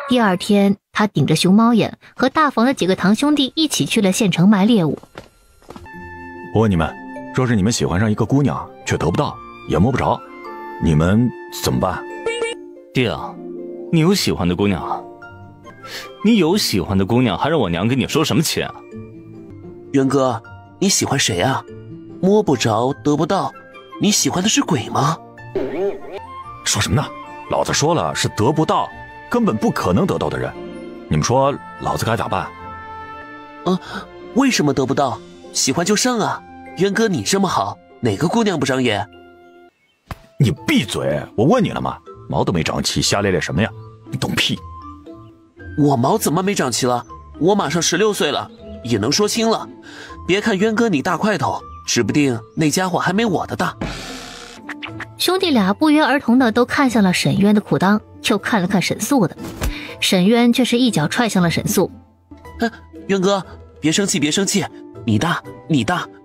第二天，他顶着熊猫眼和大房的几个堂兄弟一起去了县城卖猎物。我问你们，若是你们喜欢上一个姑娘，却得不到，也摸不着，你们怎么办？爹啊，你有喜欢的姑娘啊？你有喜欢的姑娘，还让我娘给你收什么钱啊？元哥，你喜欢谁啊？摸不着，得不到，你喜欢的是鬼吗？说什么呢？老子说了是得不到，根本不可能得到的人。你们说老子该咋办？为什么得不到？喜欢就上啊！元哥你这么好，哪个姑娘不长眼？你闭嘴！我问你了吗？毛都没长齐，瞎咧咧什么呀？你懂屁！我毛怎么没长齐了？我马上16岁了，也能说清了。别看渊哥你大块头，指不定那家伙还没我的大。兄弟俩不约而同的都看向了沈渊的裤裆，又看了看沈素的。沈渊却是一脚踹向了沈素。渊哥，别生气，别生气，你大，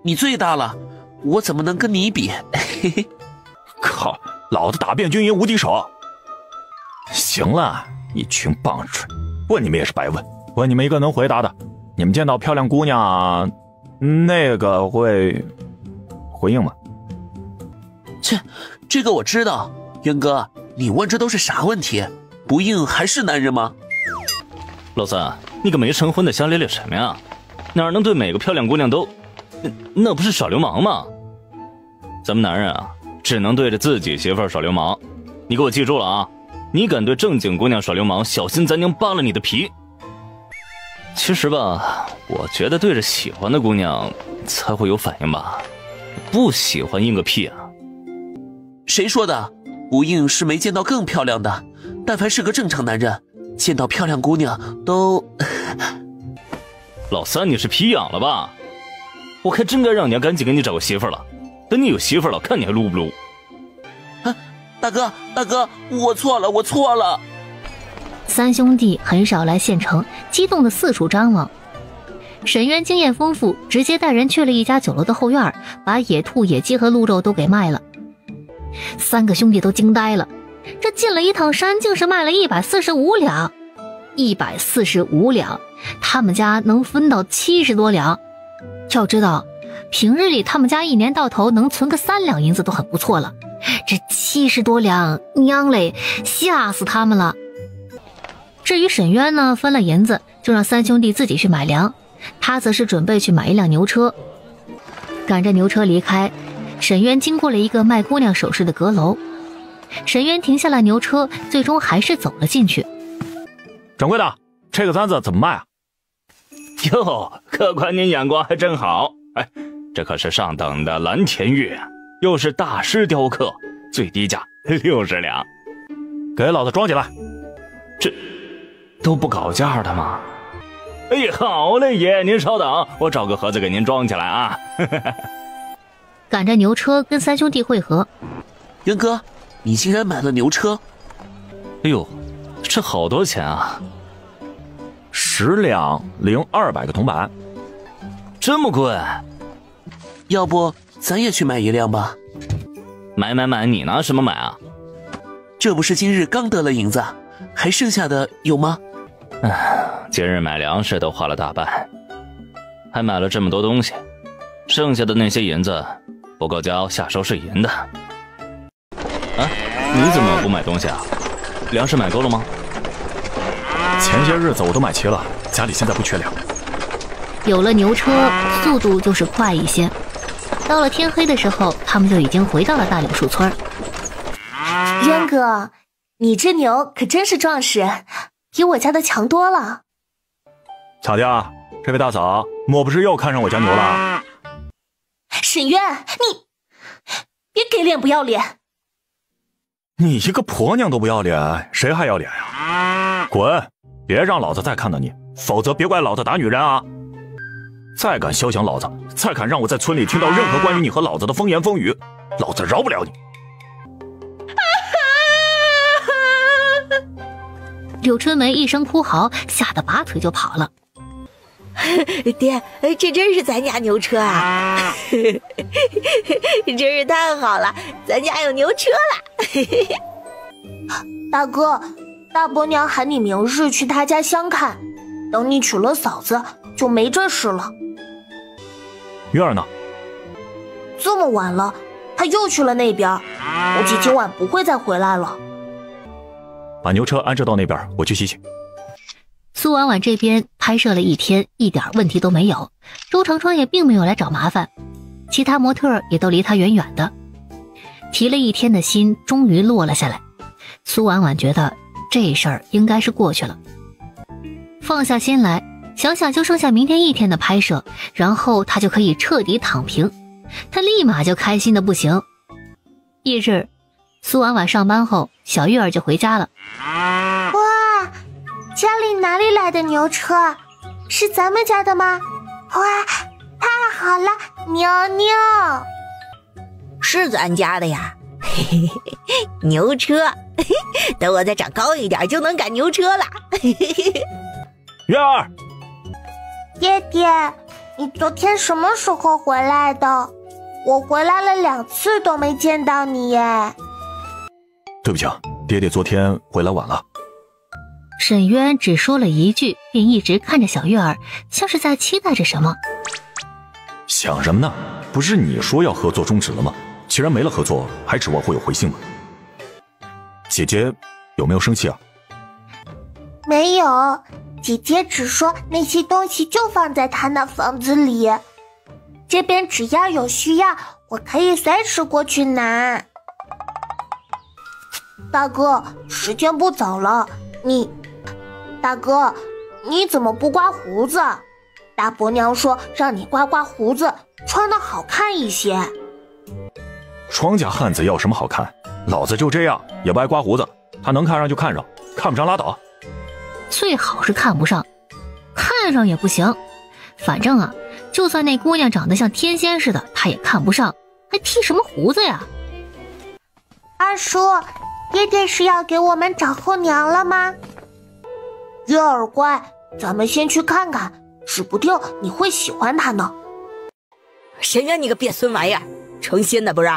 你最大了，我怎么能跟你比？嘿嘿。靠，老子打遍军营无敌手。行了，一群棒槌，问你们也是白问。问你们一个能回答的，你们见到漂亮姑娘，那个会回应吗？切，这个我知道。渊哥，你问这都是啥问题？不应还是男人吗？老三，你个没成婚的瞎咧咧什么呀？哪能对每个漂亮姑娘都……那不是耍流氓吗？咱们男人啊，只能对着自己媳妇儿耍流氓。你给我记住了啊！你敢对正经姑娘耍流氓，小心咱娘扒了你的皮。其实吧，我觉得对着喜欢的姑娘才会有反应吧，不喜欢应个屁啊！谁说的？不应是没见到更漂亮的，但凡是个正常男人，见到漂亮姑娘都……老三，你是皮痒了吧？我还真该让娘赶紧给你找个媳妇了。等你有媳妇了，看你还撸不撸？大哥，我错了。三兄弟很少来县城，激动的四处张望。沈渊经验丰富，直接带人去了一家酒楼的后院，把野兔、野鸡和鹿肉都给卖了。三个兄弟都惊呆了，这进了一趟山，竟是卖了145两，145两，他们家能分到70多两。要知道，平日里他们家一年到头能存个3两银子都很不错了，这70多两，娘嘞，吓死他们了。至于沈渊呢，分了银子，就让三兄弟自己去买粮，他则是准备去买一辆牛车。赶着牛车离开，沈渊经过了一个卖姑娘首饰的阁楼。沈渊停下了牛车，最终还是走了进去。掌柜的，这个簪子怎么卖啊？哟，客官您眼光还真好。哎，这可是上等的蓝田玉，又是大师雕刻，最低价60两。给老子装起来。这都不搞价的吗？哎，好嘞，爷，您稍等，我找个盒子给您装起来啊。赶着牛车跟三兄弟会合。渊哥，你竟然买了牛车？哎呦，这好多钱啊！10两零200个铜板，这么贵？要不咱也去买一辆吧？买，你拿什么买啊？这不是今日刚得了银子，还剩下的有吗？今日买粮食都花了大半，还买了这么多东西，剩下的那些银子不够交下收市银的。啊，你怎么不买东西啊？粮食买够了吗？前些日子我都买齐了，家里现在不缺粮。有了牛车，速度就是快一些。到了天黑的时候，他们就已经回到了大柳树村。渊哥，你这牛可真是壮实，比我家的强多了。咋的？这位大嫂，莫不是又看上我家牛了？沈渊，你别给脸不要脸！你一个婆娘都不要脸，谁还要脸呀？滚！别让老子再看到你，否则别怪老子打女人啊！再敢肖想老子，再敢让我在村里听到任何关于你和老子的风言风语，老子饶不了你！柳春梅一声哭嚎，吓得拔腿就跑了。爹，这真是咱家牛车啊！真是太好了，咱家有牛车了！大哥，大伯娘喊你明日去她家相看，等你娶了嫂子就没这事了。月儿呢？这么晚了，她又去了那边，估计今晚不会再回来了。把牛车安置到那边，我去洗洗。苏婉婉这边拍摄了一天，一点问题都没有，周成成也并没有来找麻烦，其他模特也都离他远远的。提了一天的心终于落了下来，苏婉婉觉得这事儿应该是过去了，放下心来，想想就剩下明天一天的拍摄，然后他就可以彻底躺平，他立马就开心的不行。翌日，苏婉婉上班后，小月儿就回家了。哇，家里哪里来的牛车？是咱们家的吗？哇，太好了，牛牛！是咱家的呀，嘿嘿嘿，牛车，嘿嘿，等我再长高一点就能赶牛车了。嘿嘿嘿。月儿，爹爹，你昨天什么时候回来的？我回来了2次都没见到你耶。对不起啊，爹爹昨天回来晚了。沈渊只说了一句，便一直看着小月儿，像是在期待着什么。想什么呢？不是你说要合作终止了吗？既然没了合作，还指望会有回信吗？姐姐有没有生气啊？没有，姐姐只说那些东西就放在她那房子里，这边只要有需要，我可以随时过去拿。大哥，时间不早了，大哥，你怎么不刮胡子？大伯娘说让你刮刮胡子，穿得好看一些。庄稼汉子要什么好看？老子就这样，也不爱刮胡子。他能看上就看上，看不上拉倒。最好是看不上，看上也不行。反正啊，就算那姑娘长得像天仙似的，他也看不上，还剃什么胡子呀？二叔，爹爹是要给我们找后娘了吗？月儿乖，咱们先去看看，指不定你会喜欢他呢。沈渊，你个鳖孙玩意儿，成心的不是？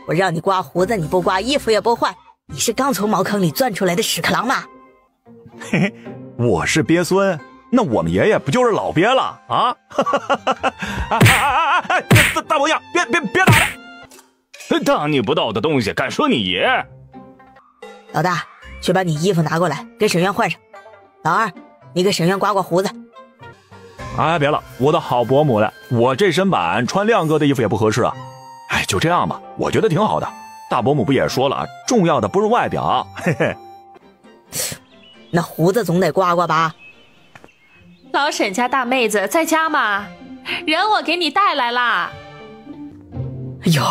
我让你刮胡子你不刮，衣服也不换，你是刚从茅坑里钻出来的屎壳郎吗？嘿嘿，我是鳖孙，那我们爷爷不就是老鳖了啊？大伯娘，别打了！大逆不道的东西，敢说你爷？老大，去把你衣服拿过来，跟沈渊换上。老二，你给沈渊刮刮胡子。哎，别了，我的好伯母了，我这身板穿亮哥的衣服也不合适啊。哎，就这样吧，我觉得挺好的。大伯母不也说了，重要的不是外表，嘿嘿。那胡子总得刮刮吧？老沈家大妹子在家吗？人我给你带来啦。哎呦，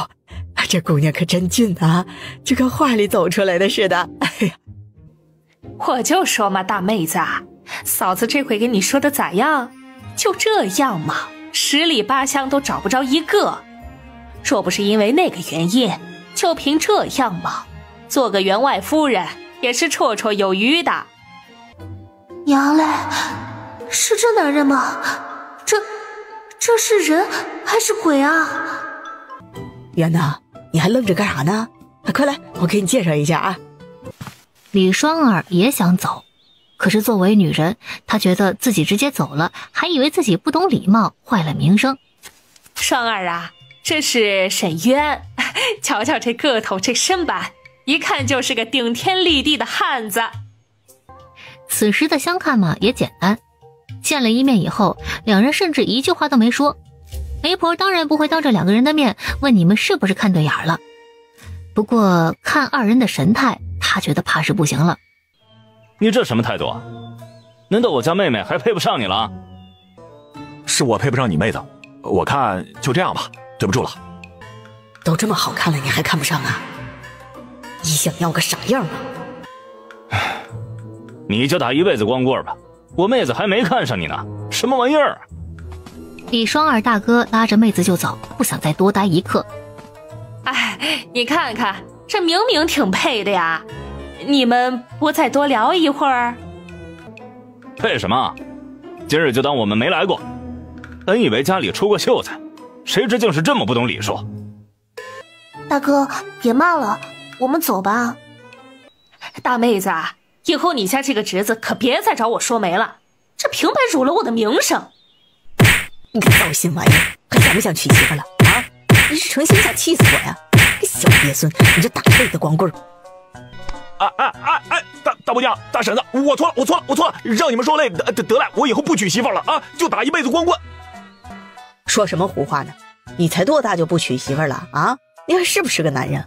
这姑娘可真俊啊，就跟画里走出来的似的。哎呀，我就说嘛，大妹子啊，嫂子这回给你说的咋样？就这样嘛，10里8乡都找不着一个。若不是因为那个原因，就凭这样嘛，做个员外夫人也是绰绰有余的。娘嘞，是这男人吗？这是人还是鬼啊？渊呐，你还愣着干啥呢？快来，我给你介绍一下啊。李双儿也想走，可是作为女人，她觉得自己直接走了，还以为自己不懂礼貌，坏了名声。双儿啊，这是沈渊，瞧瞧这个头，这身板，一看就是个顶天立地的汉子。此时的相看嘛也简单，见了一面以后，两人甚至一句话都没说。媒婆当然不会当着2个人的面问你们是不是看对眼了，不过看2人的神态，他觉得怕是不行了。你这什么态度啊？难道我家妹妹还配不上你了？是我配不上你妹子，我看就这样吧，对不住了。都这么好看了，你还看不上啊？你想要个啥样啊？你就打一辈子光棍吧，我妹子还没看上你呢，什么玩意儿？李双儿大哥拉着妹子就走，不想再多待一刻。哎，你看看，这明明挺配的呀，你们不再多聊一会儿？配什么？今日就当我们没来过。本以为家里出过秀才，谁知竟是这么不懂礼数。大哥，别骂了，我们走吧。大妹子啊，以后你家这个侄子可别再找我说媒了，这平白辱了我的名声。你个糟心玩意儿，还想不想娶媳妇了啊？你是成心想气死我呀？个小鳖孙，你这大辈子光棍儿！大伯娘、大婶子，我错了，让你们说累，得来，我以后不娶媳妇了啊，就打一辈子光棍。说什么胡话呢？你才多大就不娶媳妇了啊？你还是不是个男人？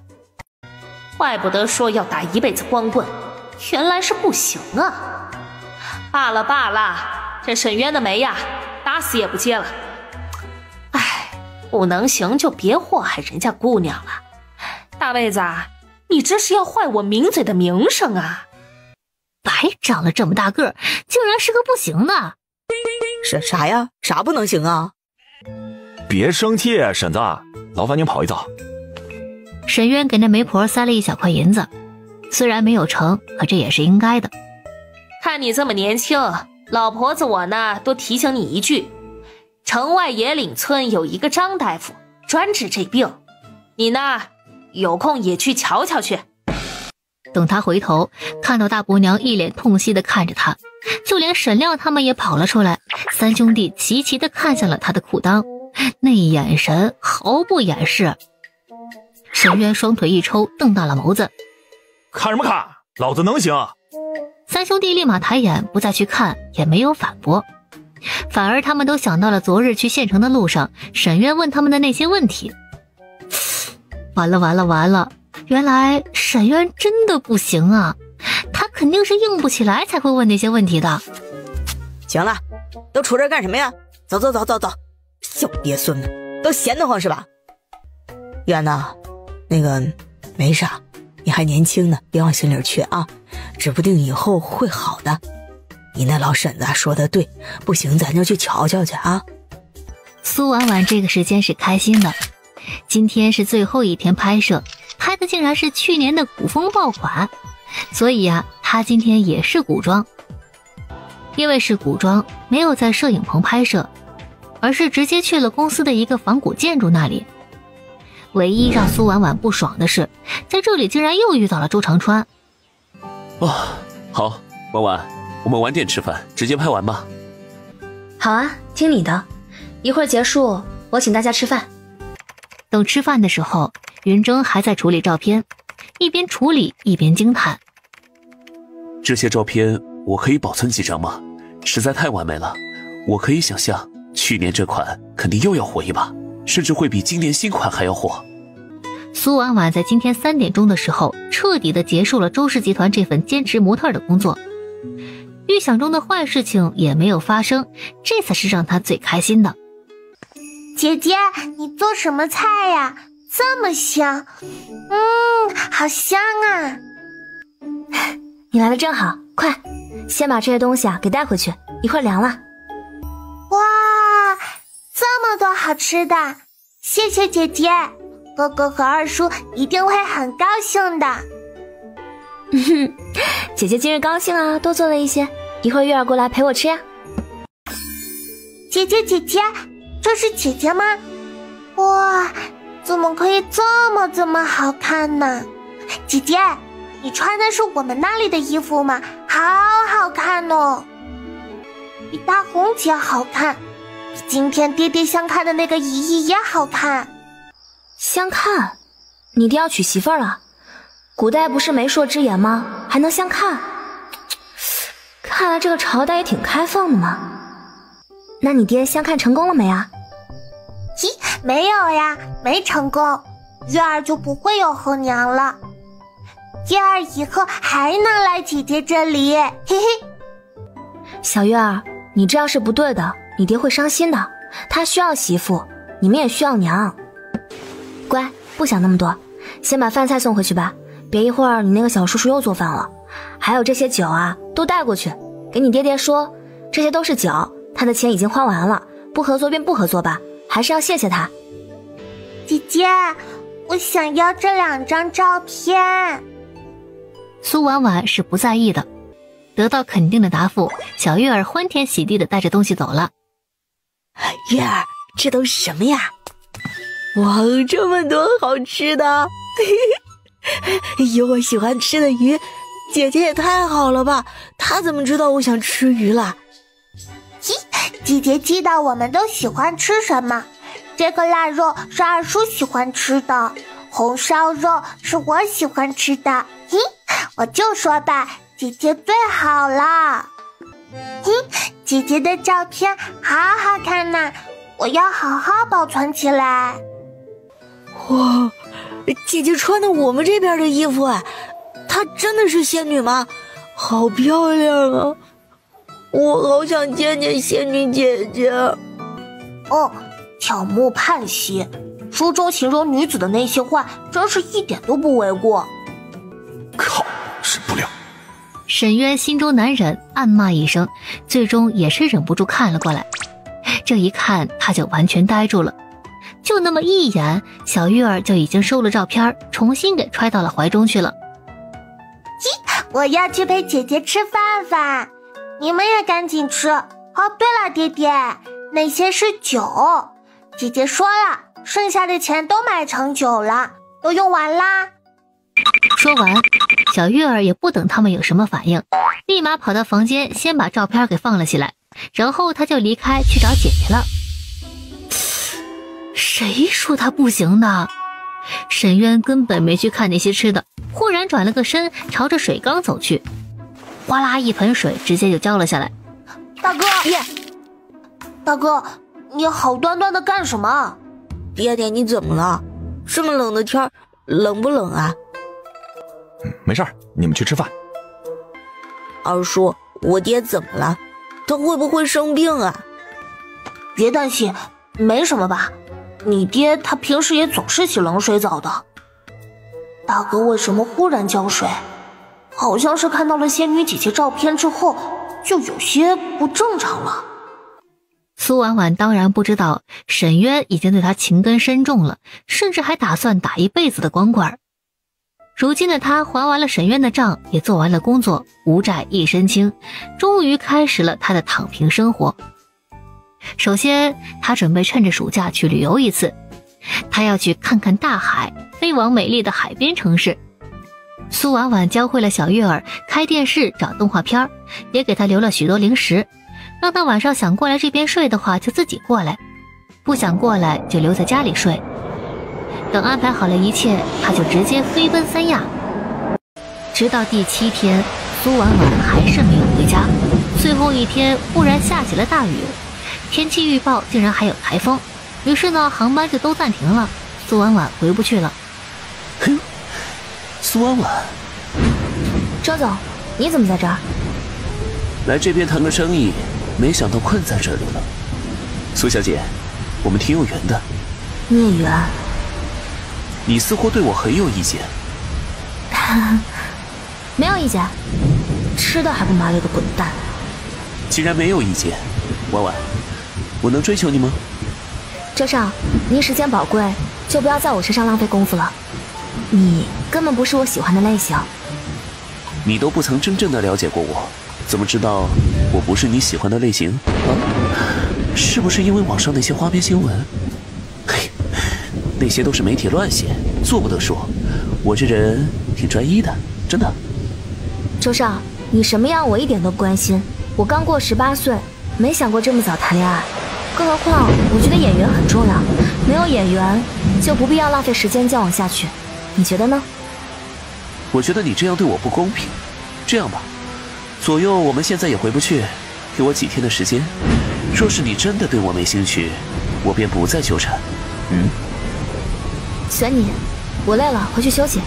怪不得说要打一辈子光棍，原来是不行啊！罢了，这沈渊的媒呀，打死也不接了。哎，不能行就别祸害人家姑娘了。大妹子，你这是要坏我名嘴的名声啊！白长了这么大个儿，竟然是个不行的。是啥呀？啥不能行啊？别生气，婶子，劳烦您跑一遭。沈渊给那媒婆塞了1小块银子，虽然没有成，可这也是应该的。看你这么年轻，老婆子我呢多提醒你一句，城外野岭村有一个张大夫，专治这病，你呢有空也去瞧瞧去。等他回头看到大伯娘一脸痛惜地看着他，就连沈亮他们也跑了出来，三兄弟齐齐地看向了他的裤裆，那眼神毫不掩饰。沈渊双腿一抽，瞪大了眸子，看什么看，老子能行。三兄弟立马抬眼，不再去看，也没有反驳，反而他们都想到了昨日去县城的路上沈渊问他们的那些问题。完了，原来沈渊真的不行啊，他肯定是硬不起来才会问那些问题的。行了，都杵这儿干什么呀？走，小鳖孙子，都闲得慌是吧？渊呐，那个没啥，你还年轻呢，别往心里去啊，指不定以后会好的。你那老婶子说的对，不行咱就去瞧瞧去啊。苏婉婉这个时间是开心的，今天是最后一天拍摄，拍的竟然是去年的古风爆款，所以啊，她今天也是古装。因为是古装，没有在摄影棚拍摄，而是直接去了公司的一个仿古建筑那里。唯一让苏婉婉不爽的是，在这里竟然又遇到了周长川。好，婉婉，我们晚点吃饭，直接拍完吧。好啊，听你的，一会儿结束我请大家吃饭。等吃饭的时候，云峥还在处理照片，一边处理一边惊叹：这些照片我可以保存几张吗？实在太完美了，我可以想象去年这款肯定又要火一把，甚至会比今年新款还要火。苏婉婉在今天3点钟的时候彻底的结束了周氏集团这份兼职模特的工作，预想中的坏事情也没有发生，这才是让她最开心的。姐姐，你做什么菜呀？这么香，好香啊！你来的正好，快，先把这些东西给带回去，一会儿凉了。哇，这么多好吃的，谢谢姐姐，哥哥和二叔一定会很高兴的。姐姐今日高兴啊，多做了一些，一会儿月儿过来陪我吃呀。姐姐，这是姐姐吗？哇，怎么可以这么好看呢？姐姐，你穿的是我们那里的衣服吗？好好看哦，比大红姐好看，比今天爹爹相看的那个姨姨也好看。相看？你爹要娶媳妇儿了？古代不是媒妁之言吗？还能相看？看来这个朝代也挺开放的嘛。那你爹相看成功了没啊？咦，没有呀，没成功，月儿就不会有后娘了。月儿以后还能来姐姐这里，嘿嘿。小月儿，你这样是不对的，你爹会伤心的，他需要媳妇，你们也需要娘。乖，不想那么多，先把饭菜送回去吧，别一会儿你那个小叔叔又做饭了。还有这些酒啊，都带过去，给你爹爹说，这些都是酒，他的钱已经花完了，不合作便不合作吧，还是要谢谢他。姐姐，我想要这2张照片。苏婉婉是不在意的，得到肯定的答复，小月儿欢天喜地的带着东西走了。月儿，这都是什么呀？哇，这么多好吃的！有我喜欢吃的鱼，姐姐也太好了吧，她怎么知道我想吃鱼了？姐姐知道我们都喜欢吃什么。这个腊肉是二叔喜欢吃的，红烧肉是我喜欢吃的。我就说吧，姐姐最好了。姐姐的照片好好看呐，我要好好保存起来。哇，姐姐穿的我们这边的衣服哎，她真的是仙女吗？好漂亮啊！我好想见见仙女姐姐。巧木盼兮，书中形容女子的那些话真是一点都不为过。靠，忍不了！沈渊心中难忍，暗骂一声，最终也是忍不住看了过来。这一看他就完全呆住了，就那么一眼，小玉儿就已经收了照片，重新给揣到了怀中去了。我要去陪姐姐吃饭饭，你们也赶紧吃。哦，对了，爹爹，那些是酒，姐姐说了，剩下的钱都买成酒了，都用完啦。说完，小玉儿也不等他们有什么反应，立马跑到房间，先把照片给放了起来，然后他就离开去找姐姐了。谁说他不行的？沈渊根本没去看那些吃的，忽然转了个身，朝着水缸走去，哗啦一盆水直接就浇了下来。大哥，大哥，你好端端的干什么？爹爹，你怎么了？这么冷的天，冷不冷啊？没事儿，你们去吃饭。二叔，我爹怎么了？他会不会生病啊？别担心，没什么吧。你爹他平时也总是洗冷水澡的。大哥为什么忽然浇水？好像是看到了仙女姐姐照片之后，就有些不正常了。苏婉婉当然不知道，沈渊已经对她情根深重了，甚至还打算打一辈子的光棍。如今的她还完了沈渊的账，也做完了工作，无债一身轻，终于开始了她的躺平生活。首先，她准备趁着暑假去旅游一次，她要去看看大海，飞往美丽的海边城市。苏婉婉教会了小月儿开电视找动画片，也给她留了许多零食，让她晚上想过来这边睡的话就自己过来，不想过来就留在家里睡。等安排好了一切，她就直接飞奔三亚。直到第7天，苏婉婉还是没有回家。最后一天忽然下起了大雨，天气预报竟然还有台风，于是呢航班就都暂停了，苏婉婉回不去了。苏婉婉，周总，你怎么在这儿？来这边谈个生意，没想到困在这里了。苏小姐，我们挺有缘的。你也缘？你似乎对我很有意见。没有意见，吃的还不麻利的滚蛋。既然没有意见，婉婉，我能追求你吗？周少，您时间宝贵，就不要在我身上浪费功夫了。你根本不是我喜欢的类型。你都不曾真正的了解过我，怎么知道我不是你喜欢的类型啊？是不是因为网上那些花边新闻？嘿，那些都是媒体乱写，做不得说。我这人挺专一的，真的。周少，你什么样我一点都不关心。我刚过18岁，没想过这么早谈恋爱。更何况，我觉得眼缘很重要，没有眼缘就不必要浪费时间交往下去。你觉得呢？我觉得你这样对我不公平。这样吧，左右我们现在也回不去，给我几天的时间。若是你真的对我没兴趣，我便不再纠缠。随你，我累了，回去休息。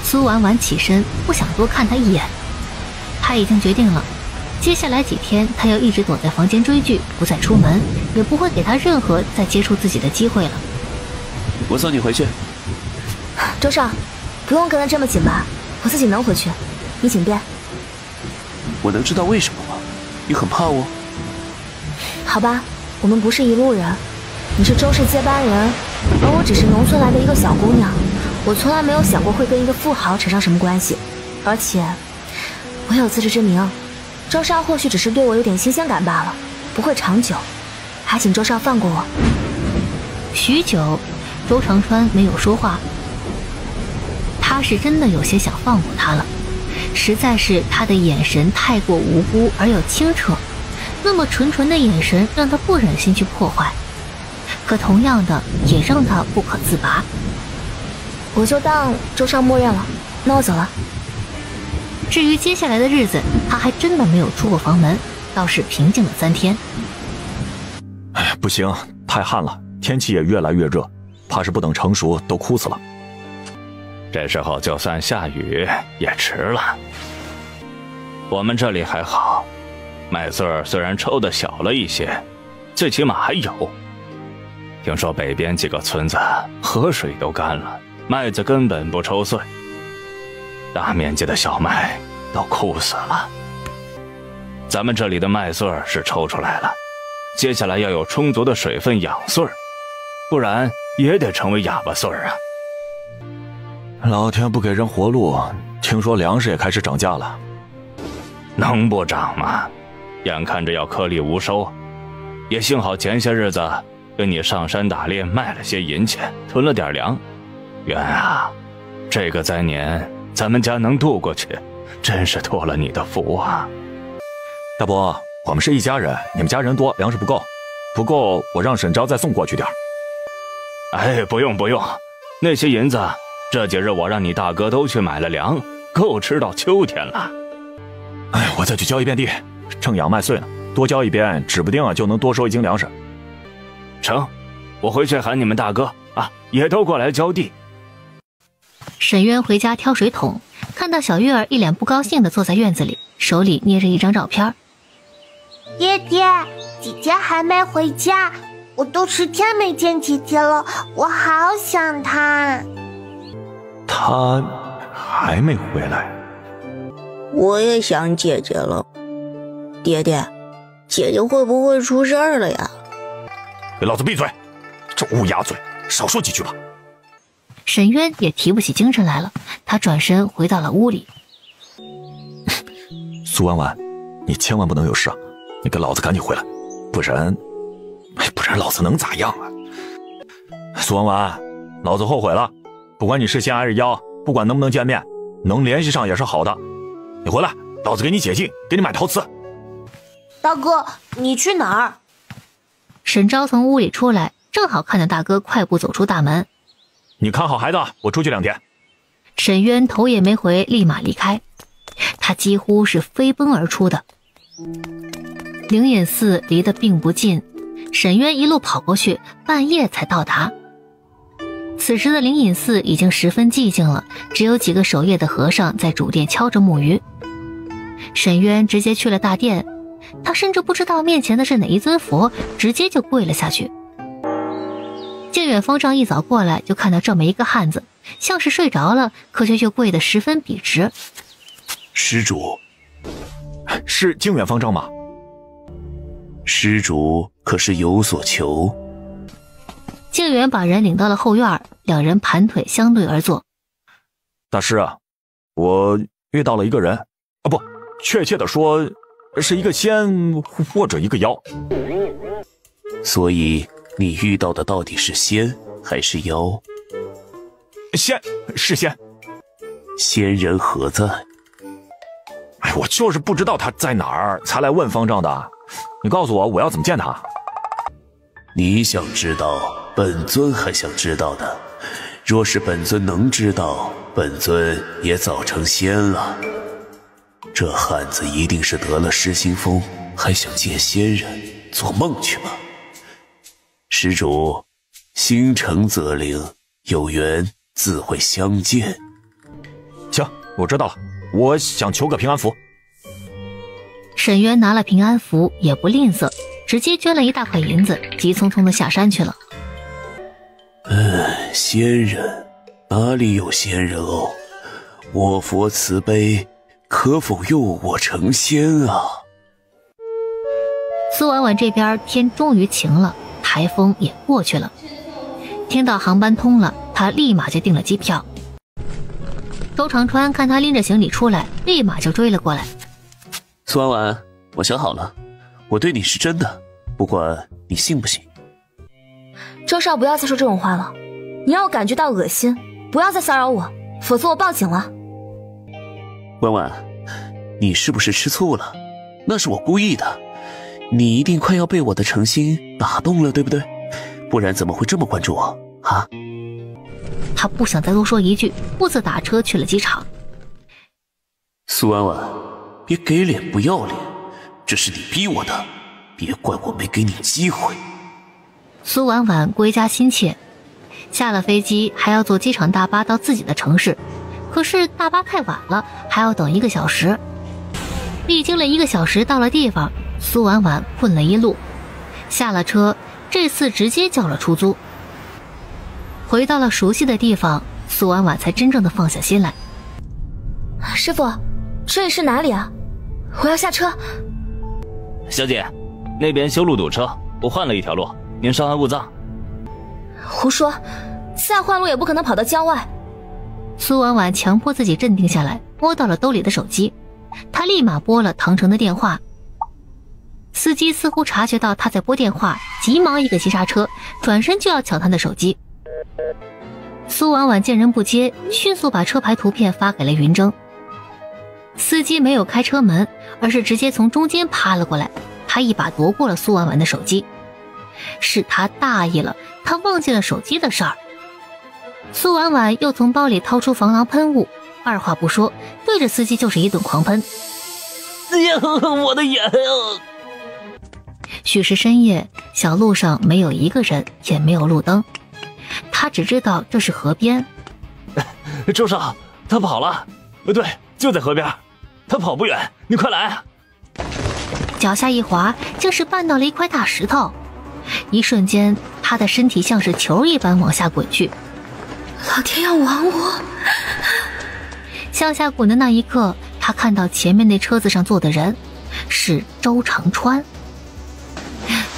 苏婉婉起身，不想多看他一眼。他已经决定了，接下来几天他要一直躲在房间追剧，不再出门，也不会给他任何再接触自己的机会了。我送你回去。周少，不用跟得这么紧吧，我自己能回去，你请便。我能知道为什么吗？你很怕我？好吧，我们不是一路人，你是周氏接班人，而我只是农村来的一个小姑娘，我从来没有想过会跟一个富豪扯上什么关系，而且我有自知之明，周少或许只是对我有点新鲜感罢了，不会长久，还请周少放过我。许久，周长川没有说话，他是真的有些想放过他了，实在是他的眼神太过无辜而又清澈，那么纯纯的眼神让他不忍心去破坏，可同样的也让他不可自拔。我就当周少默认了，那我走了。至于接下来的日子，他还真的没有出过房门，倒是平静了3天。哎，不行，太旱了，天气也越来越热，怕是不等成熟都枯死了。这时候就算下雨也迟了。我们这里还好，麦穗儿虽然抽的小了一些，最起码还有。听说北边几个村子河水都干了，麦子根本不抽穗，大面积的小麦都枯死了。咱们这里的麦穗儿是抽出来了，接下来要有充足的水分养穗儿，不然也得成为哑巴穗儿啊。老天不给人活路，听说粮食也开始涨价了。能不涨吗？眼看着要颗粒无收，也幸好前些日子跟你上山打猎卖了些银钱，囤了点粮。元啊，这个灾年咱们家能渡过去，真是托了你的福啊。大伯，我们是一家人，你们家人多，粮食不够，我让沈昭再送过去点。哎，不用，那些银子这几日我让你大哥都去买了粮，够吃到秋天了。哎，我再去浇一遍地，正养麦穗呢，多浇一遍，指不定就能多收1斤粮食。成，我回去喊你们大哥啊，也都过来浇地。沈渊回家挑水桶，看到小月儿一脸不高兴地坐在院子里，手里捏着一张照片。爹爹，姐姐还没回家，我都10天没见姐姐了，我好想她。她还没回来。我也想姐姐了。爹爹，姐姐会不会出事儿了呀？给老子闭嘴！这乌鸦嘴，少说几句吧。沈渊也提不起精神来了，他转身回到了屋里。苏婉婉，你千万不能有事啊！你跟老子赶紧回来，不然老子能咋样啊？苏婉婉，老子后悔了，不管你是先还是妖，不管能不能见面，能联系上也是好的。你回来，老子给你解禁，给你买陶瓷。大哥，你去哪儿？沈昭从屋里出来，正好看到大哥快步走出大门。你看好孩子，我出去2天。沈渊头也没回，立马离开。他几乎是飞奔而出的。灵隐寺离得并不近，沈渊一路跑过去，半夜才到达。此时的灵隐寺已经十分寂静了，只有几个守夜的和尚在主殿敲着木鱼。沈渊直接去了大殿，他甚至不知道面前的是哪一尊佛，直接就跪了下去。靖远方丈一早过来就看到这么一个汉子，像是睡着了，可却又跪得十分笔直。施主，是靖远方丈吗？施主可是有所求？靖远把人领到了后院，两人盘腿相对而坐。大师啊，我遇到了一个人，啊不，确切的说是一个仙或者一个妖。所以你遇到的到底是仙还是妖？仙，是仙。仙人何在？哎，我就是不知道他在哪儿，才来问方丈的。你告诉我，我要怎么见他？你想知道，本尊还想知道的。若是本尊能知道，本尊也早成仙了。这汉子一定是得了失心疯，还想见仙人，做梦去吧。施主，心诚则灵，有缘自会相见。行，我知道了，我想求个平安符。沈渊拿了平安符，也不吝啬，直接捐了1大块银子，急匆匆的下山去了。仙人？哪里有仙人哦？我佛慈悲，可否佑我成仙啊？苏婉婉这边天终于晴了，台风也过去了。听到航班通了，他立马就订了机票。周长川看他拎着行李出来，立马就追了过来。苏婉婉，我想好了，我对你是真的，不管你信不信。周少，不要再说这种话了，你让我感觉到恶心，不要再骚扰我，否则我报警了。婉婉，你是不是吃醋了？那是我故意的，你一定快要被我的诚心打动了，对不对？不然怎么会这么关注我啊？他不想再多说一句，步子打车去了机场。苏婉婉，别给脸不要脸，这是你逼我的，别怪我没给你机会。苏婉婉归家心切，下了飞机还要坐机场大巴到自己的城市，可是大巴太晚了，还要等1个小时。历经了1个小时到了地方，苏婉婉困了一路，下了车，这次直接叫了出租。回到了熟悉的地方，苏婉婉才真正的放下心来。师傅，这里是哪里啊？我要下车。小姐，那边修路堵车，我换了一条路，您稍安勿躁。胡说，再换路也不可能跑到郊外。苏婉婉强迫自己镇定下来，摸到了兜里的手机，她立马拨了唐城的电话。司机似乎察觉到她在拨电话，急忙一个急刹车，转身就要抢她的手机。苏婉婉见人不接，迅速把车牌图片发给了云峥。司机没有开车门，而是直接从中间趴了过来，他一把夺过了苏婉婉的手机。是他大意了，他忘记了手机的事儿。苏婉婉又从包里掏出防狼喷雾，二话不说，对着司机就是一顿狂喷。哎呀，我的眼啊！许是深夜，小路上没有一个人，也没有路灯，他只知道这是河边。周少，他跑了。对，就在河边，他跑不远，你快来！脚下一滑，竟是绊到了一块大石头，一瞬间，他的身体像是球一般往下滚去。老天要亡我！向下滚的那一刻，他看到前面那车子上坐的人是周长川。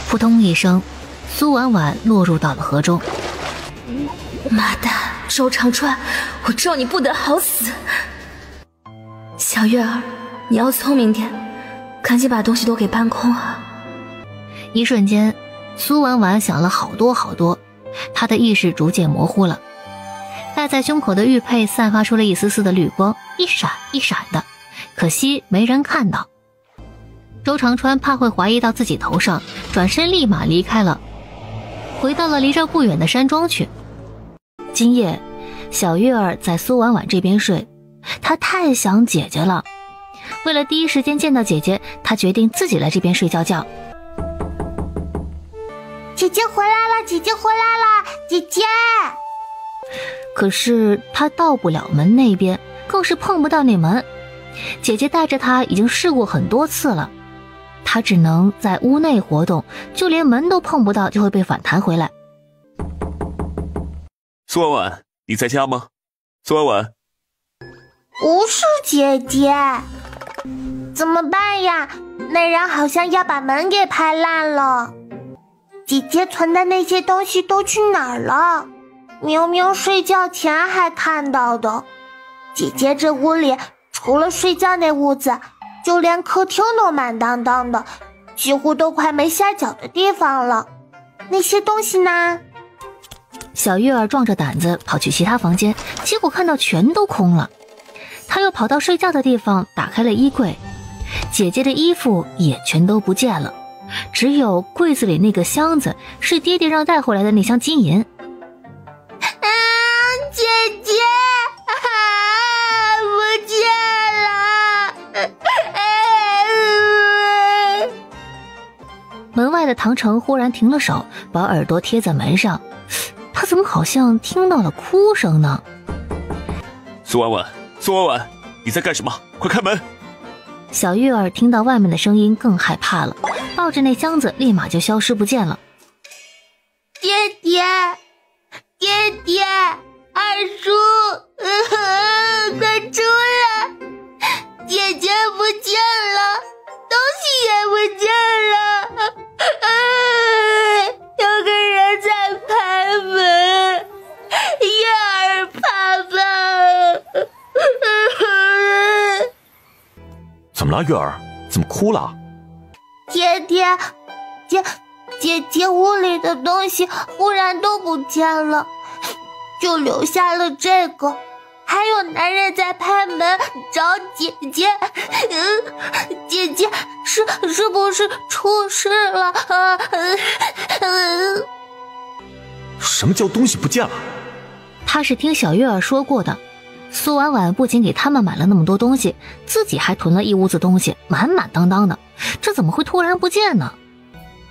扑通一声，苏婉婉落入到了河中。妈蛋，周长川，我知道你不得好死。小月儿，你要聪明点，赶紧把东西都给搬空啊！一瞬间，苏婉婉想了好多好多，她的意识逐渐模糊了。戴在胸口的玉佩散发出了一丝丝的绿光，一闪一闪的，可惜没人看到。周长川怕会怀疑到自己头上，转身立马离开了，回到了离这不远的山庄去。今夜，小月儿在苏婉婉这边睡，她太想姐姐了。为了第一时间见到姐姐，她决定自己来这边睡觉觉。姐姐回来了，姐姐回来了，姐姐！可是她到不了门那边，更是碰不到那门。姐姐带着她已经试过很多次了，她只能在屋内活动，就连门都碰不到，就会被反弹回来。苏婉婉，你在家吗？苏婉婉，不是姐姐，怎么办呀？那人好像要把门给拍烂了。姐姐存的那些东西都去哪儿了？明明睡觉前还看到的。姐姐这屋里除了睡觉那屋子，就连客厅都满当当的，几乎都快没下脚的地方了。那些东西呢？小月儿壮着胆子跑去其他房间，结果看到全都空了。她又跑到睡觉的地方，打开了衣柜，姐姐的衣服也全都不见了，只有柜子里那个箱子是爹爹让带回来的那箱金银。姐姐，不见了！门外的唐城忽然停了手，把耳朵贴在门上，他怎么好像听到了哭声呢？苏婉婉，苏婉婉，你在干什么？快开门！小月儿听到外面的声音更害怕了，抱着那箱子立马就消失不见了。爹爹，爹爹，二叔，快出来！姐姐不见了，东西也不见了，有个人在拍门，月儿爸爸。怎么了，月儿？怎么哭了？爹爹，姐姐屋里的东西忽然都不见了，就留下了这个。还有男人在拍门找姐姐。姐姐是不是出事了？什么叫东西不见了？他是听小月儿说过的。苏婉婉不仅给他们买了那么多东西，自己还囤了一屋子东西，满满当当的，这怎么会突然不见呢？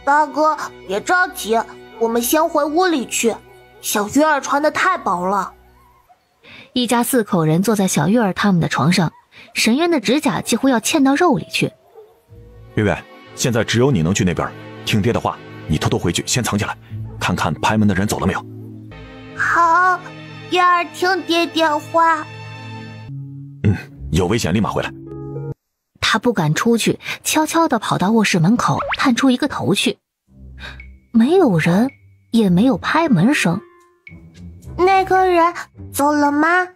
大哥，别着急，我们先回屋里去。小月儿穿得太薄了。一家4口人坐在小月儿他们的床上，沈渊的指甲几乎要嵌到肉里去。月月，现在只有你能去那边，听爹的话，你偷偷回去先藏起来，看看拍门的人走了没有。好，月儿听爹电话。有危险立马回来。他不敢出去，悄悄地跑到卧室门口，探出一个头去。没有人，也没有拍门声。那个人走了吗？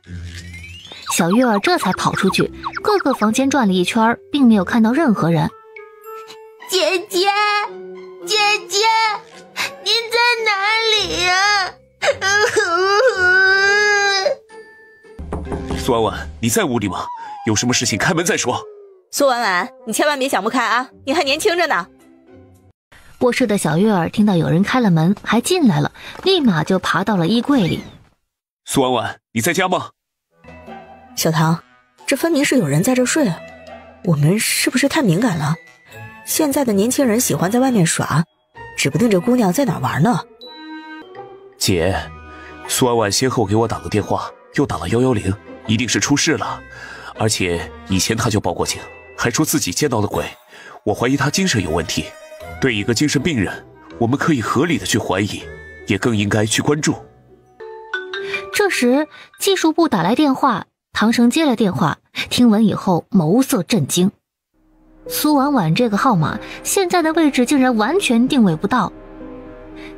小月儿这才跑出去，各个房间转了一圈，并没有看到任何人。姐姐，姐姐，您在哪里呀？苏婉婉，你在屋里吗？有什么事情开门再说。苏婉婉，你千万别想不开啊，你还年轻着呢。卧室的小月儿听到有人开了门，还进来了，立马就爬到了衣柜里。苏婉婉，你在家吗？小唐，这分明是有人在这睡啊，我们是不是太敏感了？现在的年轻人喜欢在外面耍，指不定这姑娘在哪玩呢。姐，苏婉婉先后给我打了电话，又打了110，一定是出事了。而且以前她就报过警，还说自己见到了鬼，我怀疑她精神有问题。对一个精神病人，我们可以合理的去怀疑，也更应该去关注。这时技术部打来电话，唐成接了电话，听闻以后眸色震惊。苏婉婉这个号码现在的位置竟然完全定位不到，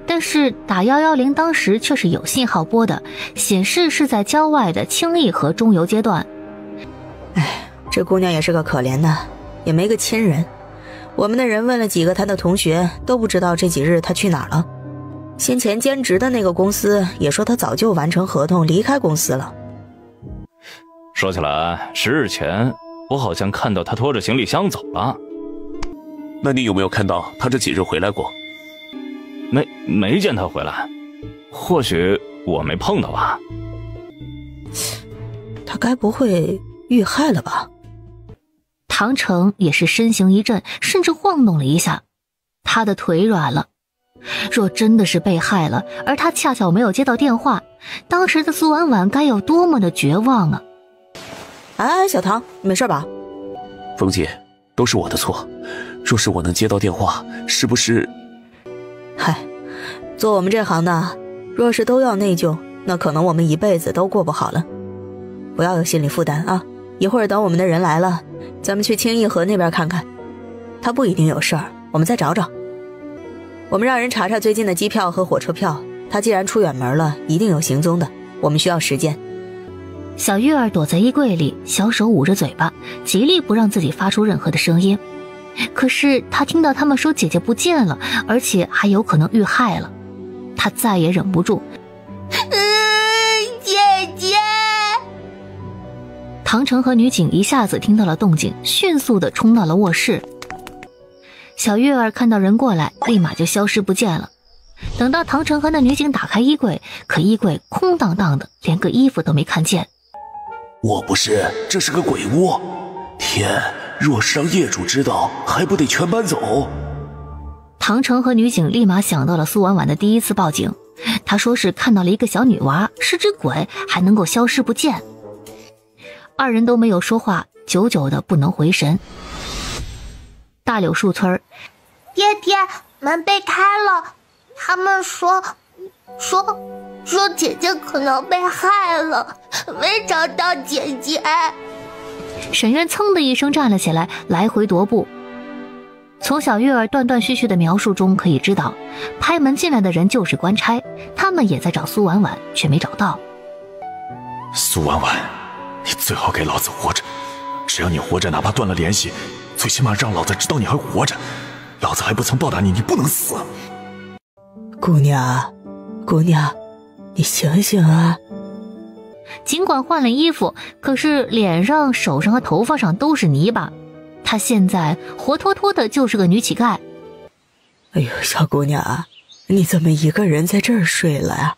但是打110当时却是有信号拨的，显示是在郊外的清义河中游阶段。这姑娘也是个可怜的，也没个亲人。我们的人问了几个她的同学，都不知道这几日她去哪儿了。先前兼职的那个公司也说她早就完成合同离开公司了。说起来，10日前我好像看到她拖着行李箱走了。那你有没有看到她这几日回来过？没见她回来，或许我没碰到吧。她该不会遇害了吧？唐成也是身形一震，甚至晃动了一下，他的腿软了。若真的是被害了，而他恰巧没有接到电话，当时的苏婉婉该有多么的绝望啊！哎，小唐，你没事吧？冯姐，都是我的错。若是我能接到电话，是不是……嗨，做我们这行的，若是都要内疚，那可能我们一辈子都过不好了。不要有心理负担啊！一会儿等我们的人来了，咱们去清义河那边看看。他不一定有事儿，我们再找找。我们让人查查最近的机票和火车票，他既然出远门了，一定有行踪的，我们需要时间。小月儿躲在衣柜里，小手捂着嘴巴，极力不让自己发出任何的声音。可是她听到他们说姐姐不见了，而且还有可能遇害了，她再也忍不住。姐姐！唐成和女警一下子听到了动静，迅速地冲到了卧室。小月儿看到人过来，立马就消失不见了。等到唐成和那女警打开衣柜，可衣柜空荡荡的，连个衣服都没看见。我不是，这是个鬼屋。天，若是让业主知道，还不得全搬走？唐成和女警立马想到了苏婉婉的第一次报警，她说是看到了一个小女娃，是只鬼，还能够消失不见。二人都没有说话，久久的不能回神。大柳树村，爹爹，门被开了，他们说姐姐可能被害了，没找到姐姐。沈渊噌的一声站了起来，来回踱步。从小月儿断断续续的描述中可以知道，拍门进来的人就是官差，他们也在找苏婉婉，却没找到。苏婉婉，你最好给老子活着，只要你活着，哪怕断了联系，最起码让老子知道你还活着。老子还不曾报答你，你不能死。姑娘，你醒醒啊！尽管换了衣服，可是脸上、手上和头发上都是泥巴。她现在活脱脱的就是个女乞丐。哎呦，小姑娘，你怎么一个人在这儿睡了呀？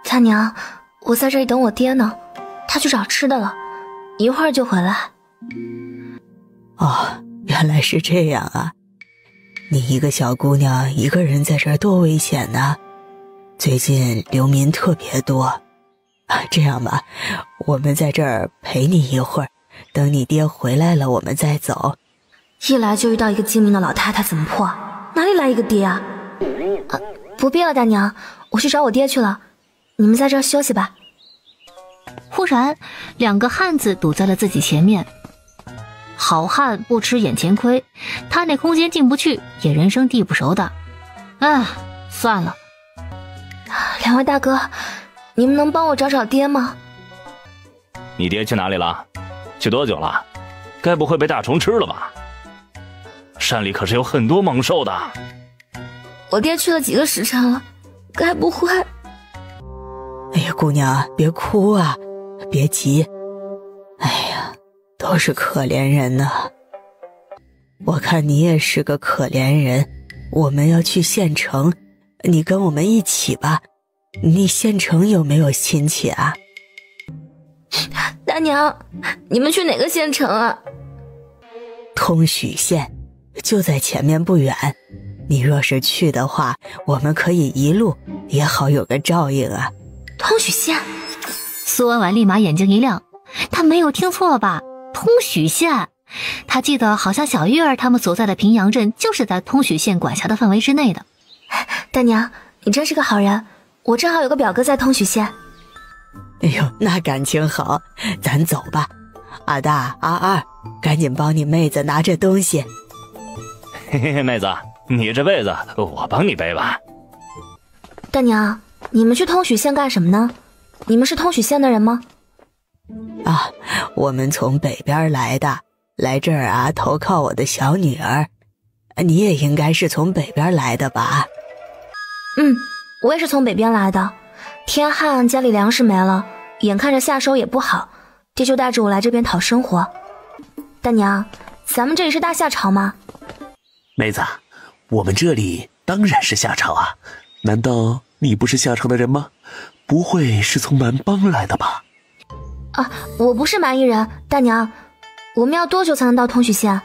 大娘，我在这里等我爹呢，他去找吃的了，一会儿就回来。哦，原来是这样啊！你一个小姑娘一个人在这儿多危险呢！最近流民特别多。这样吧，我们在这儿陪你一会儿，等你爹回来了我们再走。一来就遇到一个精明的老太太，怎么破？哪里来一个爹啊？不必了，大娘，我去找我爹去了，你们在这儿休息吧。忽然2个汉子堵在了自己前面。好汉不吃眼前亏，他那空间进不去，也人生地不熟的。算了。2位大哥，你们能帮我找找爹吗？你爹去哪里了？去多久了？该不会被大虫吃了吧？山里可是有很多猛兽的。我爹去了几个时辰了，该不会……哎呀，姑娘，别哭啊，别急。哎呀，都是可怜人呐。我看你也是个可怜人，我们要去县城，你跟我们一起吧。你县城有没有亲戚啊？大娘，你们去哪个县城啊？通许县，就在前面不远。你若是去的话，我们可以一路，也好有个照应啊。通许县？苏婉婉立马眼睛一亮，她没有听错吧？通许县，她记得好像小月儿他们所在的平阳镇就是在通许县管辖的范围之内的。大娘，你真是个好人，我正好有个表哥在通许县。哎呦，那感情好，咱走吧。阿大、阿二，赶紧帮你妹子拿这东西。嘿嘿，妹子，你这被子我帮你背吧。大娘，你们去通许县干什么呢？你们是通许县的人吗？啊，我们从北边来的，来这儿啊投靠我的小女儿。你也应该是从北边来的吧？我也是从北边来的。天旱，家里粮食没了，眼看着下手也不好，爹就带着我来这边讨生活。大娘，咱们这里是大夏朝吗？妹子，我们这里当然是夏朝啊，难道你不是夏朝的人吗？不会是从蛮邦来的吧？啊，我不是蛮夷人。大娘，我们要多久才能到通许县？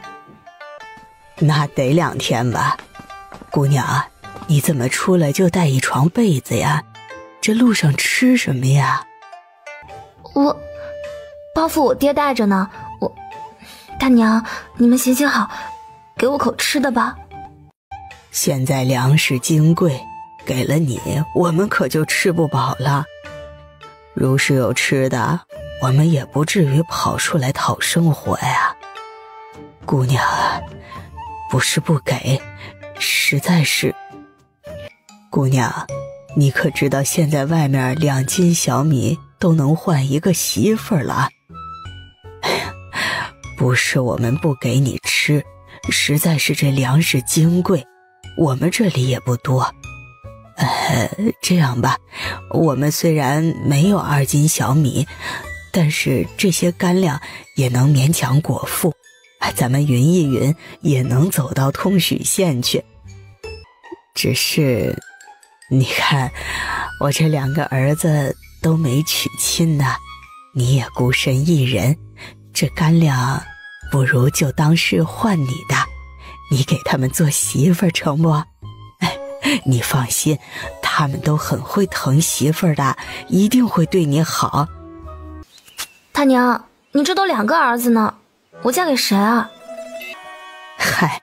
那得2天吧。姑娘，你怎么出来就带一床被子呀？这路上吃什么呀？包袱我爹带着呢。大娘，你们行行好，给我口吃的吧。现在粮食金贵，给了你，我们可就吃不饱了。如是有吃的，我们也不至于跑出来讨生活呀。姑娘，不是不给，实在是……姑娘，你可知道现在外面2斤小米都能换一个媳妇儿了？哎呀，不是我们不给你吃，实在是这粮食金贵，我们这里也不多。这样吧，我们虽然没有2斤小米，但是这些干粮也能勉强果腹，咱们匀一匀也能走到通许县去。只是你看，我这2个儿子都没娶亲呢，你也孤身一人，这干粮不如就当是换你的，你给他们做媳妇儿成不？你放心，他们都很会疼媳妇儿的，一定会对你好。大娘，你这都2个儿子呢，我嫁给谁啊？嗨，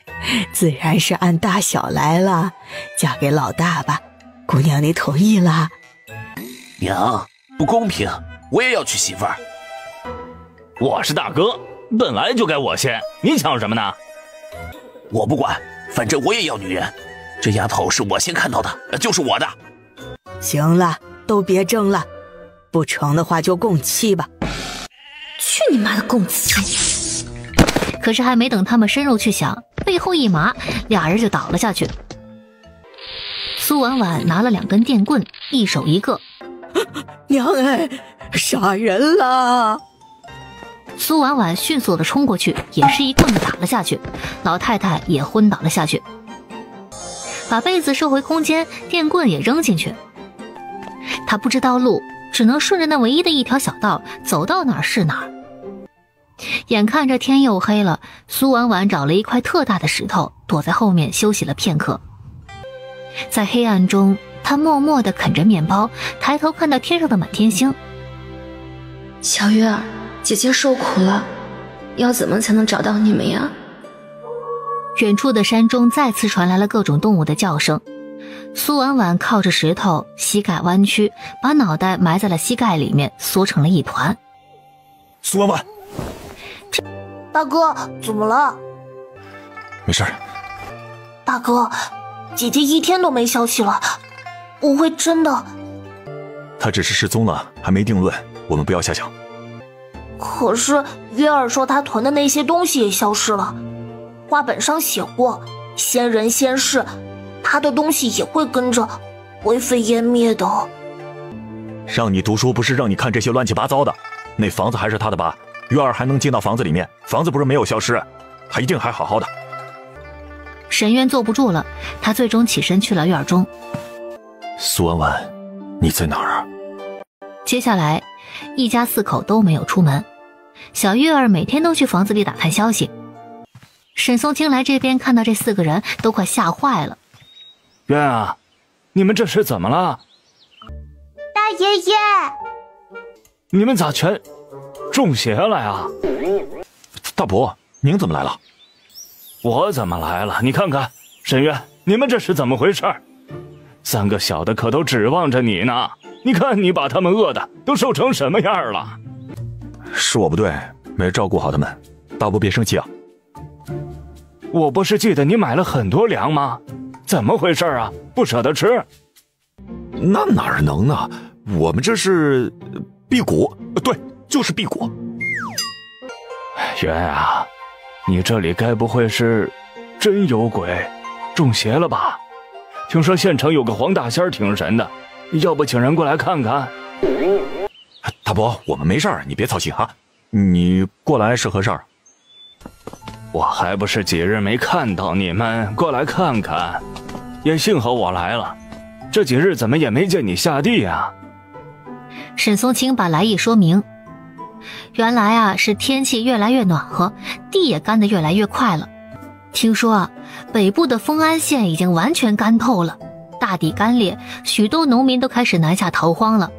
自然是按大小来了，嫁给老大吧。姑娘，你同意了？娘，不公平，我也要娶媳妇儿。我是大哥，本来就该我先，你抢什么呢？我不管，反正我也要女人。这丫头是我先看到的，就是我的。行了，都别争了，不成的话就共妻吧。去你妈的共妻！可是还没等他们深入去想，背后一麻，2人就倒了下去。苏婉婉拿了2根电棍，一手一个，娘哎，杀人了！苏婉婉迅速的冲过去，也是一棍子打了下去，老太太也昏倒了下去。把被子收回空间，电棍也扔进去。她不知道路，只能顺着那唯一的一条小道，走到哪儿是哪儿。眼看着天又黑了，苏婉婉找了一块特大的石头，躲在后面休息了片刻。在黑暗中，她默默地啃着面包，抬头看到天上的满天星。小月儿，姐姐受苦了，要怎么才能找到你们呀？远处的山中再次传来了各种动物的叫声。苏婉婉靠着石头，膝盖弯曲，把脑袋埋在了膝盖里面，缩成了一团。苏婉婉，大哥，怎么了？没事。大哥，姐姐一天都没消息了，不会真的？她只是失踪了，还没定论，我们不要瞎想。可是月儿说她囤的那些东西也消失了，话本上写过，先人先逝，她的东西也会跟着灰飞烟灭的。让你读书不是让你看这些乱七八糟的，那房子还是她的吧？月儿还能进到房子里面，房子不是没有消失，她一定还好好的。沈渊坐不住了，他最终起身去了院中。苏婉婉，你在哪儿啊？接下来一家4口都没有出门，小月儿每天都去房子里打探消息。沈松青来这边看到这4个人都快吓坏了。渊啊，你们这是怎么了？大爷爷，你们咋全中邪了呀？大伯，您怎么来了？我怎么来了？你看看，沈渊，你们这是怎么回事？3个小的可都指望着你呢，你看你把他们饿的都瘦成什么样了。是我不对，没照顾好他们，大伯别生气啊。我不是记得你买了很多粮吗？怎么回事啊？不舍得吃？那哪能呢？我们这是辟谷，对，就是辟谷。渊啊，你这里该不会是真有鬼，中邪了吧？听说县城有个黄大仙挺神的，要不请人过来看看？大伯，我们没事儿，你别操心啊。你过来是何事儿？我还不是几日没看到你们，过来看看。也幸好我来了，这几日怎么也没见你下地啊？沈松青把来意说明。原来啊，是天气越来越暖和，地也干得越来越快了。听说啊，北部的丰安县已经完全干透了，大地干裂，许多农民都开始南下逃荒了。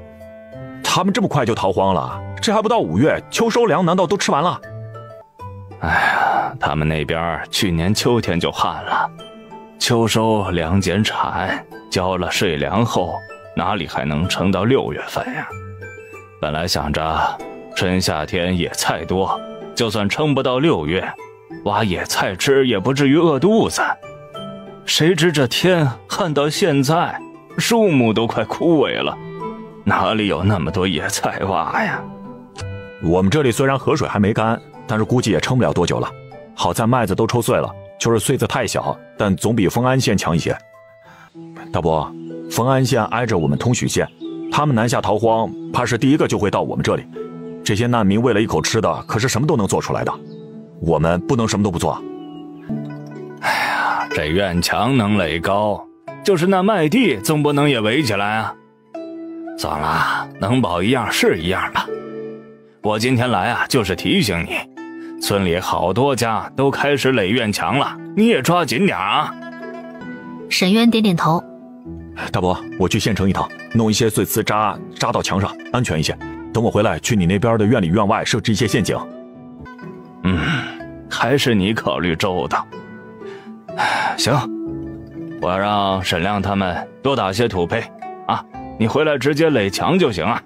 他们这么快就逃荒了？这还不到5月，秋收粮难道都吃完了？哎呀，他们那边去年秋天就旱了，秋收粮减产，交了税粮后，哪里还能撑到6月份呀？本来想着春夏天野菜多，就算撑不到6月，挖野菜吃也不至于饿肚子。谁知这天旱到现在，树木都快枯萎了，哪里有那么多野菜挖呀？我们这里虽然河水还没干，但是估计也撑不了多久了。好在麦子都抽穗了，就是穗子太小，但总比丰安县强一些。大伯，丰安县挨着我们通许县，他们南下逃荒，怕是第一个就会到我们这里。这些难民为了一口吃的，可是什么都能做出来的，我们不能什么都不做。哎呀，这院墙能垒高，就是那麦地总不能也围起来啊。算了，能保一样是一样吧。我今天来啊，就是提醒你，村里好多家都开始垒院墙了，你也抓紧点啊。沈渊点点头。大伯，我去县城一趟，弄一些碎瓷扎到墙上，安全一些。等我回来，去你那边的院里院外设置一些陷阱。还是你考虑周到。行，我要让沈亮他们多打些土坯啊，你回来直接垒墙就行啊。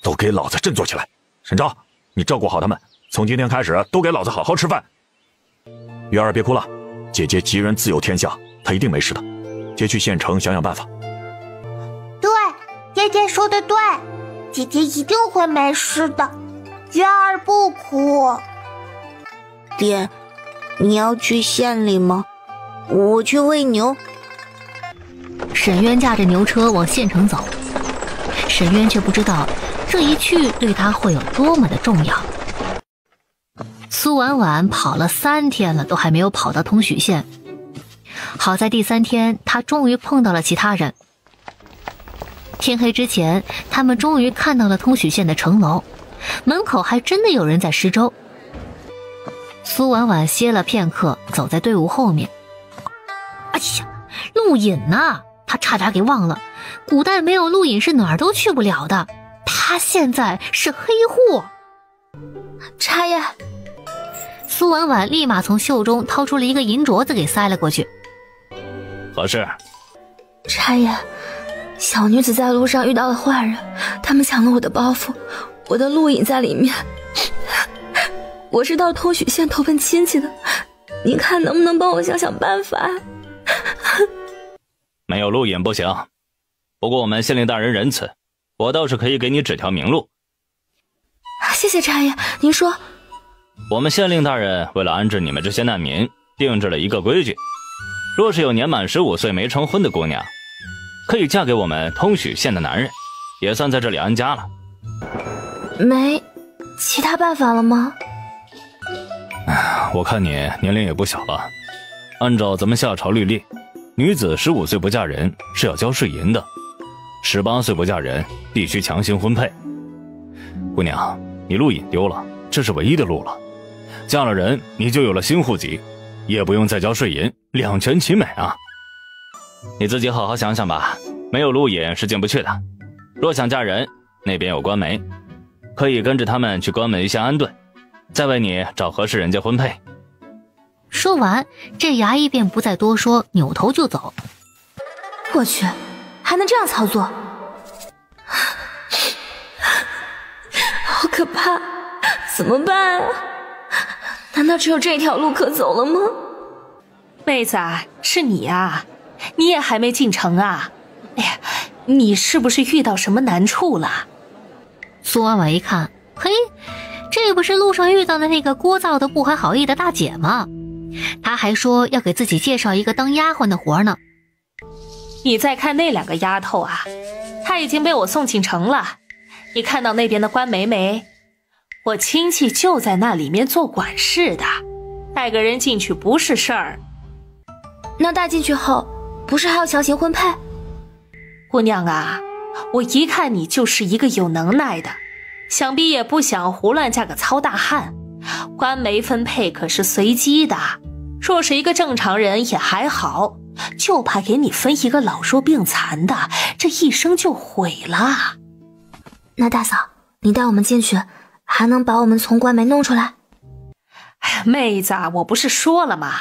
都给老子振作起来！沈昭，你照顾好他们，从今天开始都给老子好好吃饭。月儿别哭了，姐姐吉人自有天相，她一定没事的。姐去县城想想办法。对，爹爹说的对，姐姐一定会没事的，月儿不哭。爹，你要去县里吗？我去喂牛。沈渊驾着牛车往县城走。沈渊却不知道这一去对他会有多么的重要。苏婉婉跑了3天了，都还没有跑到通许县。好在第3天，他终于碰到了其他人。天黑之前，他们终于看到了通许县的城楼，门口还真的有人在施粥。苏婉婉歇了片刻，走在队伍后面。哎呀，路引呐！他差点给忘了，古代没有路引是哪儿都去不了的。他现在是黑户。差爷，苏婉婉立马从袖中掏出了一个银镯子给塞了过去。何事？差爷，小女子在路上遇到了坏人，他们抢了我的包袱，我的路引在里面。我是到通许县投奔亲戚的，您看能不能帮我想想办法？没有路引不行，不过我们县令大人仁慈，我倒是可以给你指条明路。谢谢差爷，您说。我们县令大人为了安置你们这些难民，定制了一个规矩，若是有年满15岁没成婚的姑娘，可以嫁给我们通许县的男人，也算在这里安家了。没其他办法了吗？我看你年龄也不小了，按照咱们夏朝律例，女子15岁不嫁人是要交税银的，18岁不嫁人必须强行婚配。姑娘，你路引丢了，这是唯一的路了。嫁了人，你就有了新户籍，也不用再交税银，两全其美啊！你自己好好想想吧，没有路引是进不去的。若想嫁人，那边有官媒，可以跟着他们去官媒先安顿，再为你找合适人家婚配。说完，这衙役便不再多说，扭头就走。我去，还能这样操作？好可怕，怎么办啊？难道只有这条路可走了吗？妹子啊，是你啊，你也还没进城啊？哎呀，你是不是遇到什么难处了？苏婉婉一看，嘿，这不是路上遇到的那个聒噪的不怀好意的大姐吗？她还说要给自己介绍一个当丫鬟的活呢。你再看那2个丫头啊，她已经被我送进城了。你看到那边的官媒没？我亲戚就在那里面做管事的，带个人进去不是事儿。那带进去后，不是还要强行婚配？姑娘啊，我一看你就是一个有能耐的，想必也不想胡乱嫁个糙大汉。官媒分配可是随机的，若是一个正常人也还好，就怕给你分一个老弱病残的，这一生就毁了。那大嫂，你带我们进去，还能把我们从官媒弄出来？哎呀，妹子，我不是说了吗？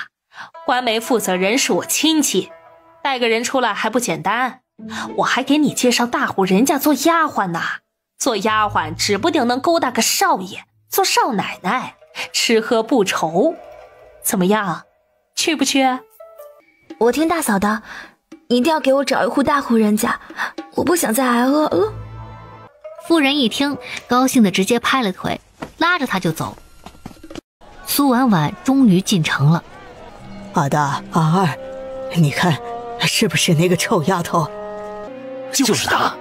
官媒负责人是我亲戚，带个人出来还不简单？我还给你介绍大户人家做丫鬟呢。做丫鬟指不定能勾搭个少爷，做少奶奶，吃喝不愁。怎么样，去不去？我听大嫂的，一定要给我找一户大户人家，我不想再挨饿了。夫人一听，高兴的直接拍了腿，拉着他就走。苏婉婉终于进城了。阿大、阿二，你看是不是那个臭丫头？就是他，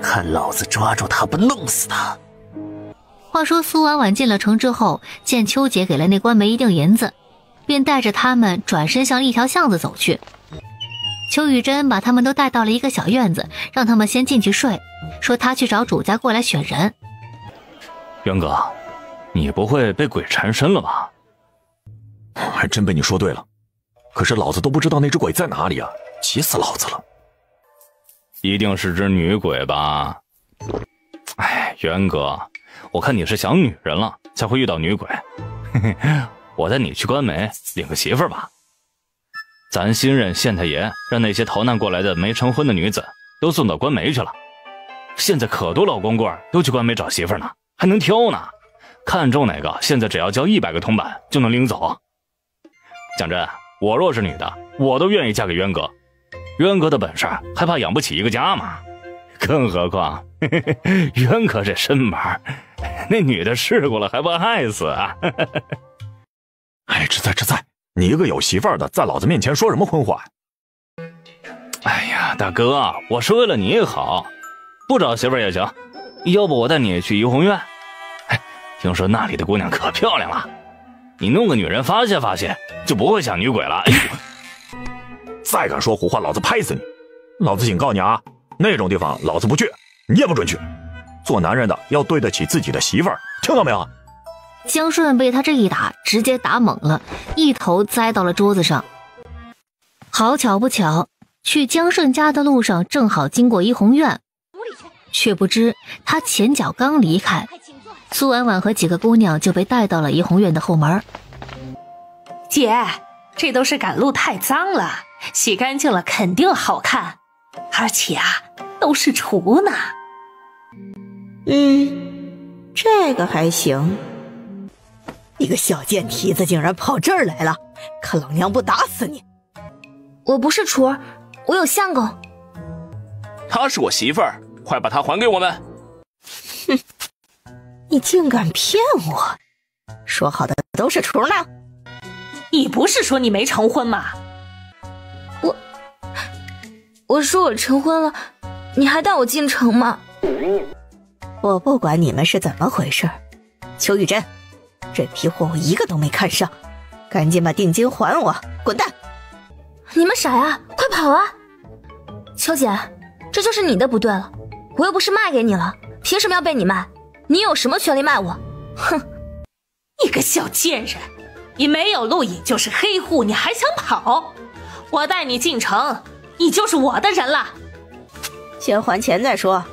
看老子抓住他不弄死他！话说苏婉婉进了城之后，见秋姐给了那官媒一锭银子，便带着他们转身向一条巷子走去。邱雨珍把他们都带到了一个小院子，让他们先进去睡，说他去找主家过来选人。元哥，你不会被鬼缠身了吧？还真被你说对了，可是老子都不知道那只鬼在哪里啊，急死老子了。一定是只女鬼吧？哎，元哥，我看你是想女人了，才会遇到女鬼。我带你去关梅领个媳妇儿吧。咱新任县太爷让那些逃难过来的没成婚的女子都送到关梅去了。现在可多老光棍都去关梅找媳妇儿呢，还能挑呢。看中哪个，现在只要交100个铜板就能领走。讲真，我若是女的，我都愿意嫁给渊哥。渊哥的本事还怕养不起一个家吗？更何况渊哥这身板，那女的试过了还不害死啊？哎，志在，你一个有媳妇儿的，在老子面前说什么荤话？哎呀，大哥，我是为了你好，不找媳妇儿也行，要不我带你去怡红院？听说那里的姑娘可漂亮了，你弄个女人发泄发泄，就不会想女鬼了。哎呦！再敢说胡话，老子拍死你！老子警告你啊，那种地方老子不去，你也不准去。做男人的要对得起自己的媳妇儿，听到没有？江顺被他这一打，直接打懵了，一头栽到了桌子上。好巧不巧，去江顺家的路上正好经过怡红院，却不知他前脚刚离开，苏婉婉和几个姑娘就被带到了怡红院的后门。姐，这都是赶路太脏了，洗干净了肯定好看，而且啊，都是厨呢。这个还行。你个小贱蹄子竟然跑这儿来了，看老娘不打死你！我不是厨儿，我有相公。她是我媳妇儿，快把她还给我们！哼，你竟敢骗我！说好的都是厨呢？你不是说你没成婚吗？我说我成婚了，你还带我进城吗？我不管你们是怎么回事，邱玉珍，这批货我一个都没看上，赶紧把定金还我，滚蛋！你们傻呀，快跑啊！秋姐，这就是你的不对了，我又不是卖给你了，凭什么要被你卖？你有什么权利卖我？哼！你个小贱人，你没有录影就是黑户，你还想跑？我带你进城，你就是我的人了。先还钱再说，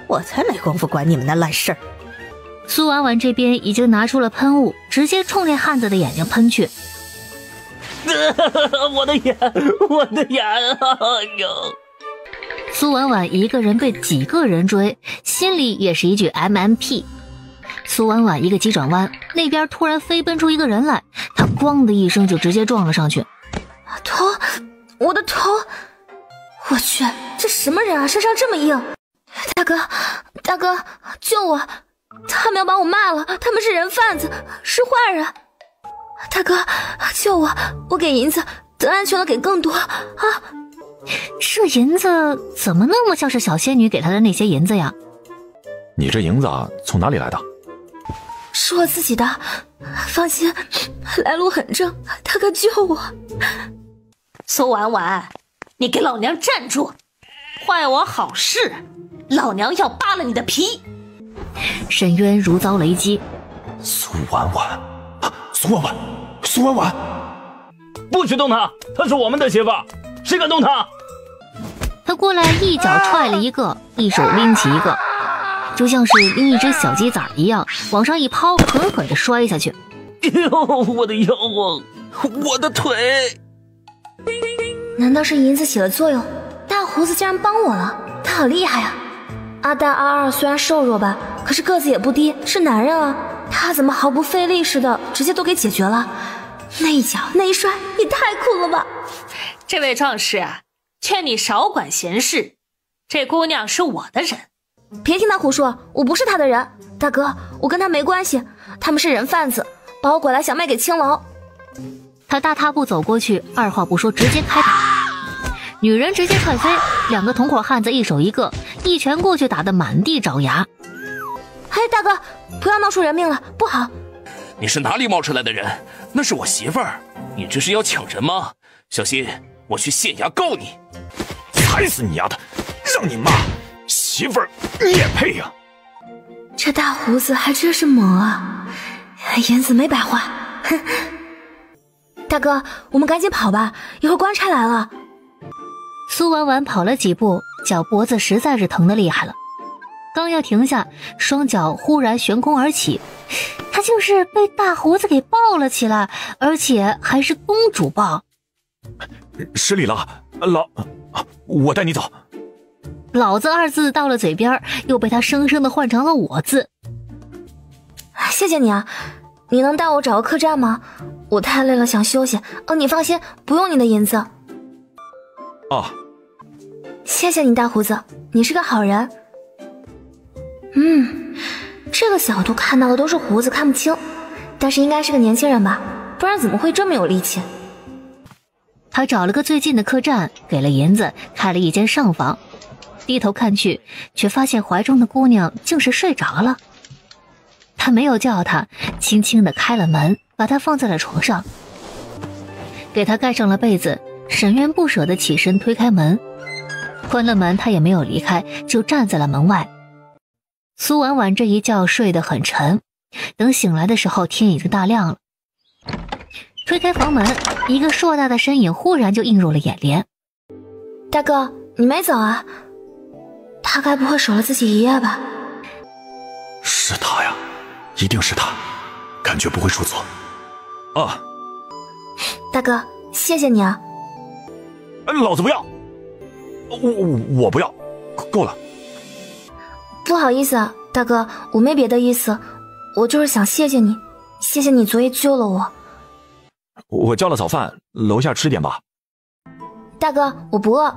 我才没工夫管你们那烂事儿。苏婉婉这边已经拿出了喷雾，直接冲那汉子的眼睛喷去。我的眼，我的眼！哎呦！苏婉婉一个人被几个人追，心里也是一句 MMP。苏婉婉一个急转弯，那边突然飞奔出一个人来，她咣的一声就直接撞了上去。头，我的头！我去，这什么人啊，身上这么硬！大哥，救我！他们要把我卖了，他们是人贩子，是坏人！大哥，救我！我给银子，等安全了给更多啊！这银子怎么那么像是小仙女给他的那些银子呀？你这银子从哪里来的？是我自己的，放心，来路很正，大哥救我！苏婉婉，你给老娘站住！坏我好事，老娘要扒了你的皮！沈渊如遭雷击。苏婉婉，不许动她，她是我们的媳妇，谁敢动她？他过来一脚踹了一个，一手拎起一个，就像是拎一只小鸡仔一样，往上一抛，狠狠地摔下去。呦，我的腰啊，我的腿！难道是银子起了作用？大胡子竟然帮我了，他好厉害啊！阿大阿二虽然瘦弱吧，可是个子也不低，是男人啊，他怎么毫不费力似的直接都给解决了？那一脚那一摔也太酷了吧！这位壮士啊，劝你少管闲事，这姑娘是我的人。别听他胡说，我不是他的人。大哥，我跟他没关系，他们是人贩子，把我拐来想卖给青楼。他大踏步走过去，二话不说直接开打，女人直接踹飞，两个同伙汉子一手一个，一拳过去打得满地找牙。嘿，大哥，不要闹出人命了，不好！你是哪里冒出来的人？那是我媳妇儿，你这是要抢人吗？小心，我去县衙告你！踩死你丫的，让你骂！媳妇儿你也配呀？这大胡子还真是猛啊，银子没白花。哼！大哥，我们赶紧跑吧，一会儿官差来了。苏婉婉跑了几步，脚脖子实在是疼得厉害了，刚要停下，双脚忽然悬空而起，她竟是被大胡子给抱了起来，而且还是公主抱。失礼了，我带你走。老子二字到了嘴边，又被他生生的换成了我字。谢谢你啊，你能带我找个客栈吗？我太累了，想休息。你放心，不用你的银子。哦，谢谢你，大胡子，你是个好人。这个角度看到的都是胡子，看不清，但是应该是个年轻人吧，不然怎么会这么有力气？他找了个最近的客栈，给了银子，开了一间上房。低头看去，却发现怀中的姑娘竟是睡着了。他没有叫她，轻轻地开了门，把她放在了床上，给她盖上了被子。沈渊不舍得起身推开门，关了门，他也没有离开，就站在了门外。苏婉婉这一觉睡得很沉，等醒来的时候，天已经大亮了。推开房门，一个硕大的身影忽然就映入了眼帘。大哥，你没走啊？他该不会守了自己一夜吧？是他呀，一定是他，感觉不会出错。啊，大哥，谢谢你啊。老子不要，我不要，够了。不好意思啊，大哥，我没别的意思，我就是想谢谢你，谢谢你昨夜救了我。我叫了早饭，楼下吃点吧。大哥，我不饿，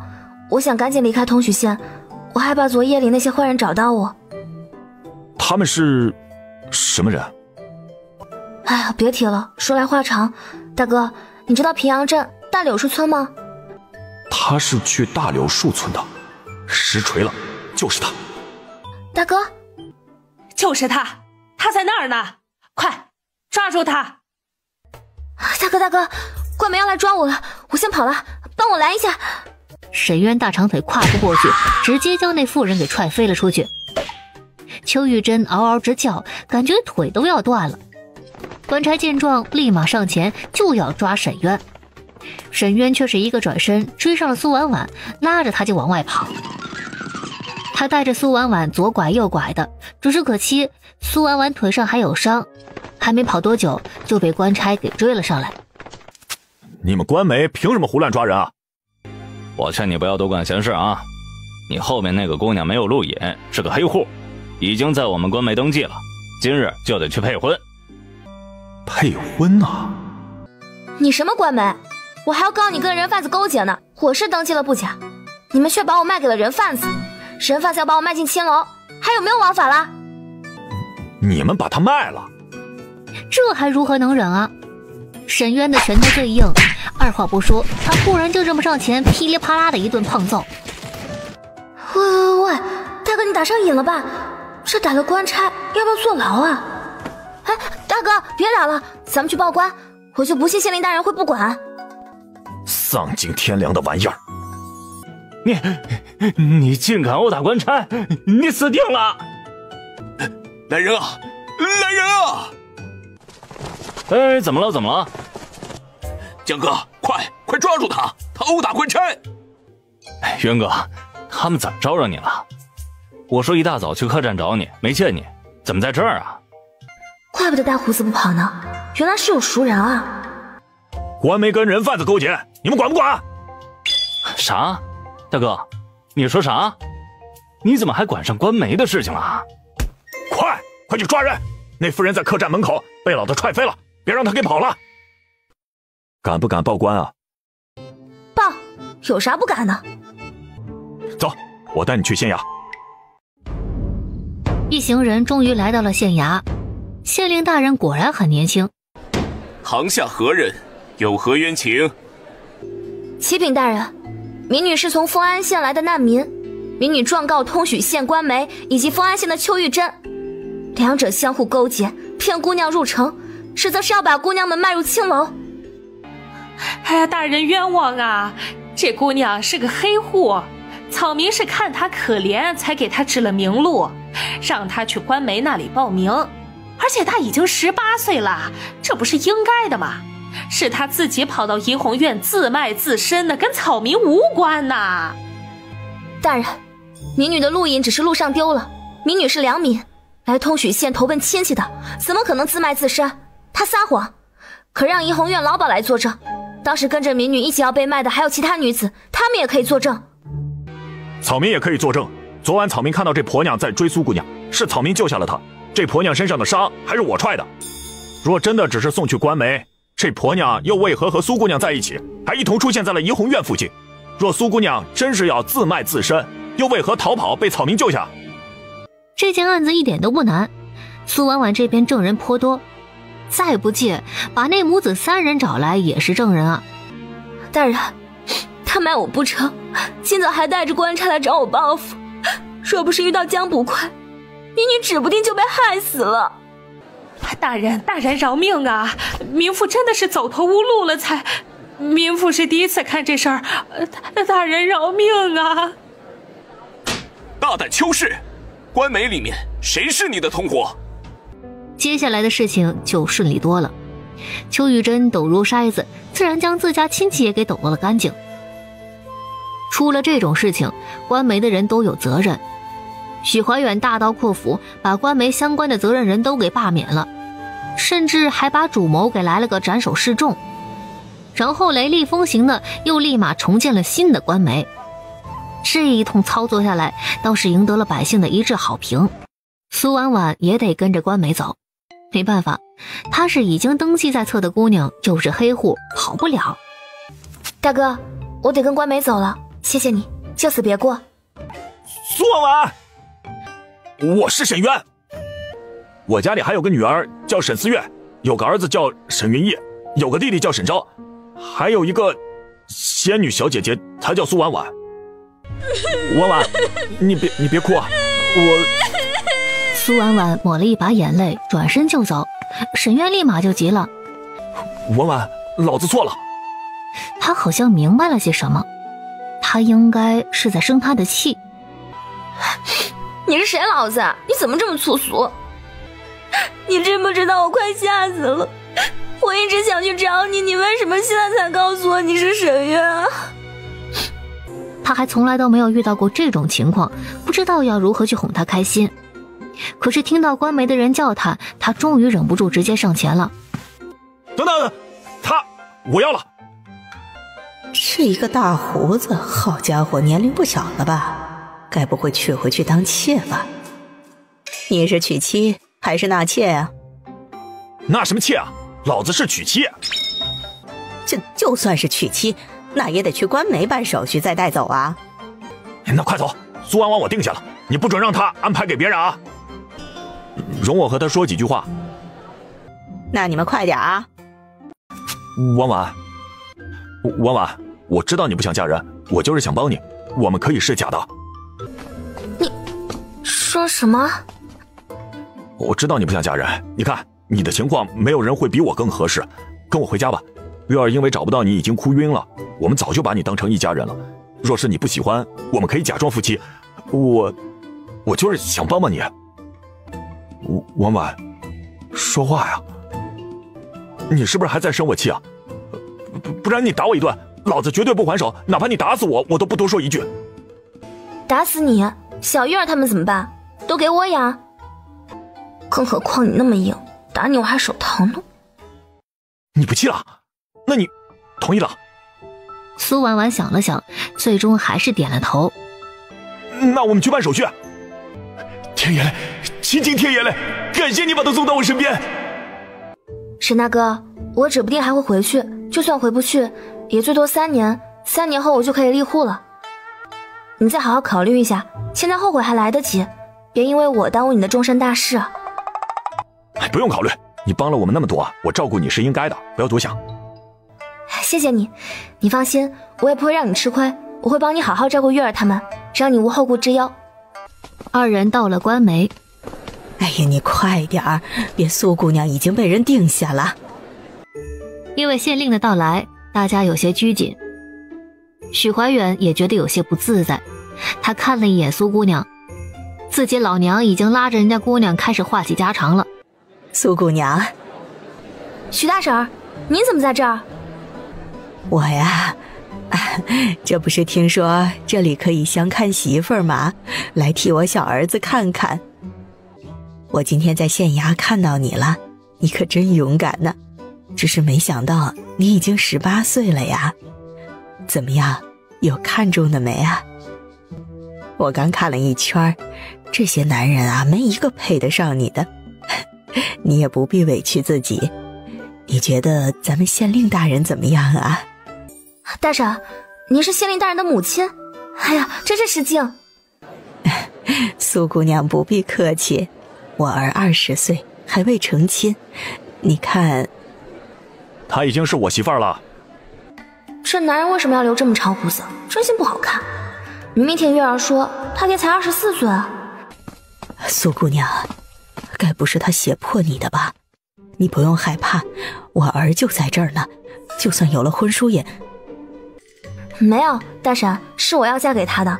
我想赶紧离开通许县，我害怕昨夜里那些坏人找到我。他们是什么人？哎呀，别提了，说来话长。大哥，你知道平阳镇大柳树村吗？他是去大柳树村的，实锤了，就是他。大哥，就是他，他在那儿呢，快抓住他！大哥，关梅要来抓我了，我先跑了，帮我拦一下。沈渊大长腿跨不过去，直接将那妇人给踹飞了出去。邱玉珍嗷嗷直叫，感觉腿都要断了。官差见状，立马上前就要抓沈渊。沈渊却是一个转身追上了苏婉婉，拉着他就往外跑。他带着苏婉婉左拐右拐的，只是可惜苏婉婉腿上还有伤，还没跑多久就被官差给追了上来。你们官媒凭什么胡乱抓人啊？我劝你不要多管闲事啊！你后面那个姑娘没有路引，是个黑户，已经在我们官媒登记了，今日就得去配婚。配婚啊？你什么官媒？我还要告你跟人贩子勾结呢！我是登记了不假，你们却把我卖给了人贩子，人贩子要把我卖进青楼，还有没有王法了？你们把他卖了？这还如何能忍啊？沈渊的拳头最硬，二话不说，他忽然就这么上前，噼里啪啦的一顿胖揍。喂，大哥你打上瘾了吧？这打了官差要不要坐牢啊？哎，大哥别打了，咱们去报官，我就不信县令大人会不管。丧尽天良的玩意儿！你竟敢殴打官差，你死定了！来人啊！来人啊！哎，怎么了？江哥，快抓住他！他殴打官差！哎，渊哥，他们怎么招惹你了？我说一大早去客栈找你，没见你，怎么在这儿啊？怪不得大胡子不跑呢，原来是有熟人啊！官媒跟人贩子勾结，你们管不管？啥？大哥，你说啥？你怎么还管上官媒的事情了？快去抓人！那妇人在客栈门口被老子踹飞了，别让他给跑了。敢不敢报官啊？报，有啥不敢的？走，我带你去县衙。一行人终于来到了县衙，县令大人果然很年轻。堂下何人？有何冤情？启禀大人，民女是从丰安县来的难民，民女状告通许县官媒以及丰安县的邱玉珍，两者相互勾结，骗姑娘入城，实则是要把姑娘们卖入青楼。哎呀，大人冤枉啊！这姑娘是个黑户，草民是看她可怜才给她指了明路，让她去官媒那里报名，而且她已经18岁了，这不是应该的吗？是她自己跑到怡红院自卖自身的，跟草民无关呐。大人，民女的路引只是路上丢了，民女是良民，来通许县投奔亲戚的，怎么可能自卖自身？她撒谎，可让怡红院老鸨来作证，当时跟着民女一起要被卖的还有其他女子，她们也可以作证。草民也可以作证，昨晚草民看到这婆娘在追苏姑娘，是草民救下了她，这婆娘身上的伤还是我踹的。若真的只是送去官媒，这婆娘又为何和苏姑娘在一起，还一同出现在了怡红院附近？若苏姑娘真是要自卖自身，又为何逃跑被草民救下？这件案子一点都不难，苏婉婉这边证人颇多，再不济把那母子3人找来也是证人啊。大人，他卖我不成，今早还带着官差来找我报复，若不是遇到江捕快，民女指不定就被害死了。大人饶命啊！民妇真的是走投无路了才，民妇是第一次看这事儿，大人饶命啊！大胆邱氏，官媒里面谁是你的同伙？接下来的事情就顺利多了。邱玉珍抖如筛子，自然将自家亲戚也给抖落了干净。出了这种事情，官媒的人都有责任。许怀远大刀阔斧，把官媒相关的责任人都给罢免了，甚至还把主谋给来了个斩首示众。然后雷厉风行的又立马重建了新的官媒。这一通操作下来，倒是赢得了百姓的一致好评。苏婉婉也得跟着官媒走，没办法，她是已经登记在册的姑娘，就是黑户，跑不了。大哥，我得跟官媒走了，谢谢你，就此别过。苏婉婉，我是沈渊，我家里还有个女儿叫沈思月，有个儿子叫沈云逸，有个弟弟叫沈昭，还有一个仙女小姐姐，她叫苏婉婉。婉婉，你别哭啊，苏婉婉抹了一把眼泪，转身就走。沈渊立马就急了：婉婉，老子错了。他好像明白了些什么，他应该是在生他的气。你是谁老子？你怎么这么粗俗？你知不知道我快吓死了？我一直想去找你，你为什么现在才告诉我你是沈月啊？他还从来都没有遇到过这种情况，不知道要如何去哄他开心。可是听到官媒的人叫他，他终于忍不住直接上前了。等等，我要了。这一个大胡子，好家伙，年龄不小了吧？该不会娶回去当妾吧？你是娶妻还是纳妾啊？纳什么妾啊？老子是娶妻。就算是娶妻，那也得去官媒办手续再带走啊。那快走，苏婉婉我定下了，你不准让他安排给别人啊。容我和他说几句话。那你们快点啊。婉婉，我知道你不想嫁人，我就是想帮你，我们可以是假的。你说什么？我知道你不想嫁人，你看你的情况，没有人会比我更合适，跟我回家吧。月儿因为找不到你已经哭晕了，我们早就把你当成一家人了。若是你不喜欢，我们可以假装夫妻。我就是想帮帮你。婉婉，说话呀！你是不是还在生我气啊？不然你打我一顿，老子绝对不还手，哪怕你打死我，我都不多说一句。打死你，小月儿他们怎么办？都给我养。更何况你那么硬，打你我还手疼呢。你不气了？那你同意了？苏婉婉想了想，最终还是点了头。那我们去办手续。天爷嘞，亲天爷嘞，感谢你把他送到我身边。沈大哥，我指不定还会回去，就算回不去，也最多3年，3年后我就可以立户了。你再好好考虑一下，现在后悔还来得及，别因为我耽误你的终身大事啊。不用考虑，你帮了我们那么多，我照顾你是应该的，不要多想。谢谢你，你放心，我也不会让你吃亏，我会帮你好好照顾月儿他们，让你无后顾之忧。二人到了官媒。哎呀，你快点儿，别苏姑娘已经被人定下了。因为县令的到来，大家有些拘谨。许怀远也觉得有些不自在，他看了一眼苏姑娘，自己老娘已经拉着人家姑娘开始话起家常了。苏姑娘，许大婶儿，你怎么在这儿？我呀，这不是听说这里可以相看媳妇儿吗？来替我小儿子看看。我今天在县衙看到你了，你可真勇敢呢，只是没想到你已经18岁了呀。怎么样，有看中的没啊？我刚看了一圈，这些男人啊，没一个配得上你的。你也不必委屈自己，你觉得咱们县令大人怎么样啊？大婶，您是县令大人的母亲？哎呀，真是失敬。苏姑娘不必客气，我儿20岁还未成亲，你看。她已经是我媳妇儿了。这男人为什么要留这么长胡子？真心不好看。明明听月儿说，他爹才24岁啊。苏姑娘，该不是他胁迫你的吧？你不用害怕，我儿就在这儿呢，就算有了婚书也……没有，大婶，是我要嫁给他的。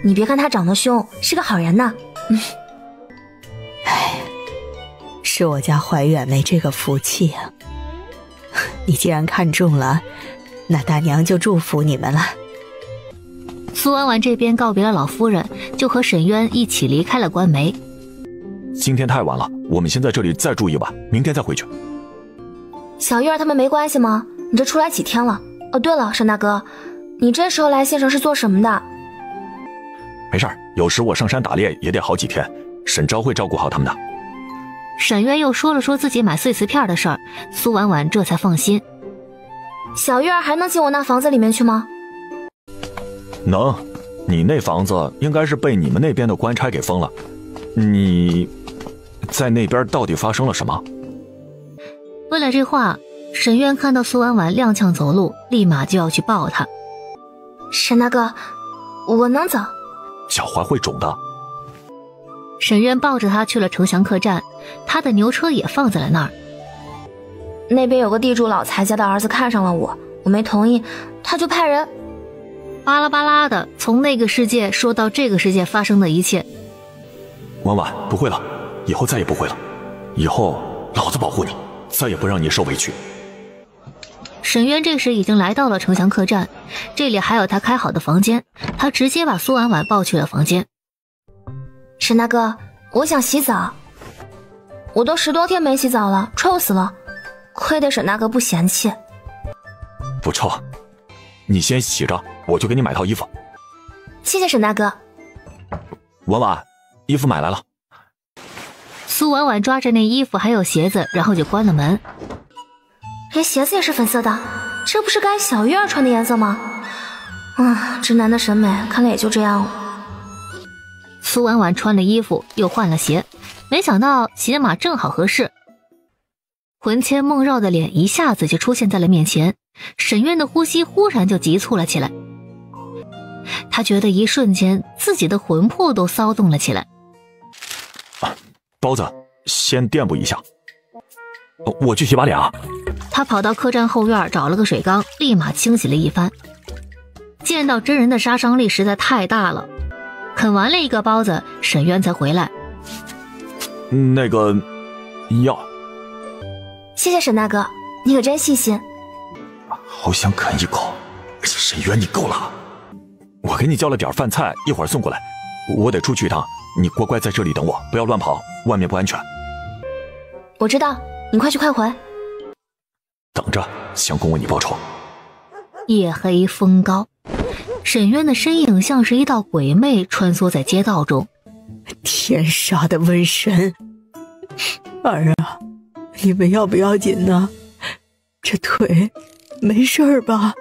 你别看他长得凶，是个好人呢。哎，是我家怀远没这个福气啊。你既然看中了，那大娘就祝福你们了。苏婉婉这边告别了老夫人，就和沈渊一起离开了官媒。今天太晚了，我们先在这里再住一晚，明天再回去。小月儿他们没关系吗？你这出来几天了？哦，对了，沈大哥，你这时候来县城是做什么的？没事儿，有时我上山打猎也得好几天，沈昭会照顾好他们的。沈渊又说了说自己买碎瓷片的事儿，苏婉婉这才放心。小月儿还能进我那房子里面去吗？能，你那房子应该是被你们那边的官差给封了。你在那边到底发生了什么？问了这话，沈渊看到苏婉婉踉跄走路，立马就要去抱她。沈大哥，我能走？脚踝会肿的。沈渊抱着她去了城祥客栈，他的牛车也放在了那儿。那边有个地主老财家的儿子看上了我，我没同意，他就派人巴拉巴拉的从那个世界说到这个世界发生的一切。婉婉，不会了，以后再也不会了，以后老子保护你，再也不让你受委屈。沈渊这时已经来到了城祥客栈，这里还有他开好的房间，他直接把苏婉婉抱去了房间。沈大哥，我想洗澡，我都10多天没洗澡了，臭死了，亏得沈大哥不嫌弃。不臭，你先洗着，我就给你买套衣服。谢谢沈大哥。婉婉，衣服买来了。苏婉婉抓着那衣服还有鞋子，然后就关了门。连鞋子也是粉色的，这不是该小月儿穿的颜色吗？直男的审美看来也就这样了。苏婉婉穿了衣服又换了鞋，没想到鞋码正好合适。魂牵梦绕的脸一下子就出现在了面前，沈渊的呼吸忽然就急促了起来。他觉得一瞬间自己的魂魄都骚动了起来。包子，先垫补一下，我去洗把脸啊。他跑到客栈后院找了个水缸，立马清洗了一番。见到真人的杀伤力实在太大了。啃完了一个包子，沈渊才回来。那个药。谢谢沈大哥，你可真细心。好想啃一口。沈渊，你够了。我给你叫了点饭菜，一会儿送过来。我得出去一趟，你乖乖在这里等我，不要乱跑，外面不安全。我知道，你快去快回。等着，相公为你报仇。夜黑风高，沈渊的身影像是一道鬼魅穿梭在街道中。天杀的瘟神！儿啊，你们要不要紧呢？这腿没事儿吧？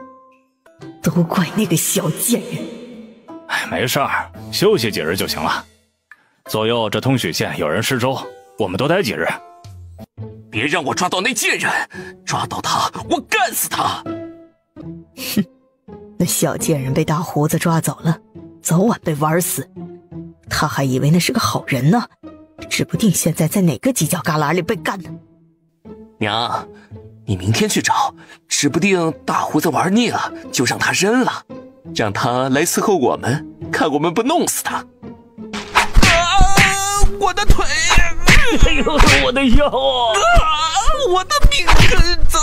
都怪那个小贱人。没事儿，休息几日就行了。左右这通许县有人失踪，我们多待几日。别让我抓到那贱人，抓到他我干死他。哼，那小贱人被大胡子抓走了，早晚被玩死。他还以为那是个好人呢，指不定现在在哪个犄角旮旯里被干呢。娘，你明天去找，指不定大胡子玩腻了就让他扔了，让他来伺候我们，看我们不弄死他。我的腿！哎呦，我的腰啊！我的命根子！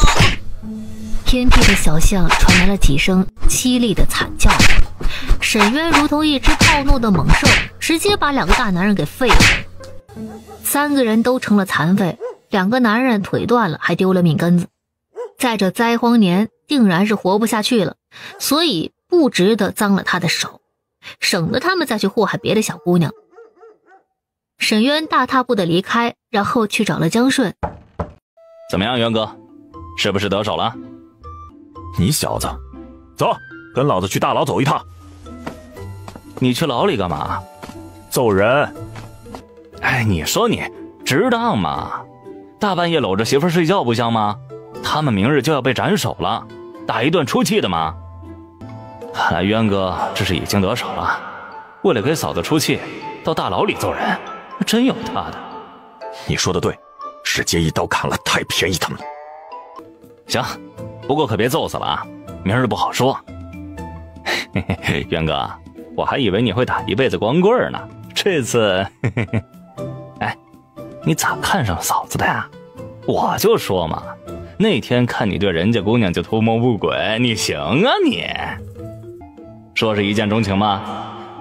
偏僻的小巷传来了几声凄厉的惨叫，沈渊如同一只暴怒的猛兽，直接把2个大男人给废了。3个人都成了残废，2个男人腿断了，还丢了命根子。在这灾荒年，定然是活不下去了，所以不值得脏了他的手，省得他们再去祸害别的小姑娘。沈渊大踏步的离开，然后去找了江顺。怎么样，渊哥，是不是得手了？你小子，走，跟老子去大牢走一趟。你去牢里干嘛？揍人。哎，你说你值当吗？大半夜搂着媳妇睡觉不香吗？他们明日就要被斩首了，打一顿出气的吗？看来渊哥这是已经得手了，为了给嫂子出气，到大牢里揍人，真有他的。你说的对，直接一刀砍了，太便宜他们了。行，不过可别揍死了啊，明儿不好说。嘿嘿嘿，渊哥，我还以为你会打一辈子光棍呢，这次，嘿嘿嘿。哎，你咋看上嫂子的呀？我就说嘛，那天看你对人家姑娘就图谋不轨，你行啊你。说是一见钟情吗？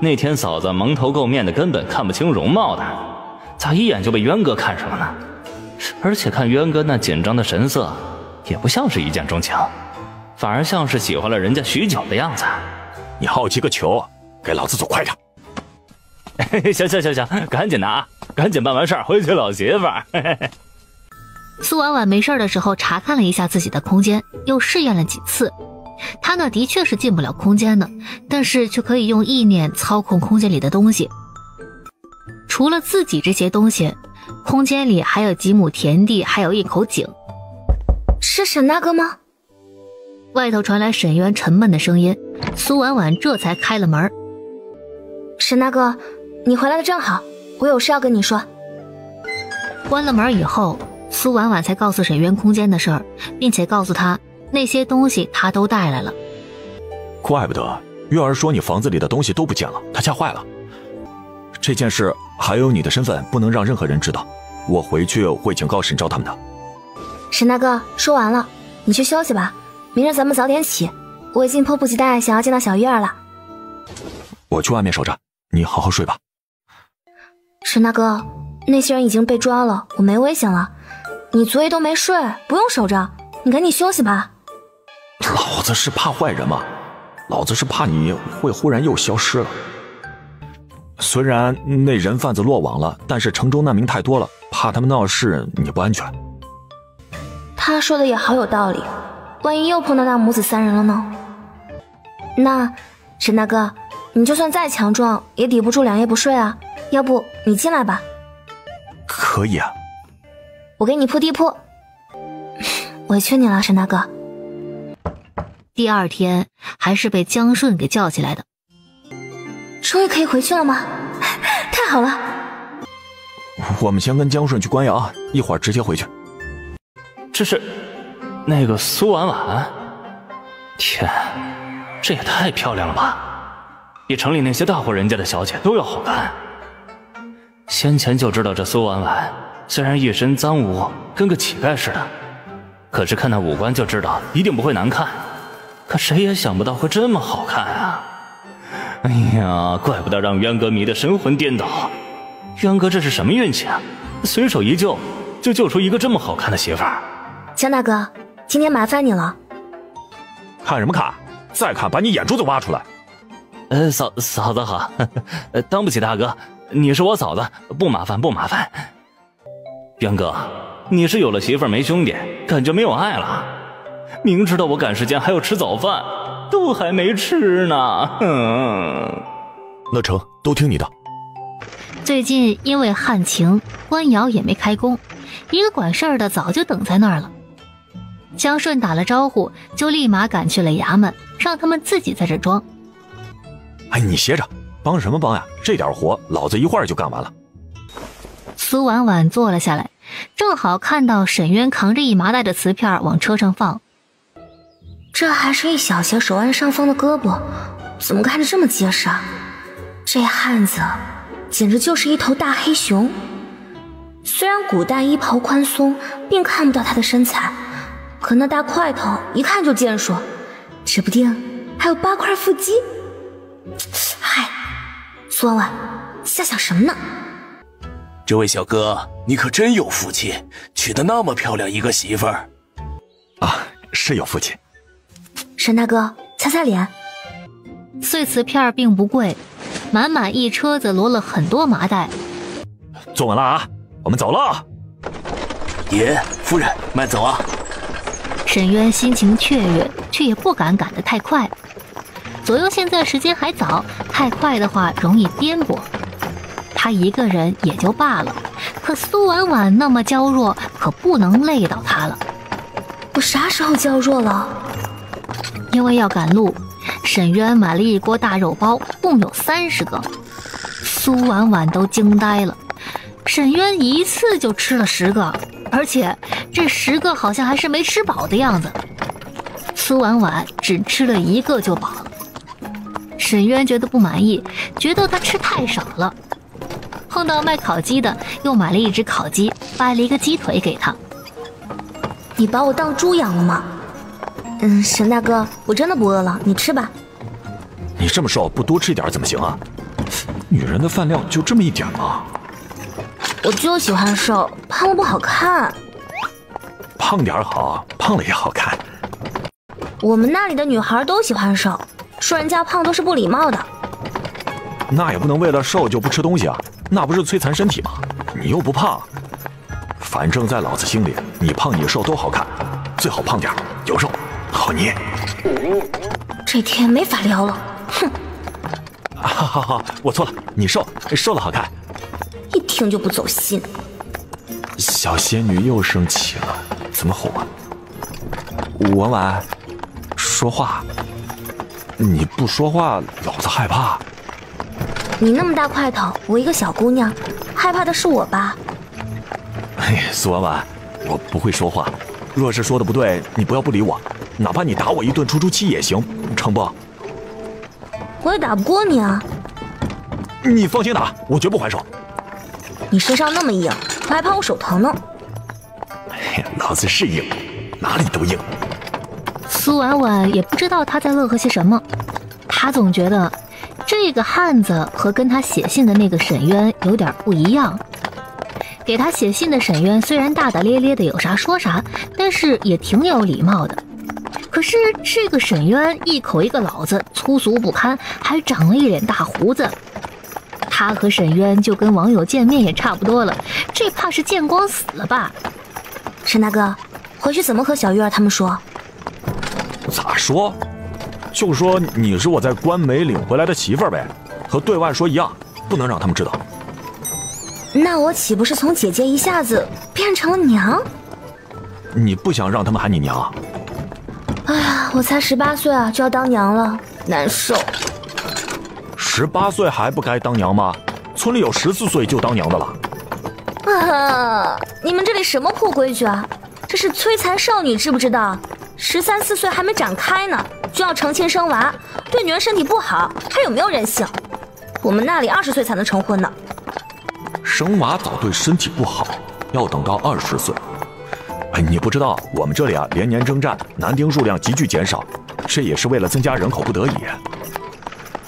那天嫂子蒙头垢面的，根本看不清容貌的，咋一眼就被渊哥看上了呢？而且看渊哥那紧张的神色，也不像是一见钟情，反而像是喜欢了人家许久的样子。你好奇个球，给老子走快点！行，赶紧拿，赶紧办完事儿回去老媳妇儿。苏婉婉没事的时候查看了一下自己的空间，又试验了几次。她那的确是进不了空间的，但是却可以用意念操控空间里的东西。除了自己这些东西，空间里还有几亩田地，还有一口井。是沈大哥吗？外头传来沈渊沉闷的声音，苏婉婉这才开了门。沈大哥，你回来的正好，我有事要跟你说。关了门以后，苏婉婉才告诉沈渊空间的事儿，并且告诉他那些东西他都带来了。怪不得月儿说你房子里的东西都不见了，她吓坏了。这件事还有你的身份不能让任何人知道，我回去会警告沈昭他们的。沈大哥，说完了，你去休息吧，明日咱们早点起，我已经迫不及待想要见到小月儿了。我去外面守着，你好好睡吧。沈大哥，那些人已经被抓了，我没危险了，你昨夜都没睡，不用守着，你赶紧休息吧。老子是怕坏人吗？老子是怕你会忽然又消失了。虽然那人贩子落网了，但是城中难民太多了，怕他们闹事你不安全。他说的也好有道理，万一又碰到那母子三人了呢？那沈大哥，你就算再强壮也抵不住2夜不睡啊，要不你进来吧。可以啊，我给你铺地铺。委屈你了，沈大哥。第二天还是被江顺给叫起来的。终于可以回去了吗？太好了。我们先跟江顺去关衙，一会儿直接回去。这是那个苏婉婉？天，这也太漂亮了吧，比城里那些大户人家的小姐都要好看。先前就知道这苏婉婉虽然一身脏污跟个乞丐似的，可是看那五官就知道一定不会难看，可谁也想不到会这么好看啊。哎呀，怪不得让渊哥迷得神魂颠倒。渊哥这是什么运气啊，随手一救就救出一个这么好看的媳妇儿。江大哥，今天麻烦你了。看什么看？再看把你眼珠子挖出来。嫂子好，当不起大哥，你是我嫂子，不麻烦。渊哥，你是有了媳妇儿没兄弟，感觉没有爱了。明知道我赶时间还要吃早饭，都还没吃呢。那成，都听你的。最近因为旱情，官窑也没开工，一个管事儿的早就等在那儿了。江顺打了招呼，就立马赶去了衙门，让他们自己在这装。哎，你歇着，帮什么帮呀？这点活老子一会儿就干完了。苏婉婉坐了下来，正好看到沈渊扛着一麻袋的瓷片往车上放。这还是一小节手腕上方的胳膊，怎么看着这么结实啊？这汉子简直就是一头大黑熊。虽然古代衣袍宽松，并看不到他的身材，可那大块头一看就健硕，指不定还有8块腹肌。嗨，苏婉婉，瞎想什么呢？这位小哥，你可真有福气，娶的那么漂亮一个媳妇儿。啊，是有福气。沈大哥，擦脸。碎瓷片并不贵，满满一车子摞了很多麻袋。坐稳了啊，我们走了。爷，夫人，慢走啊。沈渊心情雀跃，却也不敢赶得太快。左右现在时间还早，太快的话容易颠簸。他一个人也就罢了，可苏婉婉那么娇弱，可不能累到她了。我啥时候娇弱了？因为要赶路，沈渊买了一锅大肉包，共有30个。苏婉婉都惊呆了，沈渊一次就吃了10个，而且这10个好像还是没吃饱的样子。苏婉婉只吃了1个就饱了。沈渊觉得不满意，觉得他吃太少了。碰到卖烤鸡的，又买了一只烤鸡，掰了一个鸡腿给他。你把我当猪养了吗？沈大哥，我真的不饿了，你吃吧。你这么瘦，不多吃一点怎么行啊？女人的饭量就这么一点吗？我就喜欢瘦，胖了不好看。胖点好，胖了也好看。我们那里的女孩都喜欢瘦，说人家胖都是不礼貌的。那也不能为了瘦就不吃东西啊，那不是摧残身体吗？你又不胖，反正在老子心里，你胖你瘦都好看，最好胖点，有肉，好捏。这天没法聊了，哼！好，我错了，你瘦了好看。一听就不走心。小仙女又生气了，怎么哄啊？婉婉，说话。你不说话，老子害怕。你那么大块头，我一个小姑娘，害怕的是我吧？哎，苏婉婉，我不会说话，若是说的不对，你不要不理我，哪怕你打我一顿出气也行，成不？我也打不过你啊。你放心打，我绝不还手。你身上那么硬，我还怕我手疼呢。老子是硬，哪里都硬。苏婉婉也不知道他在乐呵些什么，他总觉得这个汉子和跟他写信的那个沈渊有点不一样。给他写信的沈渊虽然大大咧咧的有啥说啥，但是也挺有礼貌的。可是这个沈渊一口一个老子，粗俗不堪，还长了一脸大胡子。他和沈渊就跟网友见面也差不多了，这怕是见光死了吧？沈大哥，回去怎么和小玉儿他们说？咋说？就说你是我在关梅领回来的媳妇儿呗，和对外说一样，不能让他们知道。那我岂不是从姐姐一下子变成了娘？你不想让他们喊你娘？哎呀，我才18岁啊，就要当娘了，难受。18岁还不该当娘吗？村里有14岁就当娘的了。啊！你们这里什么破规矩啊？这是摧残少女，知不知道？13、14岁还没长开呢，就要成亲生娃，对女人身体不好，还有没有人性？我们那里20岁才能成婚呢。生娃早对身体不好，要等到20岁。哎，你不知道，我们这里啊，连年征战，男丁数量急剧减少，这也是为了增加人口不得已。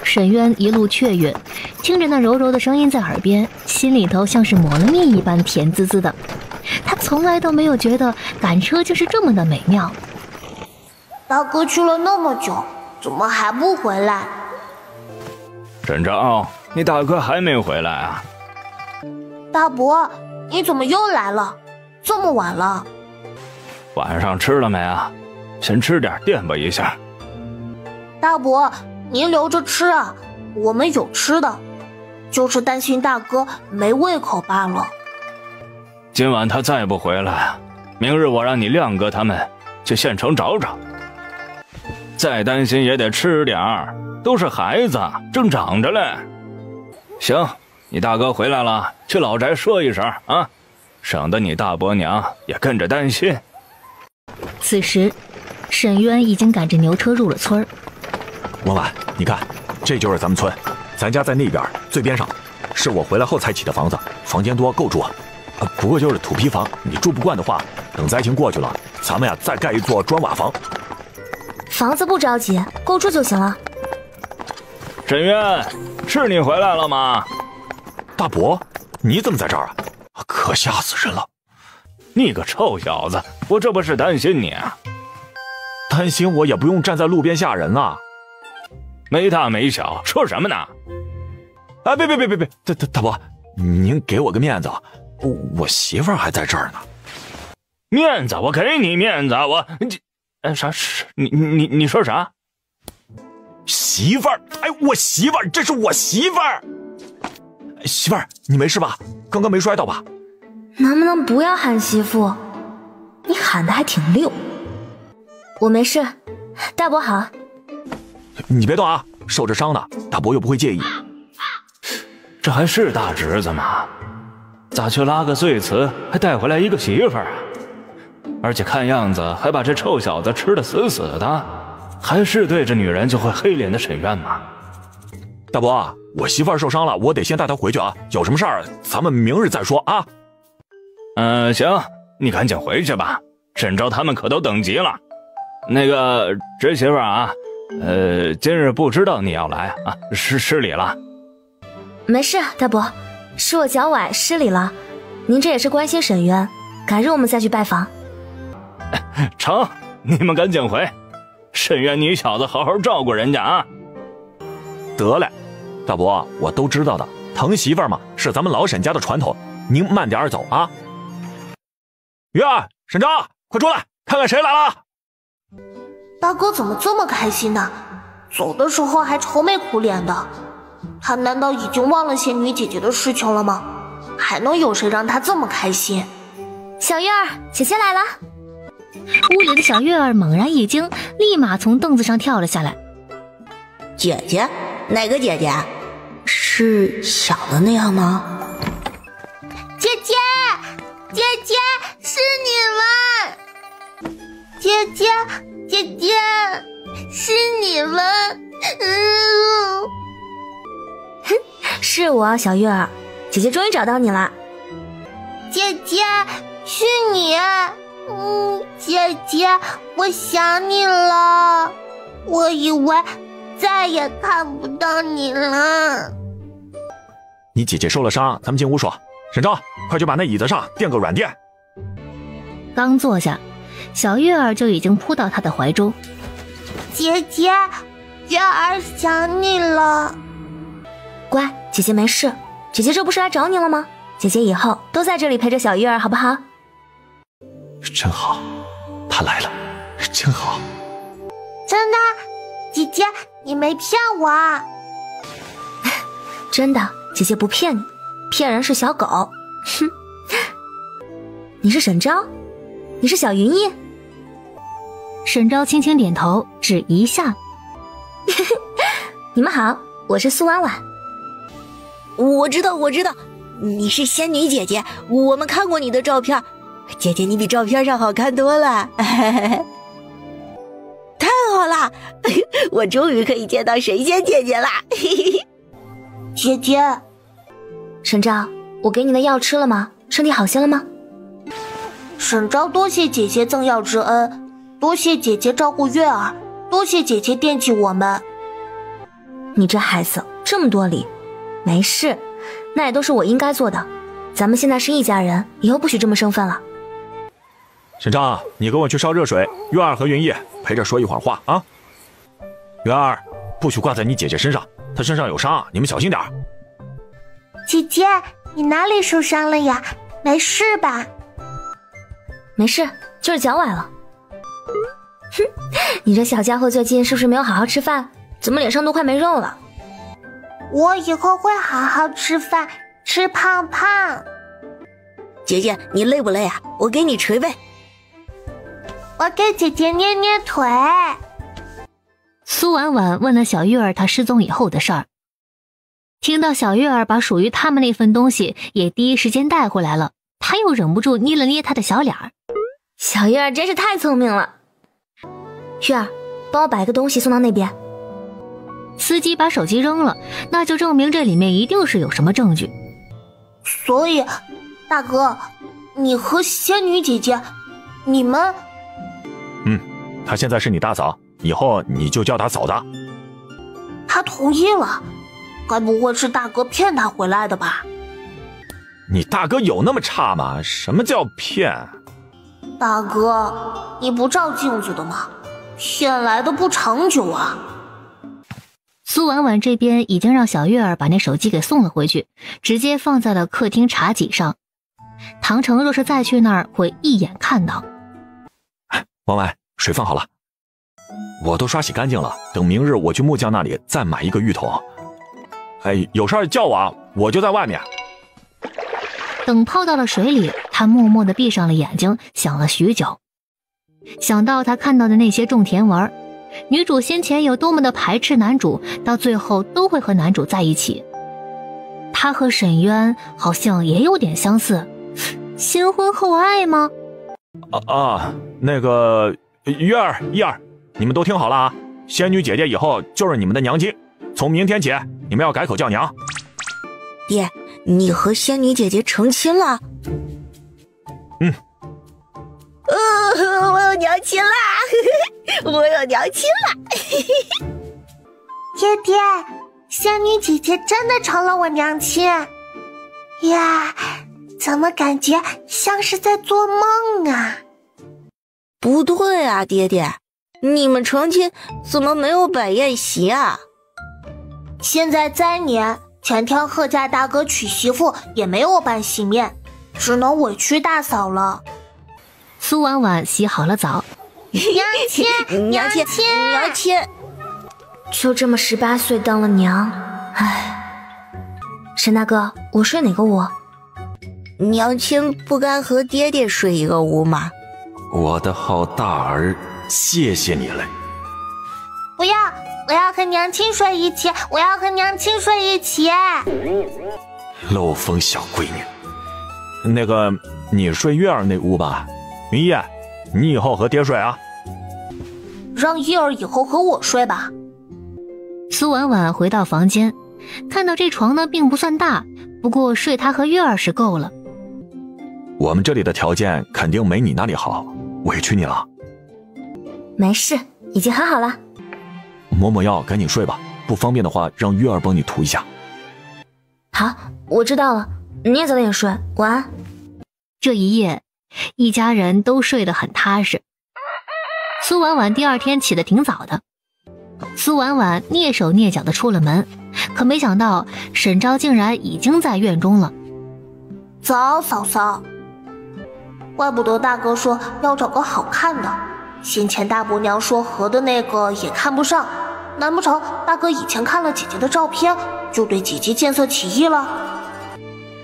沈渊一路雀跃，听着那柔柔的声音在耳边，心里头像是抹了蜜一般甜滋滋的。他从来都没有觉得赶车就是这么的美妙。大哥去了那么久，怎么还不回来？沈章，你大哥还没回来啊？大伯，你怎么又来了？这么晚了。晚上吃了没啊？先吃点垫吧一下。大伯，您留着吃啊，我们有吃的，就是担心大哥没胃口罢了。今晚他再不回来，明日我让你亮哥他们去县城找找。再担心也得吃点儿，都是孩子，正长着嘞。行，你大哥回来了，去老宅说一声啊，省得你大伯娘也跟着担心。此时，沈渊已经赶着牛车入了村儿。婉婉，你看，这就是咱们村，咱家在那边最边上，是我回来后才起的房子，房间多够住。不过就是土坯房，你住不惯的话，等灾情过去了，咱们呀再盖一座砖瓦房。房子不着急，够住就行了。沈渊，是你回来了吗？大伯，你怎么在这儿啊？可吓死人了！你个臭小子，我这不是担心你啊。担心我也不用站在路边吓人啊。没大没小，说什么呢？哎，别，大伯，您给我个面子，我媳妇儿还在这儿呢。面子，我给你面子，啥是你说啥？媳妇儿，哎，我媳妇儿，这是我媳妇儿。媳妇儿，你没事吧？刚刚没摔倒吧？能不能不要喊媳妇？你喊的还挺溜。我没事，大伯好。你别动啊，受着伤呢，大伯又不会介意。这还是大侄子吗？咋去拉个碎瓷，还带回来一个媳妇儿啊？而且看样子还把这臭小子吃得死死的，还是对着女人就会黑脸的沈渊吗？大伯，我媳妇儿受伤了，我得先带她回去啊。有什么事儿咱们明日再说啊。行，你赶紧回去吧，沈昭他们可都等急了。那个侄媳妇啊，今日不知道你要来啊，失礼了。没事，大伯，是我脚崴失礼了。您这也是关心沈渊，改日我们再去拜访。成，你们赶紧回。沈渊，你小子好好照顾人家啊。得嘞，大伯，我都知道的，疼媳妇儿嘛，是咱们老沈家的传统。您慢点走啊。鱼儿，沈昭，快出来，看看谁来了。大哥怎么这么开心呢？走的时候还愁眉苦脸的，他难道已经忘了仙女姐姐的事情了吗？还能有谁让他这么开心？小月儿，姐姐来了。屋里的小月儿猛然一惊，立马从凳子上跳了下来。姐姐？哪个姐姐？是小的那样吗？姐姐，姐姐，是你们！姐姐，姐姐，是你们！是我，小月儿，姐姐终于找到你了。姐姐，是你！姐姐，我想你了，我以为再也看不到你了。你姐姐受了伤，咱们进屋说。沈昭，快去把那椅子上垫个软垫。刚坐下，小月儿就已经扑到他的怀中。姐姐，月儿想你了。乖，姐姐没事，姐姐这不是来找你了吗？姐姐以后都在这里陪着小月儿，好不好？真好，她来了，真好。真的，姐姐，你没骗我啊？真的，姐姐不骗你，骗人是小狗。哼，你是沈昭？你是小云逸？沈昭轻轻点头，只一下。你们好，我是苏婉婉。我知道，你是仙女姐姐，我们看过你的照片。姐姐，你比照片上好看多了。太好了，我终于可以见到神仙姐姐了。姐姐，沈昭，我给你的药吃了吗？身体好些了吗？沈昭多谢姐姐赠药之恩，多谢姐姐照顾月儿，多谢姐姐惦记我们。你这孩子这么多礼，没事，那也都是我应该做的。咱们现在是一家人，以后不许这么生分了。沈昭，你跟我去烧热水，月儿和云逸陪着说一会儿话啊。月儿，不许挂在你姐姐身上，她身上有伤，你们小心点。姐姐，你哪里受伤了呀？没事吧？没事，就是脚崴了。哼，你这小家伙最近是不是没有好好吃饭？怎么脸上都快没肉了？我以后会好好吃饭，吃胖胖。姐姐，你累不累啊？我给你捶背。我给姐姐捏捏腿。苏婉婉问了小月儿她失踪以后的事儿。听到小月儿把属于他们那份东西也第一时间带回来了，她又忍不住捏了捏她的小脸儿。小月儿真是太聪明了。月儿，帮我把一个东西送到那边。司机把手机扔了，那就证明这里面一定是有什么证据。所以，大哥，你和仙女姐姐，你们……她现在是你大嫂，以后你就叫她嫂子。她同意了，该不会是大哥骗她回来的吧？你大哥有那么差吗？什么叫骗？大哥，你不照镜子的吗？骗来的不长久啊。苏婉婉这边已经让小月儿把那手机给送了回去，直接放在了客厅茶几上。唐城若是再去那儿，会一眼看到。婉婉，水放好了，我都刷洗干净了，等明日我去木匠那里再买一个浴桶。有事儿叫我啊，我就在外面。等泡到了水里，他默默地闭上了眼睛，想了许久。想到他看到的那些种田文，女主先前有多么的排斥男主，到最后都会和男主在一起。她和沈渊好像也有点相似，先婚后爱吗？那个月儿、一儿，你们都听好了啊！仙女姐姐以后就是你们的娘亲，从明天起你们要改口叫娘。爹，你和仙女姐姐成亲了？我有娘亲啦！我有娘亲啦！爹爹，仙女姐姐真的成了我娘亲呀！怎么感觉像是在做梦啊？不对啊，爹爹，你们成亲怎么没有摆宴席啊？现在灾年，前天贺家大哥娶媳妇也没有办喜面，只能委屈大嫂了。苏婉婉洗好了澡，娘亲，娘亲，娘亲，就这么18岁当了娘，唉。沈大哥，我睡哪个屋？娘亲不该和爹爹睡一个屋吗？我的好大儿，谢谢你了。不要，我要和娘亲睡一起，我要和娘亲睡一起。漏风小闺女，那个你睡月儿那屋吧。云烨，你以后和爹睡啊。让叶儿以后和我睡吧。苏婉婉回到房间，看到这床呢并不算大，不过睡她和月儿是够了。我们这里的条件肯定没你那里好，委屈你了。没事，已经很好了。抹抹药，赶紧睡吧，不方便的话让月儿帮你涂一下。好，我知道了，你也早点睡，晚安。这一夜一家人都睡得很踏实。苏婉婉第二天起得挺早的，苏婉婉蹑手蹑脚地出了门，可没想到沈昭竟然已经在院中了。早，嫂嫂。怪不得大哥说要找个好看的，先前大伯娘说和的那个也看不上，难不成大哥以前看了姐姐的照片，就对姐姐见色起意了？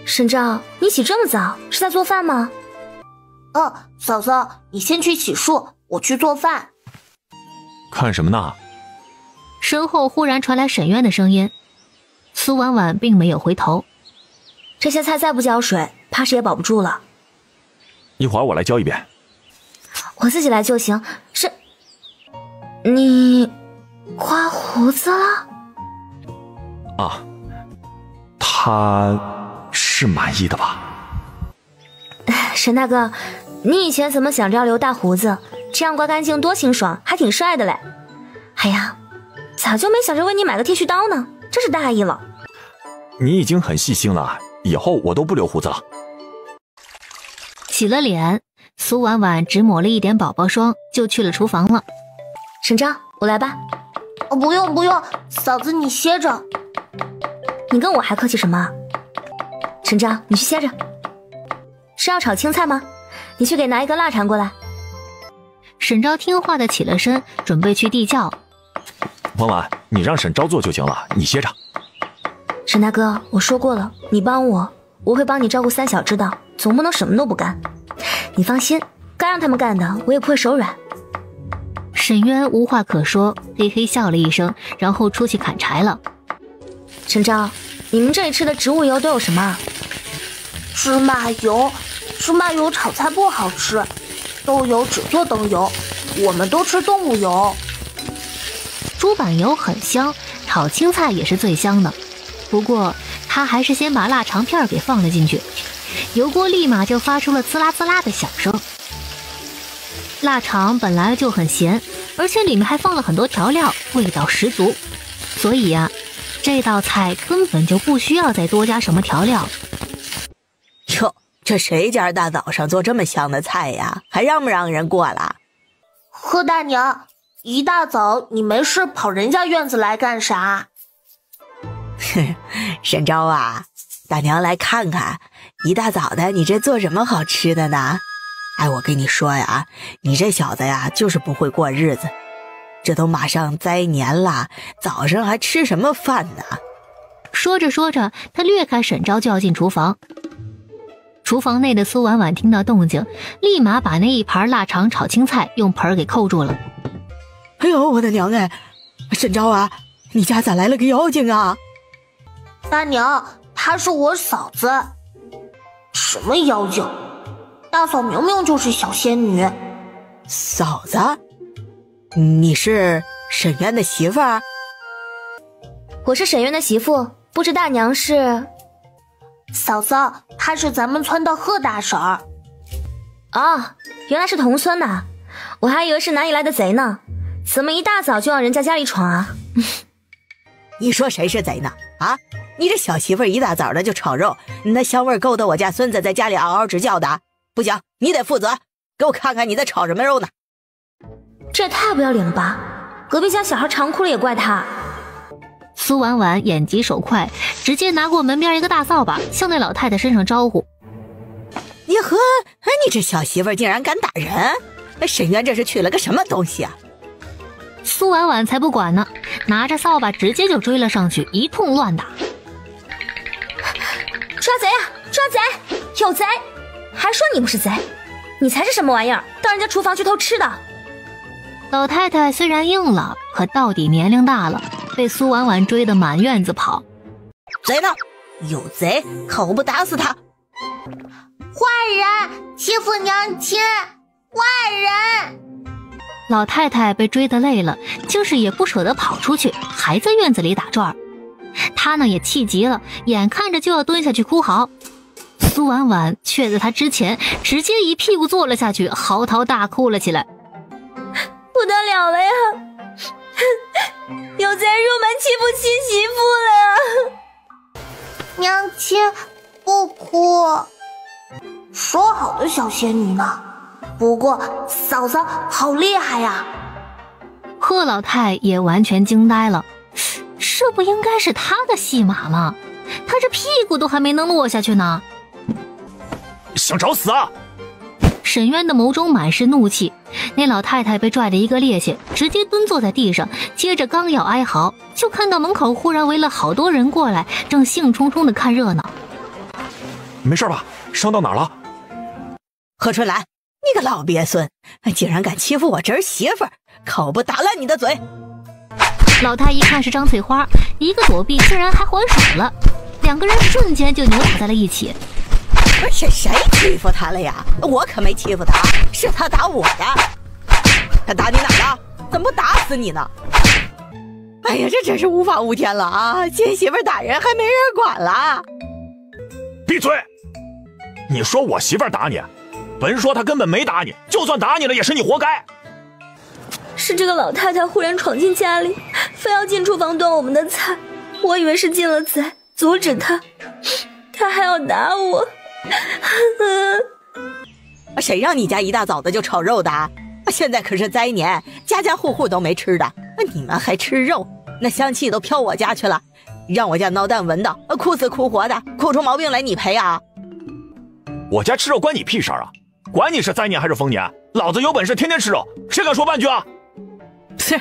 沈昭，你起这么早，是在做饭吗？嫂嫂，你先去洗漱，我去做饭。看什么呢？身后忽然传来沈渊的声音，苏婉婉并没有回头。这些菜再不浇水，怕是也保不住了。一会儿我来浇一遍。我自己来就行。是，你刮胡子了？啊，他是满意的吧？沈大哥，你以前怎么想着要留大胡子？这样刮干净多清爽，还挺帅的嘞。哎呀，咋就没想着为你买个剃须刀呢？真是大意了。你已经很细心了，以后我都不留胡子了。洗了脸，苏婉婉只抹了一点宝宝霜就去了厨房了。沈昭，我来吧。不用，嫂子你歇着。你跟我还客气什么？沈昭，你去歇着。是要炒青菜吗？你去给拿一个腊肠过来。沈昭听话的起了身，准备去地窖。婉婉，你让沈昭做就行了，你歇着。沈大哥，我说过了，你帮我，我会帮你照顾三小只的，总不能什么都不干。你放心，该让他们干的，我也不会手软。沈渊无话可说，嘿嘿笑了一声，然后出去砍柴了。沈昭，你们这里吃的植物油都有什么？芝麻油炒菜不好吃，豆油只做灯油，我们都吃动物油。猪板油很香，炒青菜也是最香的。不过他还是先把腊肠片给放了进去，油锅立马就发出了滋啦滋啦的响声。腊肠本来就很咸，而且里面还放了很多调料，味道十足。所以呀，这道菜根本就不需要再多加什么调料。哟，这谁家大早上做这么香的菜呀？还让不让人过了？贺大娘，一大早你没事跑人家院子来干啥？沈昭啊，大娘来看看，一大早的你这做什么好吃的呢？哎，我跟你说呀，你这小子呀就是不会过日子，这都马上灾年了，早上还吃什么饭呢？说着说着，他掠开沈昭就要进厨房。厨房内的苏婉婉听到动静，立马把那一盘腊肠炒青菜用盆给扣住了。哎呦，我的娘哎！沈昭啊，你家咋来了个妖精啊？大娘，她是我嫂子。什么妖精？大嫂明明就是小仙女。嫂子，你是沈渊的媳妇儿？我是沈渊的媳妇，不知大娘是？嫂嫂，她是咱们村的贺大婶儿。哦，原来是同村呐，我还以为是哪里来的贼呢。怎么一大早就往人家家里闯啊？你说谁是贼呢？啊，你这小媳妇一大早的就炒肉，那香味够得我家孙子在家里嗷嗷直叫的。不行，你得负责，给我看看你在炒什么肉呢？这也太不要脸了吧！隔壁家小孩长哭了也怪他。苏婉婉眼疾手快，直接拿过门边一个大扫把，向那老太太身上招呼。你呵，你这小媳妇竟然敢打人！沈渊这是取了个什么东西啊？苏婉婉才不管呢，拿着扫把直接就追了上去，一通乱打。抓贼啊！抓贼！有贼！还说你不是贼，你才是什么玩意儿？到人家厨房去偷吃的。老太太虽然硬了，可到底年龄大了，被苏婉婉追得满院子跑。贼呢？有贼，看我不打死他！坏人欺负娘亲！坏人！老太太被追得累了，就是也不舍得跑出去，还在院子里打转。她呢也气急了，眼看着就要蹲下去哭嚎。苏婉婉却在她之前直接一屁股坐了下去，嚎啕大哭了起来。不得了了呀！有贼入门欺负亲媳妇了呀！娘亲，不哭。说好的小仙女呢？不过嫂嫂好厉害呀！贺老太也完全惊呆了，这不应该是她的戏码吗？她这屁股都还没能落下去呢。想找死啊！沈渊的眸中满是怒气，那老太太被拽了一个趔趄，直接蹲坐在地上，接着刚要哀嚎，就看到门口忽然围了好多人过来，正兴冲冲的看热闹。没事吧？伤到哪儿了？贺春兰，你个老鳖孙，竟然敢欺负我侄儿媳妇儿，看我不打烂你的嘴！老太一看是张翠花，一个躲避，竟然还还手了，两个人瞬间就扭打在了一起。是谁欺负他了呀？我可没欺负他，是他打我的。他打你哪了？怎么不打死你呢？哎呀，这真是无法无天了啊！亲媳妇打人还没人管了。闭嘴！你说我媳妇打你，本说她根本没打你，就算打你了也是你活该。是这个老太太忽然闯进家里，非要进厨房端我们的菜，我以为是进了贼，阻止她，她还要打我。谁让你家一大早的就炒肉的？现在可是灾年，家家户户都没吃的，你们还吃肉，那香气都飘我家去了，让我家孬蛋闻到，哭死哭活的，哭出毛病来你赔啊！我家吃肉关你屁事啊！管你是灾年还是丰年，老子有本事天天吃肉，谁敢说半句啊？是，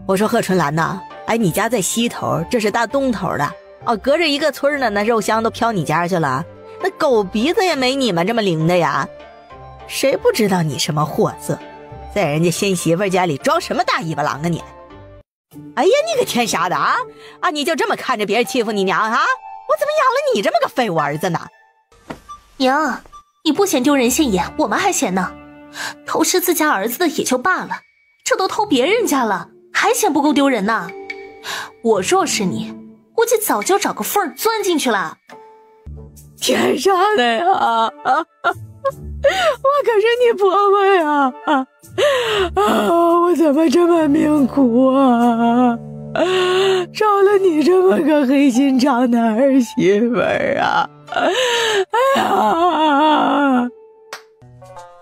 我说贺春兰呐，你家在西头，这是大东头的哦，隔着一个村呢，那肉香都飘你家去了。那狗鼻子也没你们这么灵的呀！谁不知道你什么货色，在人家新媳妇家里装什么大尾巴狼啊你！哎呀，你个天杀的啊！你就这么看着别人欺负你娘啊？我怎么养了你这么个废物儿子呢？娘，你不嫌丢人现眼，我们还嫌呢。偷吃自家儿子的也就罢了，这都偷别人家了，还嫌不够丢人呢？我若是你，估计早就找个缝钻进去了。天杀的呀！我可是你婆婆呀！我怎么这么命苦啊？找了你这么个黑心肠的儿媳妇儿啊！哎呀！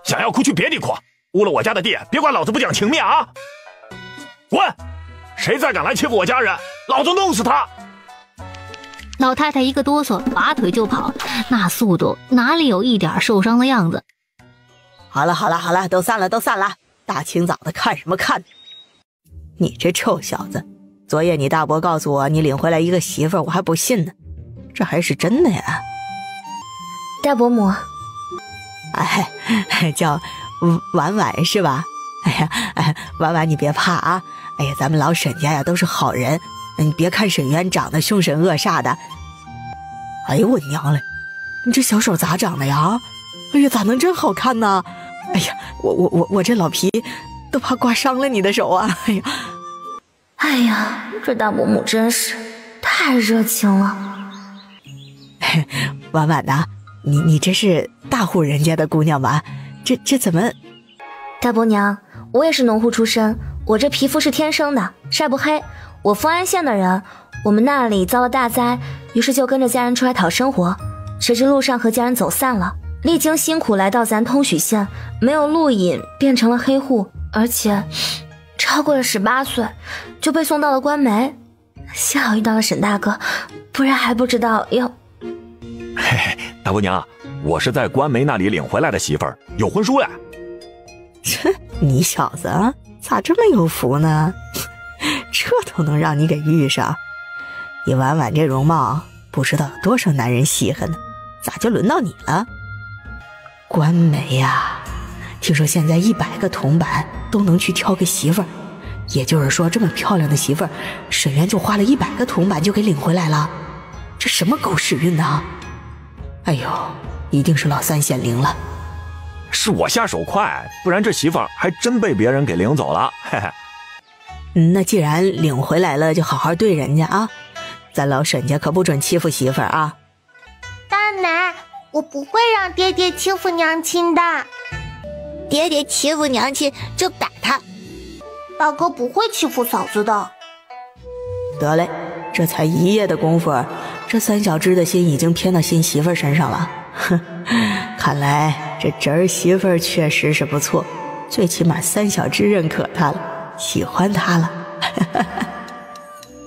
想要哭去别地哭，污了我家的地，别怪老子不讲情面啊！滚！谁再敢来欺负我家人，老子弄死他！老太太一个哆嗦，拔腿就跑，那速度哪里有一点受伤的样子。好了，都散了，大清早的看什么看？你这臭小子，昨夜你大伯告诉我你领回来一个媳妇儿，我还不信呢，这还是真的呀？大伯母，叫婉婉是吧？哎呀，呀，婉婉你别怕啊！哎呀，咱们老沈家呀都是好人，你别看沈渊长得凶神恶煞的。哎呦我娘嘞，你这小手咋长的呀？哎呀，咋能真好看呢？哎呀，我这老皮都怕刮伤了你的手啊！哎呀，哎呀，这大伯母真是太热情了。婉婉呐，你这是大户人家的姑娘吧？这怎么？大伯娘，我也是农户出身，我这皮肤是天生的，晒不黑。我丰安县的人，我们那里遭了大灾，于是就跟着家人出来讨生活，谁知路上和家人走散了，历经辛苦来到咱通许县，没有路引，变成了黑户，而且超过了18岁，就被送到了官媒。幸好遇到了沈大哥，不然还不知道要……嘿嘿，大姑娘，我是在官媒那里领回来的媳妇儿，有婚书呀。你小子咋这么有福呢？这都能让你给遇上，以婉婉这容貌，不知道有多少男人稀罕呢，咋就轮到你了？官媒呀，听说现在100个铜板都能去挑个媳妇儿，也就是说这么漂亮的媳妇儿，沈渊就花了100个铜板就给领回来了，这什么狗屎运呢？哎呦，一定是老三显灵了。是我下手快，不然这媳妇儿还真被别人给领走了。嘿嘿。那既然领回来了，就好好对人家啊！咱老沈家可不准欺负媳妇儿啊！大奶，我不会让爹爹欺负娘亲的。爹爹欺负娘亲就打他。大哥不会欺负嫂子的。得嘞，这才1夜的功夫，这三小只的心已经偏到新媳妇儿身上了。哼，看来这侄儿媳妇儿确实是不错，最起码三小只认可他了，喜欢他了。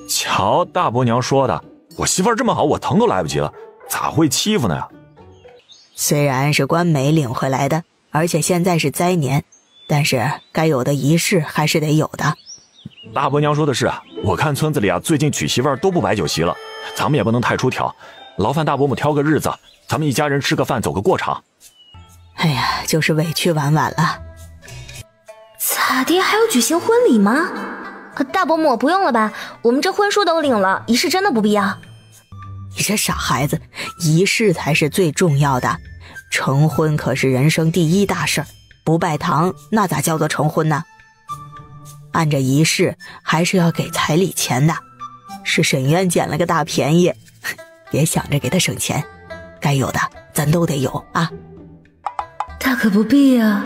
瞧大伯娘说的，我媳妇儿这么好，我疼都来不及了，咋会欺负呢呀？虽然是官媒领回来的，而且现在是灾年，但是该有的仪式还是得有的。大伯娘说的是啊，我看村子里啊最近娶媳妇儿都不摆酒席了，咱们也不能太出挑，劳烦大伯母挑个日子，咱们一家人吃个饭走个过场。哎呀，就是委屈婉婉了。咋地，还要举行婚礼吗？大伯母不用了吧，我们这婚书都领了，仪式真的不必要。你这傻孩子，仪式才是最重要的，成婚可是人生第一大事，不拜堂那咋叫做成婚呢？按着仪式还是要给彩礼钱的，是沈渊捡了个大便宜，别想着给他省钱，该有的咱都得有啊。大可不必啊，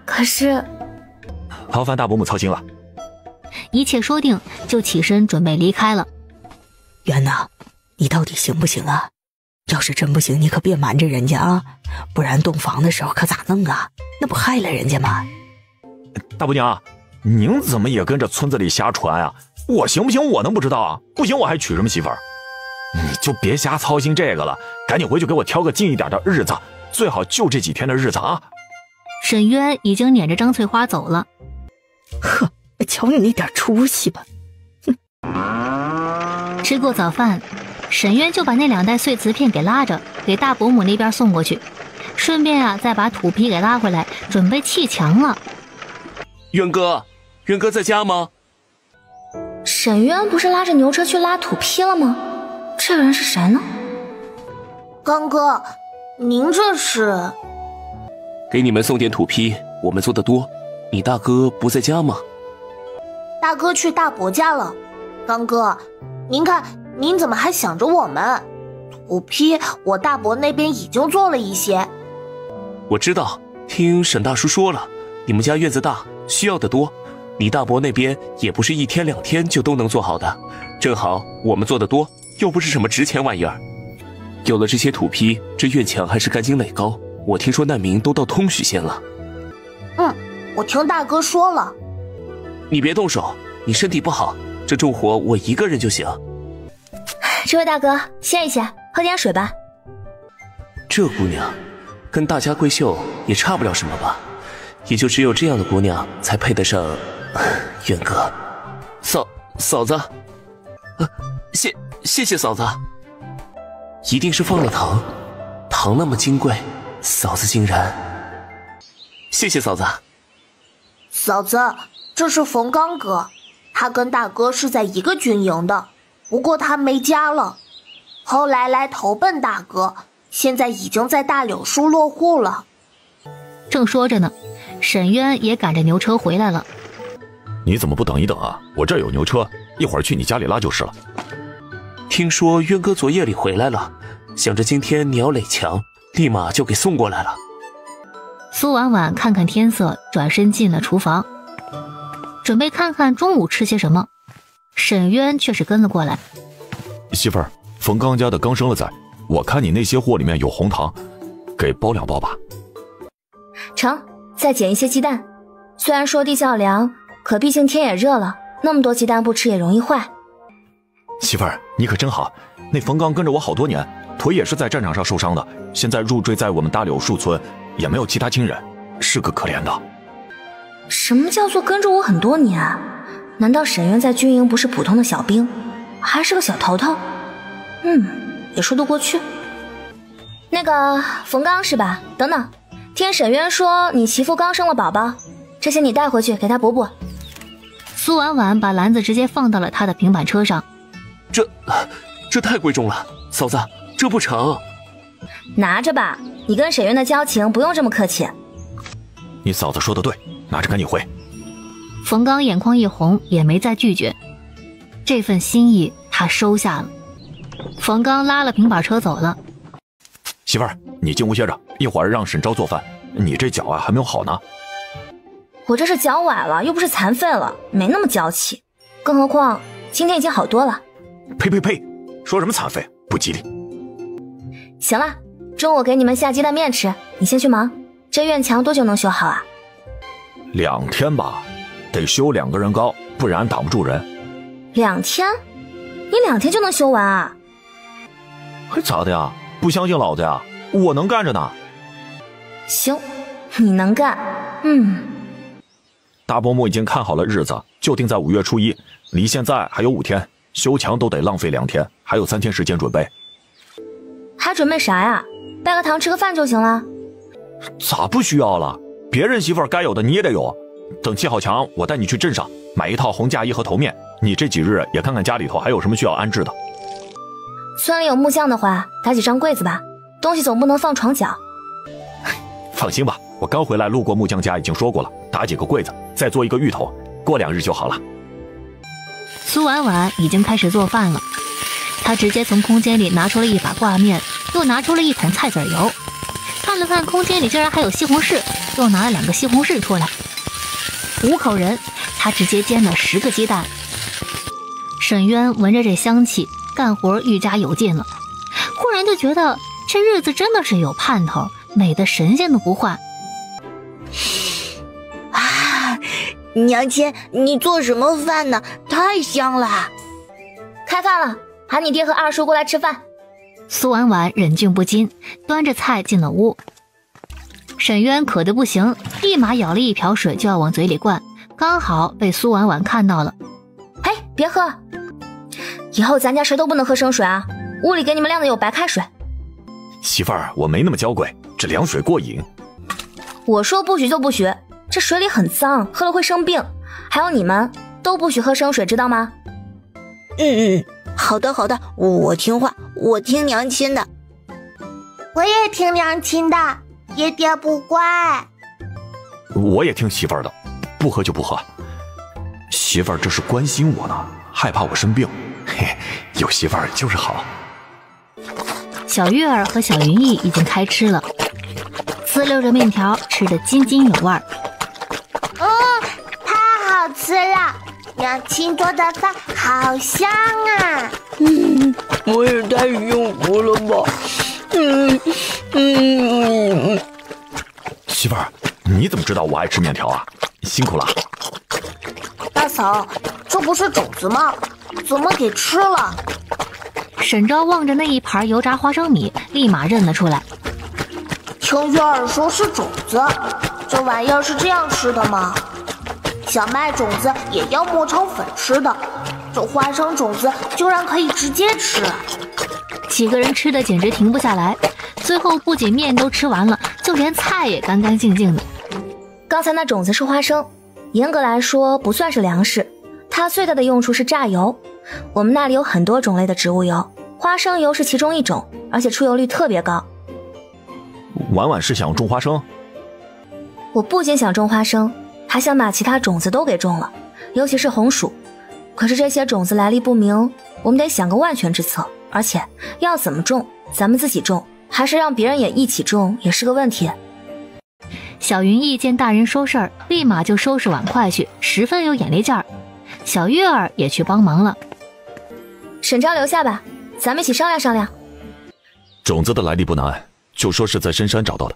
可是劳烦大伯母操心了。一切说定，就起身准备离开了。渊呐，你到底行不行啊？要是真不行，你可别瞒着人家啊，不然洞房的时候可咋弄啊？那不害了人家吗？大伯娘，您怎么也跟着村子里瞎传啊？我行不行我能不知道啊？不行我还娶什么媳妇儿？你就别瞎操心这个了，赶紧回去给我挑个近一点的日子，最好就这几天的日子啊。沈渊已经撵着张翠花走了。呵，瞧你那点出息吧。吃过早饭，沈渊就把那2袋碎瓷片给拉着，给大伯母那边送过去，顺便啊再把土坯给拉回来，准备砌墙了。渊哥在家吗？沈渊不是拉着牛车去拉土坯了吗？这个人是谁呢？刚哥，您这是？给你们送点土坯，我们做的多。你大哥不在家吗？大哥去大伯家了。刚哥，您看您怎么还想着我们？土坯我大伯那边已经做了一些。我知道，听沈大叔说了，你们家院子大，需要的多，你大伯那边也不是1天2天就都能做好的，正好我们做的多，又不是什么值钱玩意儿。有了这些土坯，这院墙还是干经垒高，我听说难民都到通许县了。我听大哥说了。你别动手，你身体不好，这重活我一个人就行。这位大哥，歇一歇，喝点水吧。这姑娘跟大家闺秀也差不了什么吧，也就只有这样的姑娘才配得上渊哥。嫂子，谢谢嫂子。一定是放了糖，糖那么金贵，嫂子竟然……谢谢嫂子。嫂子，这是冯刚哥，他跟大哥是在一个军营的，不过他没家了，后来来投奔大哥，现在已经在大柳树落户了。正说着呢，沈渊也赶着牛车回来了。你怎么不等一等啊？我这儿有牛车，一会儿去你家里拉就是了。听说渊哥昨夜里回来了，想着今天你要垒墙，立马就给送过来了。苏婉婉看看天色，转身进了厨房，准备看看中午吃些什么。沈渊却是跟了过来。媳妇儿，冯刚家的刚生了崽，我看你那些货里面有红糖，给包2包吧。成，再捡一些鸡蛋。虽然说地较凉，可毕竟天也热了，那么多鸡蛋不吃也容易坏。媳妇儿，你可真好，那冯刚跟着我好多年，腿也是在战场上受伤的，现在入赘在我们大柳树村，也没有其他亲人，是个可怜的。什么叫做跟着我很多年？难道沈渊在军营不是普通的小兵，还是个小头头？也说得过去。那个冯刚是吧？等等，听沈渊说你媳妇刚生了宝宝，这些你带回去给他补补。苏婉婉把篮子直接放到了他的平板车上。这太贵重了，嫂子，这不成。拿着吧，你跟沈渊的交情不用这么客气。你嫂子说的对，拿着赶紧回。冯刚眼眶一红，也没再拒绝，这份心意他收下了。冯刚拉了平板车走了。媳妇儿，你进屋歇着，一会儿让沈昭做饭。你这脚啊还没有好呢。我这是脚崴了，又不是残废了，没那么娇气。更何况今天已经好多了。呸呸呸，说什么残废，不吉利。行了，中午给你们下鸡蛋面吃，你先去忙。这院墙多久能修好啊？2天吧，得修2个人高，不然挡不住人。2天？你2天就能修完啊？还咋的呀？不相信老子呀？我能干着呢。行，你能干。大伯母已经看好了日子，就定在5月初1，离现在还有5天，修墙都得浪费2天，还有3天时间准备。还准备啥呀？拜个堂吃个饭就行了。咋不需要了？别人媳妇儿该有的你也得有。等砌好墙，我带你去镇上买一套红嫁衣和头面，你这几日也看看家里头还有什么需要安置的。村里有木匠的话，打几张柜子吧，东西总不能放床角。放心吧，我刚回来路过木匠家，已经说过了，打几个柜子，再做一个芋头，过2日就好了。苏婉婉已经开始做饭了，她直接从空间里拿出了一把挂面，又拿出了一桶菜籽油，看了看空间里竟然还有西红柿，又拿了2个西红柿出来。5口人，她直接煎了10个鸡蛋。沈渊闻着这香气，干活愈加有劲了，忽然就觉得这日子真的是有盼头，美的神仙都不换。娘亲，你做什么饭呢？太香了！开饭了，喊你爹和二叔过来吃饭。苏婉婉忍俊不禁，端着菜进了屋。沈渊渴得不行，立马舀了一瓢水就要往嘴里灌，刚好被苏婉婉看到了。嘿，别喝，以后咱家谁都不能喝生水啊！屋里给你们晾的有白开水。媳妇儿，我没那么娇贵，这凉水过瘾。我说不许就不许，这水里很脏，喝了会生病。还有你们都不许喝生水，知道吗？好的好的，我听话，我听娘亲的。我也听娘亲的，爹爹不乖。我也听媳妇儿的，不喝就不喝。媳妇儿这是关心我呢，害怕我生病。嘿，有媳妇儿就是好。小月儿和小云逸已经开吃了，滋溜着面条，吃得津津有味儿。太好吃了，娘亲做的饭好香啊！我也太幸福了吧！媳妇儿，你怎么知道我爱吃面条啊？辛苦了。大嫂，这不是种子吗？怎么给吃了？沈昭望着那一盘油炸花生米，立马认了出来。听月儿说是种子，这玩意儿是这样吃的吗？小麦种子也要磨成粉吃的，这花生种子居然可以直接吃。几个人吃的简直停不下来，最后不仅面都吃完了，就连菜也干干净净的。刚才那种子是花生，严格来说不算是粮食，它最大的用处是榨油。我们那里有很多种类的植物油，花生油是其中一种，而且出油率特别高。婉婉是想种花生？我不仅想种花生，还想把其他种子都给种了，尤其是红薯。可是这些种子来历不明，我们得想个万全之策，而且要怎么种，咱们自己种还是让别人也一起种，也是个问题。小云逸见大人说事儿，立马就收拾碗筷去，十分有眼力劲儿。小月儿也去帮忙了。沈章留下吧，咱们一起商量商量。种子的来历不难，就说是在深山找到的。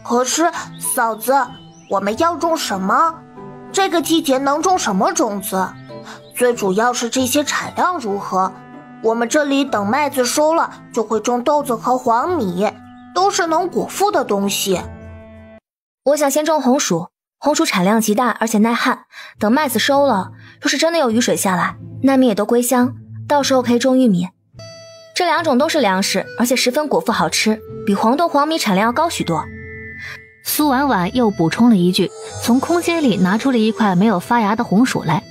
可是嫂子，我们要种什么？这个季节能种什么种子？最主要是这些产量如何？我们这里等麦子收了，就会种豆子和黄米，都是能果腹的东西。我想先种红薯，红薯产量极大，而且耐旱。等麦子收了，若是真的有雨水下来，难免也都归乡，到时候可以种玉米。这两种都是粮食，而且十分果腹好吃，比黄豆、黄米产量要高许多。苏婉婉又补充了一句，从空间里拿出了一块没有发芽的红薯来。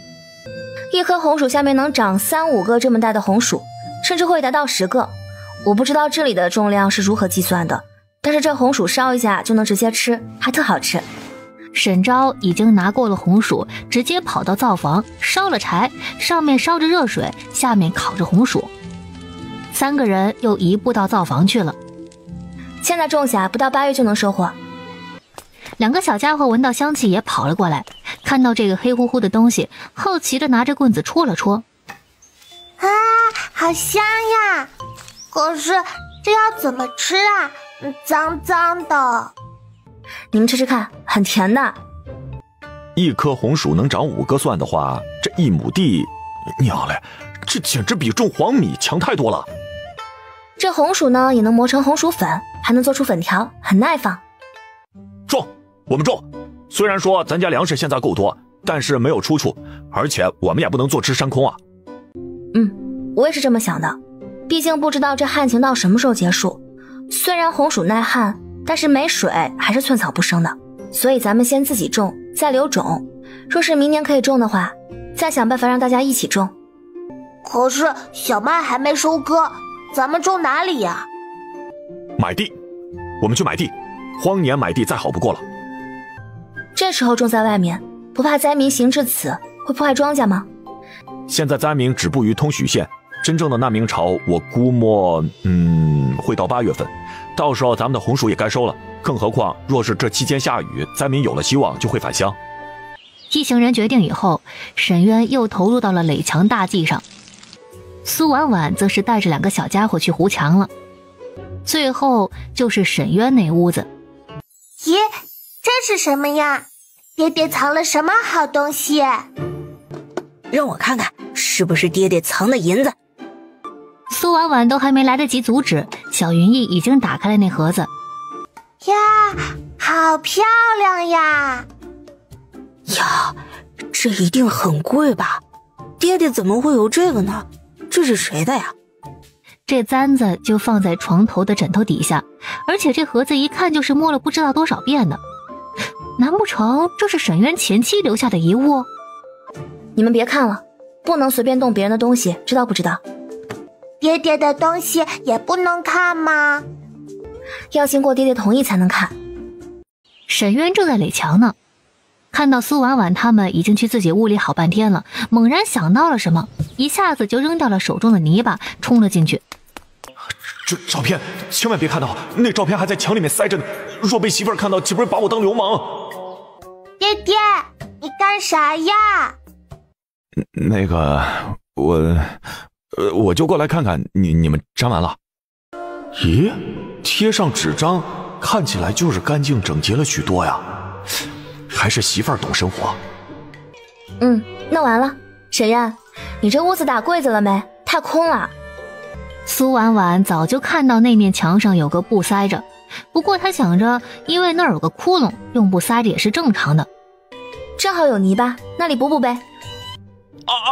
一颗红薯下面能长3、5个这么大的红薯，甚至会达到10个。我不知道这里的重量是如何计算的，但是这红薯烧一下就能直接吃，还特好吃。沈昭已经拿过了红薯，直接跑到灶房烧了柴，上面烧着热水，下面烤着红薯。3个人又移步到灶房去了。现在种下，不到8月就能收获。2个小家伙闻到香气也跑了过来，看到这个黑乎乎的东西，好奇的拿着棍子戳了戳。啊，好香呀！可是这要怎么吃啊？脏脏的。你们吃吃看，很甜的。一颗红薯能长5个蒜的话，这1亩地，娘嘞，这简直比种黄米强太多了。这红薯呢，也能磨成红薯粉，还能做出粉条，很耐放。种，我们种。虽然说咱家粮食现在够多，但是没有出处，而且我们也不能坐吃山空啊。我也是这么想的，毕竟不知道这旱情到什么时候结束。虽然红薯耐旱，但是没水还是寸草不生的，所以咱们先自己种，再留种。若是明年可以种的话，再想办法让大家一起种。可是小麦还没收割，咱们种哪里呀？买地，我们去买地，荒年买地再好不过了。这时候种在外面，不怕灾民行至此会破坏庄稼吗？现在灾民止步于通许县，真正的难民潮我估摸会到8月份，到时候咱们的红薯也该收了。更何况若是这期间下雨，灾民有了希望就会返乡。一行人决定以后，沈渊又投入到了垒墙大计上，苏婉婉则是带着2个小家伙去糊墙了。最后就是沈渊那屋子。咦，这是什么呀？爹爹藏了什么好东西？让我看看是不是爹爹藏的银子。苏婉婉都还没来得及阻止，小云逸已经打开了那盒子。呀，好漂亮呀！呀，这一定很贵吧？爹爹怎么会有这个呢？这是谁的呀？这簪子就放在床头的枕头底下，而且这盒子一看就是摸了不知道多少遍的。难不成这是沈渊前妻留下的遗物？你们别看了，不能随便动别人的东西，知道不知道？爹爹的东西也不能看吗？要经过爹爹同意才能看。沈渊正在垒墙呢，看到苏婉婉他们已经去自己屋里好半天了，猛然想到了什么，一下子就扔掉了手中的泥巴，冲了进去。这照片千万别看到，那照片还在墙里面塞着呢，若被媳妇儿看到，岂不是把我当流氓？爹爹，你干啥呀？那个，我就过来看看你们粘完了。咦，贴上纸张，看起来就是干净整洁了许多呀。还是媳妇儿懂生活。弄完了。沈渊，你这屋子打柜子了没？太空了。苏婉婉早就看到那面墙上有个布塞着，不过她想着，因为那儿有个窟窿，用布塞着也是正常的。正好有泥巴，那里补补呗。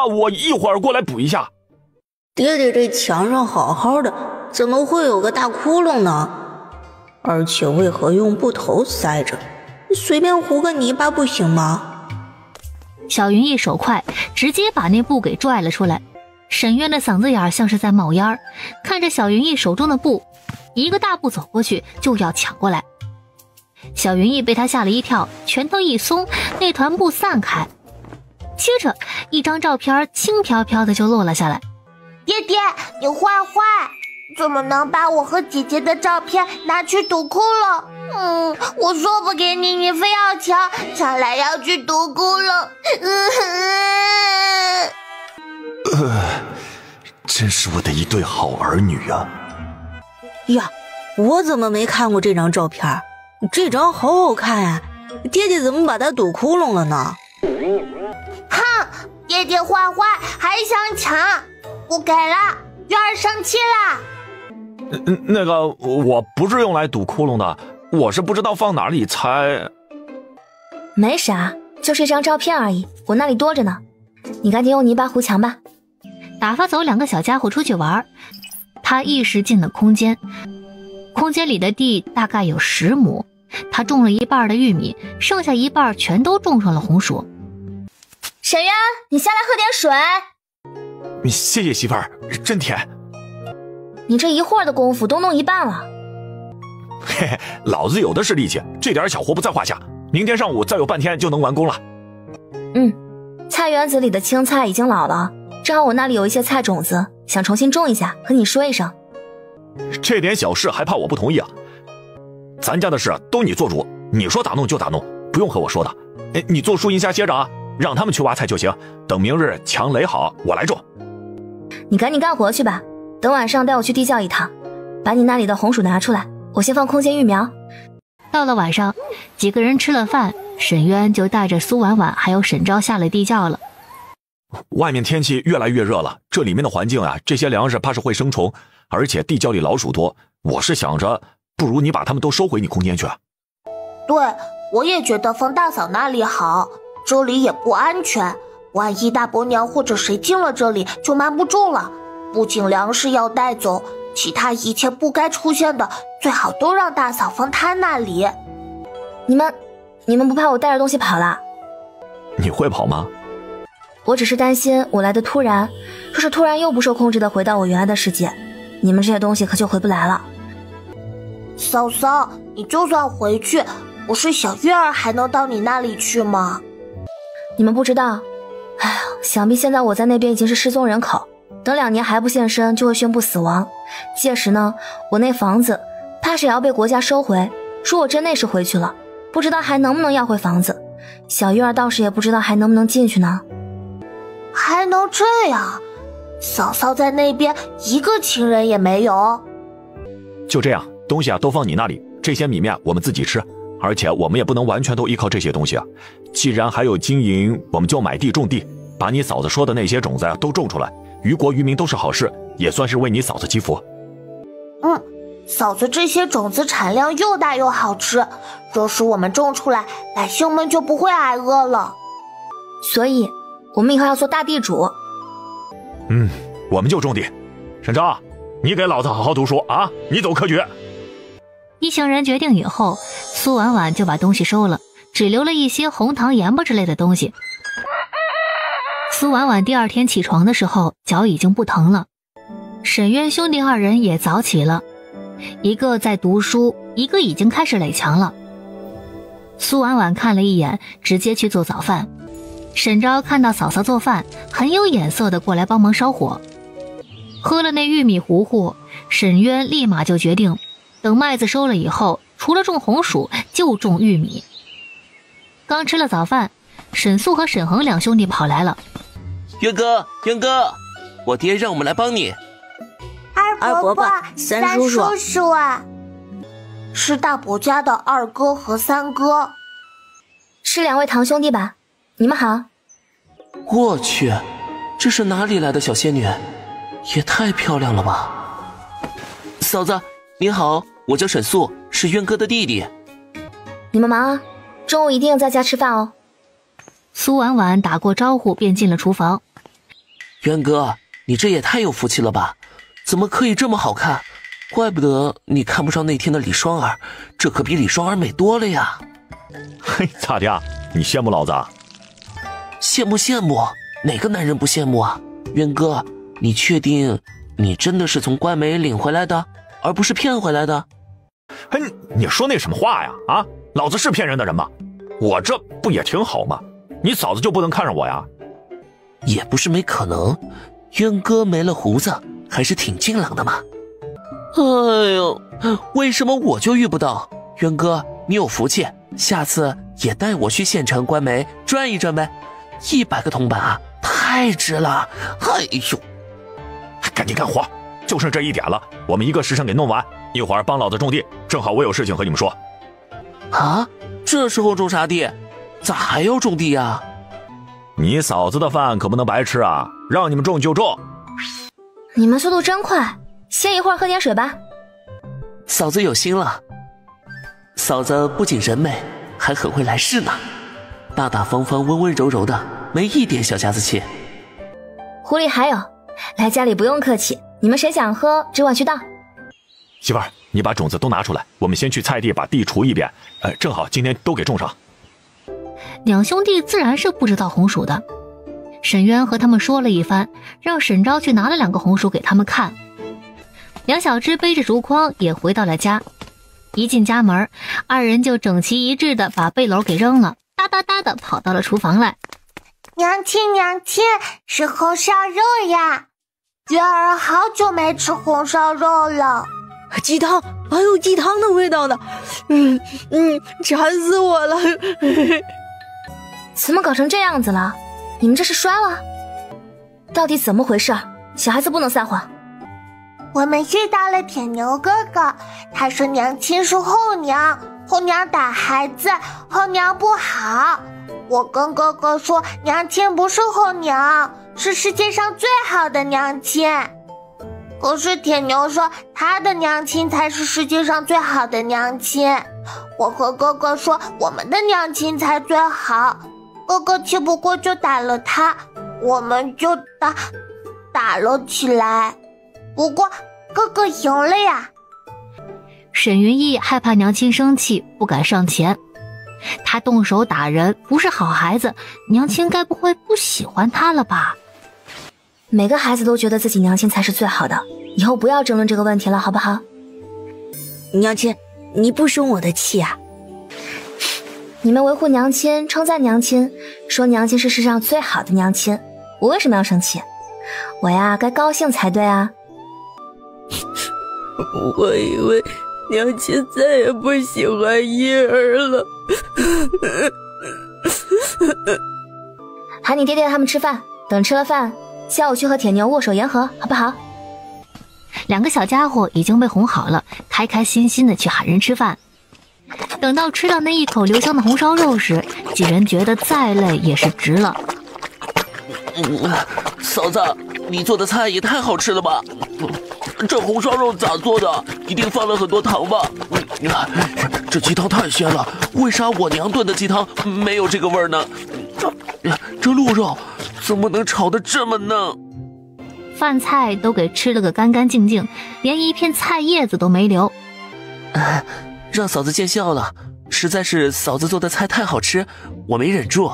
我一会儿过来补一下。爹爹这墙上好好的，怎么会有个大窟窿呢？而且为何用布头塞着？随便糊个泥巴不行吗？小云一手快，直接把那布给拽了出来。沈渊的嗓子眼像是在冒烟，看着小云一手中的布，一个大步走过去就要抢过来。小云一被他吓了一跳，拳头一松，那团布散开，接着一张照片轻飘飘的就落了下来。爹爹，你坏坏，怎么能把我和姐姐的照片拿去赌窟窿？我说不给你，你非要抢，抢来要去赌窟窿。真是我的一对好儿女啊！呀，我怎么没看过这张照片？这张好好看啊！爹爹怎么把它赌窟窿了呢？哼，爹爹坏坏，还想抢，不给了，月儿生气啦。那个，我不是用来赌窟窿的，我是不知道放哪里才。没啥，就是一张照片而已，我那里多着呢。你赶紧用泥巴糊墙吧。打发走两个小家伙出去玩，他一时进了空间。空间里的地大概有10亩，他种了一半的玉米，剩下一半全都种上了红薯。沈渊，你下来喝点水。谢谢媳妇儿，真甜。你这一会儿的功夫都弄一半了。嘿嘿，老子有的是力气，这点小活不在话下。明天上午再有半天就能完工了。菜园子里的青菜已经老了，正好我那里有一些菜种子，想重新种一下，和你说一声。这点小事还怕我不同意啊？咱家的事都你做主，你说咋弄就咋弄，不用和我说的。你坐树荫下歇着啊，让他们去挖菜就行。等明日墙垒好，我来种。你赶紧干活去吧，等晚上带我去地窖一趟，把你那里的红薯拿出来，我先放空间育苗。到了晚上，几个人吃了饭，沈渊就带着苏婉婉还有沈昭下了地窖了。外面天气越来越热了，这里面的环境啊，这些粮食怕是会生虫，而且地窖里老鼠多。我是想着，不如你把它们都收回你空间去。对，我也觉得放大嫂那里好，这里也不安全，万一大伯娘或者谁进了这里就瞒不住了。不仅粮食要带走，其他一切不该出现的最好都让大嫂放她那里。你们不怕我带着东西跑了？你会跑吗？我只是担心我来的突然，若是突然又不受控制的回到我原来的世界，你们这些东西可就回不来了。嫂嫂，你就算回去，不是小月儿还能到你那里去吗？你们不知道，哎呀，想必现在我在那边已经是失踪人口，等2年还不现身就会宣布死亡。届时呢，我那房子怕是也要被国家收回。说我真那时回去了，不知道还能不能要回房子，小月儿倒是也不知道还能不能进去呢。还能这样？嫂嫂在那边一个亲人也没有。就这样，东西啊都放你那里，这些米面我们自己吃，而且我们也不能完全都依靠这些东西啊。既然还有经营，我们就买地种地，把你嫂子说的那些种子啊都种出来，于国于民都是好事，也算是为你嫂子祈福。嫂子这些种子产量又大又好吃，若是我们种出来，百姓们就不会挨饿了。所以我们以后要做大地主。我们就种地。沈昭，你给老子好好读书啊，你走科举。一行人决定以后，苏婉婉就把东西收了，只留了一些红糖盐巴之类的东西。苏婉婉第2天起床的时候，脚已经不疼了。沈渊兄弟2人也早起了，一个在读书，一个已经开始垒墙了。苏婉婉看了一眼，直接去做早饭。沈昭看到嫂嫂做饭，很有眼色的过来帮忙烧火。喝了那玉米糊糊，沈渊立马就决定，等麦子收了以后，除了种红薯就种玉米。刚吃了早饭，沈素和沈恒2兄弟跑来了。渊哥，我爹让我们来帮你。二伯伯，三叔叔啊，是大伯家的2哥和3哥，是2位堂兄弟吧？你们好。我去，这是哪里来的小仙女？也太漂亮了吧！嫂子您好，我叫沈素，是渊哥的弟弟。你们忙啊，中午一定在家吃饭哦。苏婉婉打过招呼便进了厨房。渊哥，你这也太有福气了吧，怎么可以这么好看？怪不得你看不上那天的李双儿，这可比李双儿美多了呀。嘿，咋的？你羡慕老子啊？羡慕羡慕，哪个男人不羡慕啊？渊哥，你确定你真的是从关梅领回来的，而不是骗回来的？哎，你说那什么话呀？啊，老子是骗人的人吗？我这不也挺好吗？你嫂子就不能看上我呀？也不是没可能，渊哥没了胡子还是挺俊朗的嘛。哎呦，为什么我就遇不到？渊哥，你有福气，下次也带我去县城关梅转一转呗。100个铜板啊，太值了！哎呦，赶紧干活，就剩这1点了，我们1个时辰给弄完，一会儿帮老子种地，正好我有事情和你们说。啊，这时候种啥地？咋还要种地呀？你嫂子的饭可不能白吃啊，让你们种就种。你们速度真快，歇一会儿喝点水吧。嫂子有心了，嫂子不仅人美，还很会来事呢，大大方方温温柔柔的，没一点小家子气。狐狸还有，来家里不用客气，你们谁想喝只管去倒。媳妇儿，你把种子都拿出来，我们先去菜地把地锄一遍，正好今天都给种上。两兄弟自然是不知道红薯的，沈渊和他们说了一番，让沈昭去拿了2个红薯给他们看。梁小芝背着竹筐也回到了家，一进家门，2人就整齐一致地把背篓给扔了，哒哒哒地跑到了厨房来。娘亲娘亲，是红烧肉呀！月儿好久没吃红烧肉了。鸡汤，还有鸡汤的味道呢，馋死我了。怎么搞成这样子了？你们这是摔了？到底怎么回事？小孩子不能撒谎。我们遇到了铁牛哥哥，他说娘亲是后娘，后娘打孩子，后娘不好。我跟哥哥说，娘亲不是后娘，是世界上最好的娘亲。可是铁牛说他的娘亲才是世界上最好的娘亲。我和哥哥说我们的娘亲才最好，哥哥气不过就打了他，我们就打了起来。不过哥哥赢了呀。沈云逸害怕娘亲生气，不敢上前。他动手打人不是好孩子，娘亲该不会不喜欢他了吧？每个孩子都觉得自己娘亲才是最好的，以后不要争论这个问题了，好不好？娘亲，你不生我的气啊？你们维护娘亲，称赞娘亲，说娘亲是世上最好的娘亲，我为什么要生气？我呀，该高兴才对啊。我以为娘亲再也不喜欢伊儿了。喊你爹爹他们吃饭，等吃了饭，下午去和铁牛握手言和，好不好？2个小家伙已经被哄好了，开开心心的去喊人吃饭。等到吃到那一口留香的红烧肉时，几人觉得再累也是值了。嫂子，你做的菜也太好吃了吧！这红烧肉咋做的？一定放了很多糖吧？这鸡汤太鲜了，为啥我娘炖的鸡汤没有这个味儿呢？这鹿肉怎么能炒得这么嫩？饭菜都给吃了个干干净净，连一片菜叶子都没留。让嫂子见笑了，实在是嫂子做的菜太好吃，我没忍住。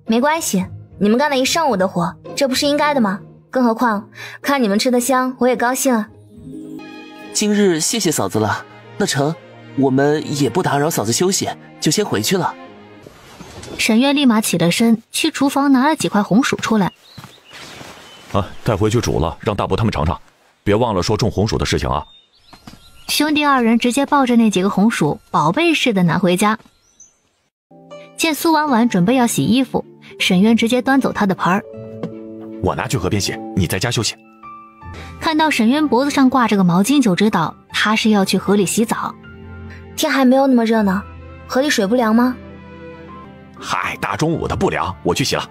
没关系，你们干了一上午的活，这不是应该的吗？更何况看你们吃得香，我也高兴啊。今日谢谢嫂子了，那成，我们也不打扰嫂子休息，就先回去了。沈月立马起了身，去厨房拿了几块红薯出来。带回去煮了，让大伯他们尝尝，别忘了说种红薯的事情啊。兄弟2人直接抱着那几个红薯，宝贝似的拿回家。见苏婉婉准备要洗衣服，沈渊直接端走他的盆儿。我拿去河边洗，你在家休息。看到沈渊脖子上挂着个毛巾，就知道他是要去河里洗澡。天还没有那么热呢，河里水不凉吗？嗨，大中午的不凉，我去洗了。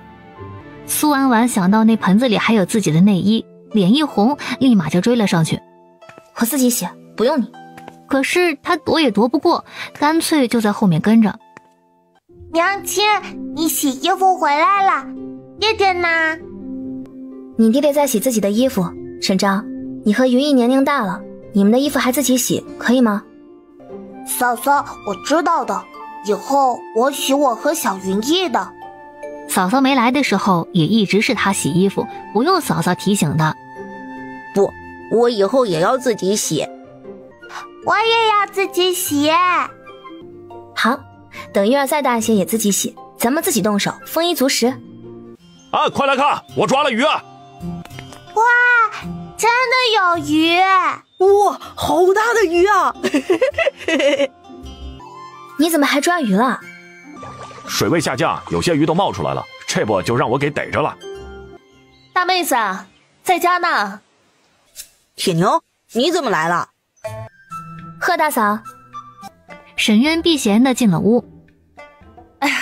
苏婉婉想到那盆子里还有自己的内衣，脸一红，立马就追了上去。我自己洗，不用你。可是他躲也躲不过，干脆就在后面跟着。娘亲，你洗衣服回来了，爹爹呢？你爹爹在洗自己的衣服。沈昭，你和云逸年龄大了，你们的衣服还自己洗，可以吗？嫂嫂，我知道的，以后我洗我和小云逸的。嫂嫂没来的时候，也一直是她洗衣服，不用嫂嫂提醒的。不，我以后也要自己洗。我也要自己洗。好，等月儿再大些也自己洗，咱们自己动手，丰衣足食。啊，快来看，我抓了鱼啊！哇，真的有鱼！哇，好大的鱼啊！你怎么还抓鱼了？水位下降，有些鱼都冒出来了，这不就让我给逮着了。大妹子在家呢。铁牛，你怎么来了？贺大嫂。沈渊避嫌的进了屋。哎呀，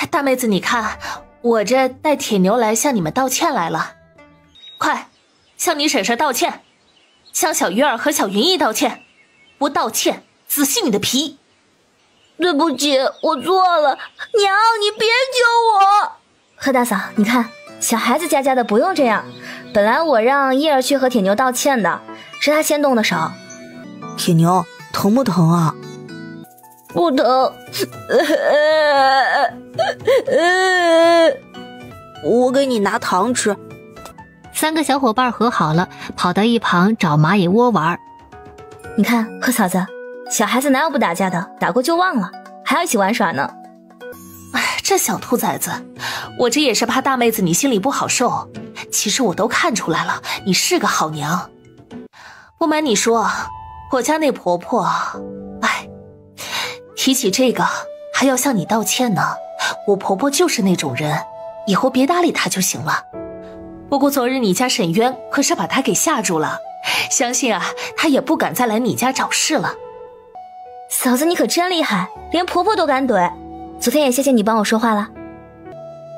大妹子你看，我这带铁牛来向你们道歉来了。快，向你婶婶道歉，向小鱼儿和小云逸道歉，不道歉仔细你的皮。对不起，我错了，娘，你别救我。贺大嫂，你看，小孩子家家的不用这样。本来我让叶儿去和铁牛道歉的，是他先动的手。铁牛，疼不疼啊？不疼。我给你拿糖吃。3个小伙伴和好了，跑到一旁找蚂蚁窝玩。你看，贺嫂子，小孩子哪有不打架的，打过就忘了，还要一起玩耍呢。哎，这小兔崽子，我这也是怕大妹子你心里不好受。其实我都看出来了，你是个好娘。不瞒你说，我家那婆婆，哎，提起这个还要向你道歉呢。我婆婆就是那种人，以后别搭理她就行了。不过昨日你家沈渊可是把她给吓住了，相信啊，她也不敢再来你家找事了。嫂子你可真厉害，连婆婆都敢怼。昨天也谢谢你帮我说话了。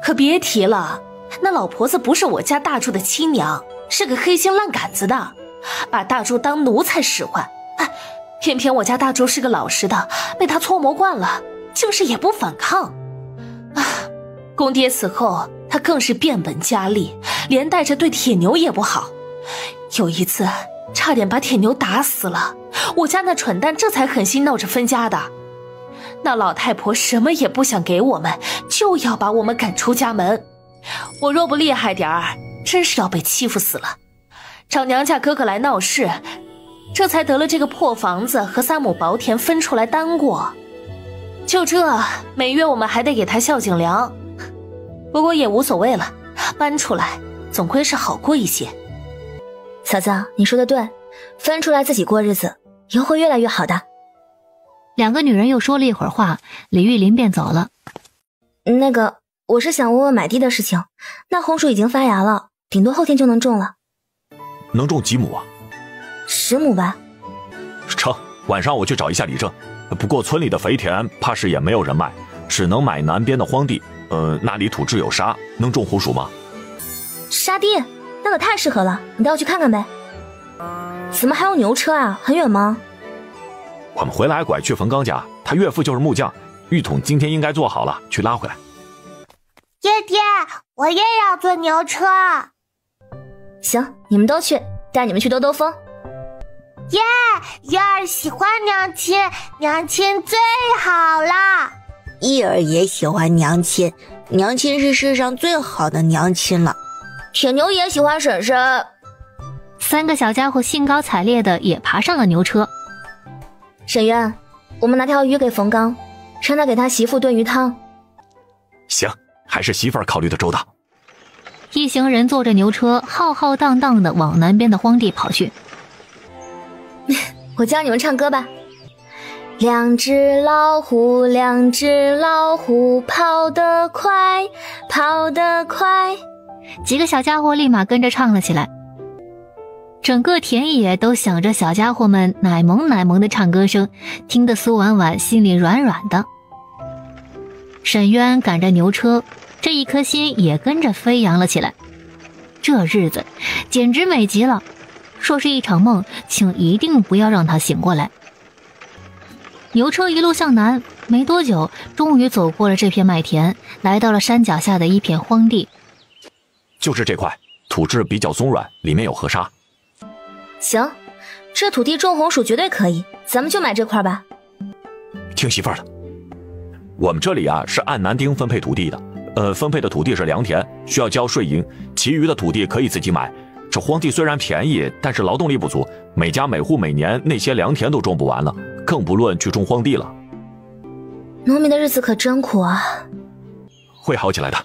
可别提了，那老婆子不是我家大柱的亲娘，是个黑心烂杆子的，把大柱当奴才使唤。哎，偏偏我家大柱是个老实的，被他搓磨惯了，就是也不反抗。啊，公爹死后，他更是变本加厉，连带着对铁牛也不好。有一次差点把铁牛打死了，我家那蠢蛋这才狠心闹着分家的。那老太婆什么也不想给我们，就要把我们赶出家门。我若不厉害点儿，真是要被欺负死了。找娘家哥哥来闹事，这才得了这个破房子和3亩薄田分出来单过。就这，每月我们还得给他孝敬粮。不过也无所谓了，搬出来总归是好过一些。嫂子，你说的对，分出来自己过日子，以后会越来越好的。2个女人又说了一会儿话，李玉林便走了。那个，我是想问问买地的事情，那红薯已经发芽了，顶多后天就能种了。能种几亩啊？10亩吧。成，晚上我去找一下李正。不过村里的肥田怕是也没有人卖，只能买南边的荒地。那里土质有沙，能种红薯吗？沙地？那可太适合了，你带我去看看呗。怎么还有牛车啊？很远吗？我们回来拐去冯刚家，他岳父就是木匠，浴桶今天应该做好了，去拉回来。爹爹，我也要坐牛车。行，你们都去，带你们去兜兜风。耶，月儿喜欢娘亲，娘亲最好啦。一儿也喜欢娘亲，娘亲是世上最好的娘亲了。铁牛也喜欢婶婶。 3个小家伙兴高采烈的也爬上了牛车。沈渊，我们拿条鱼给冯刚，让他给他媳妇炖鱼汤。行，还是媳妇儿考虑的周到。一行人坐着牛车浩浩荡荡的往南边的荒地跑去。我教你们唱歌吧。2只老虎，2只老虎，跑得快，跑得快。几个小家伙立马跟着唱了起来。整个田野都响着小家伙们奶萌奶萌的唱歌声，听得苏婉婉心里软软的。沈渊赶着牛车，这一颗心也跟着飞扬了起来。这日子简直美极了，说是一场梦，请一定不要让他醒过来。牛车一路向南，没多久，终于走过了这片麦田，来到了山脚下的一片荒地。就是这块，土质比较松软，里面有河沙。行，这土地种红薯绝对可以，咱们就买这块吧。听媳妇儿的，我们这里啊是按男丁分配土地的，分配的土地是良田，需要交税银，其余的土地可以自己买。这荒地虽然便宜，但是劳动力不足，每家每户每年那些良田都种不完了，更不论去种荒地了。农民的日子可真苦啊！会好起来的，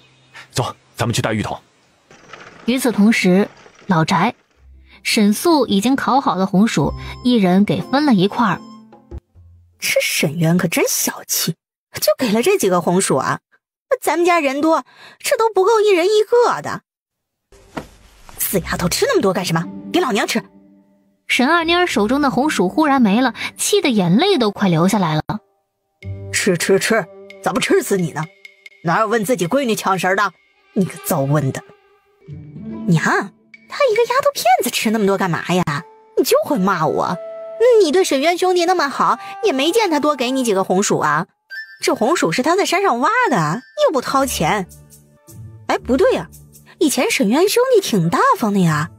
走，咱们去带芋头。与此同时，老宅，沈素已经烤好的红薯，一人给分了一块。这沈渊可真小气，就给了这几个红薯啊！咱们家人多，这都不够一人一个的。死丫头，吃那么多干什么？给老娘吃！沈二妮儿手中的红薯忽然没了，气得眼泪都快流下来了。吃，咋不吃死你呢？哪有问自己闺女抢食的？你个糟温的！娘，她一个丫头片子吃那么多干嘛呀？你就会骂我。你对沈渊兄弟那么好，也没见他多给你几个红薯啊。这红薯是他在山上挖的，又不掏钱。哎，不对呀，以前沈渊兄弟挺大方的呀。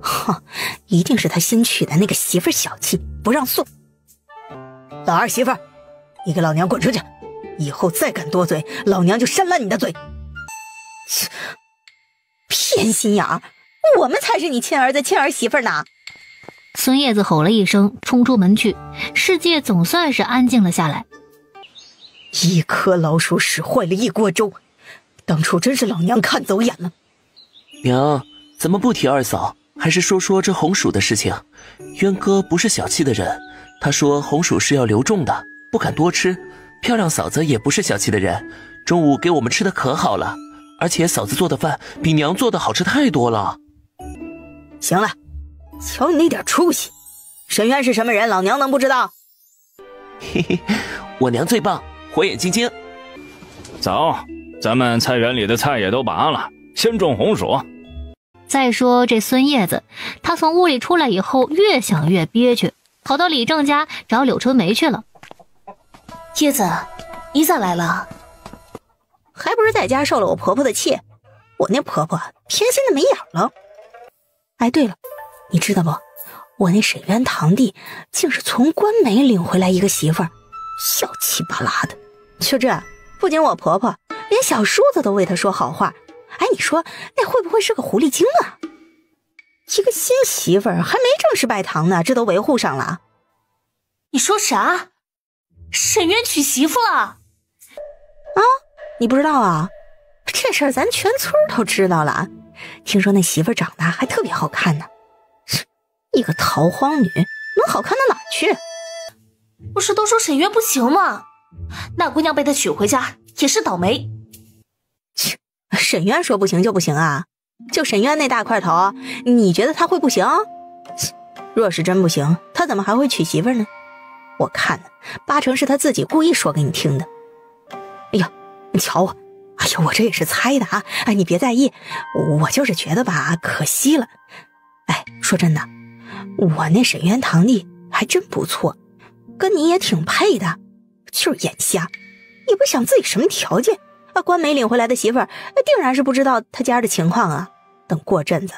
哼，一定是他新娶的那个媳妇小气，不让送。老二媳妇，你给老娘滚出去！以后再敢多嘴，老娘就扇烂你的嘴！偏心眼儿，我们才是你亲儿子亲儿媳妇呢！孙叶子吼了一声，冲出门去，世界总算是安静了下来。一颗老鼠屎坏了一锅粥，当初真是老娘看走眼了。娘，咱们不提二嫂，还是说说这红薯的事情。渊哥不是小气的人，他说红薯是要留种的，不敢多吃。漂亮嫂子也不是小气的人，中午给我们吃的可好了，而且嫂子做的饭比娘做的好吃太多了。行了，瞧你那点出息，沈渊是什么人，老娘能不知道？嘿嘿，我娘最棒，火眼金睛。走，咱们菜园里的菜也都拔了，先种红薯。再说这孙叶子，他从屋里出来以后，越想越憋屈，跑到李正家找柳春梅去了。叶子，你咋来了？还不是在家受了我婆婆的气，我那婆婆偏心的没眼了。哎，对了，你知道不？我那沈渊堂弟竟是从关梅领回来一个媳妇儿，小气巴拉的。就这，不仅我婆婆，连小叔子都为她说好话。哎，你说那会不会是个狐狸精啊？一个新媳妇儿还没正式拜堂呢，这都维护上了。你说啥？沈渊娶媳妇了？啊，你不知道啊？这事儿咱全村都知道了。听说那媳妇儿长得还特别好看呢。一个逃荒女能好看到哪去？不是都说沈渊不行吗？那姑娘被他娶回家也是倒霉。切，沈渊说不行就不行啊？就沈渊那大块头，你觉得他会不行？若是真不行，他怎么还会娶媳妇呢？我看呢，八成是他自己故意说给你听的。哎呀，你瞧我，哎呀，我这也是猜的啊！哎，你别在意，我就是觉得吧，可惜了。哎，说真的，我那沈渊堂弟还真不错，跟你也挺配的，就是眼瞎，也不想自己什么条件啊。关梅领回来的媳妇儿，定然是不知道他家的情况啊。等过阵子，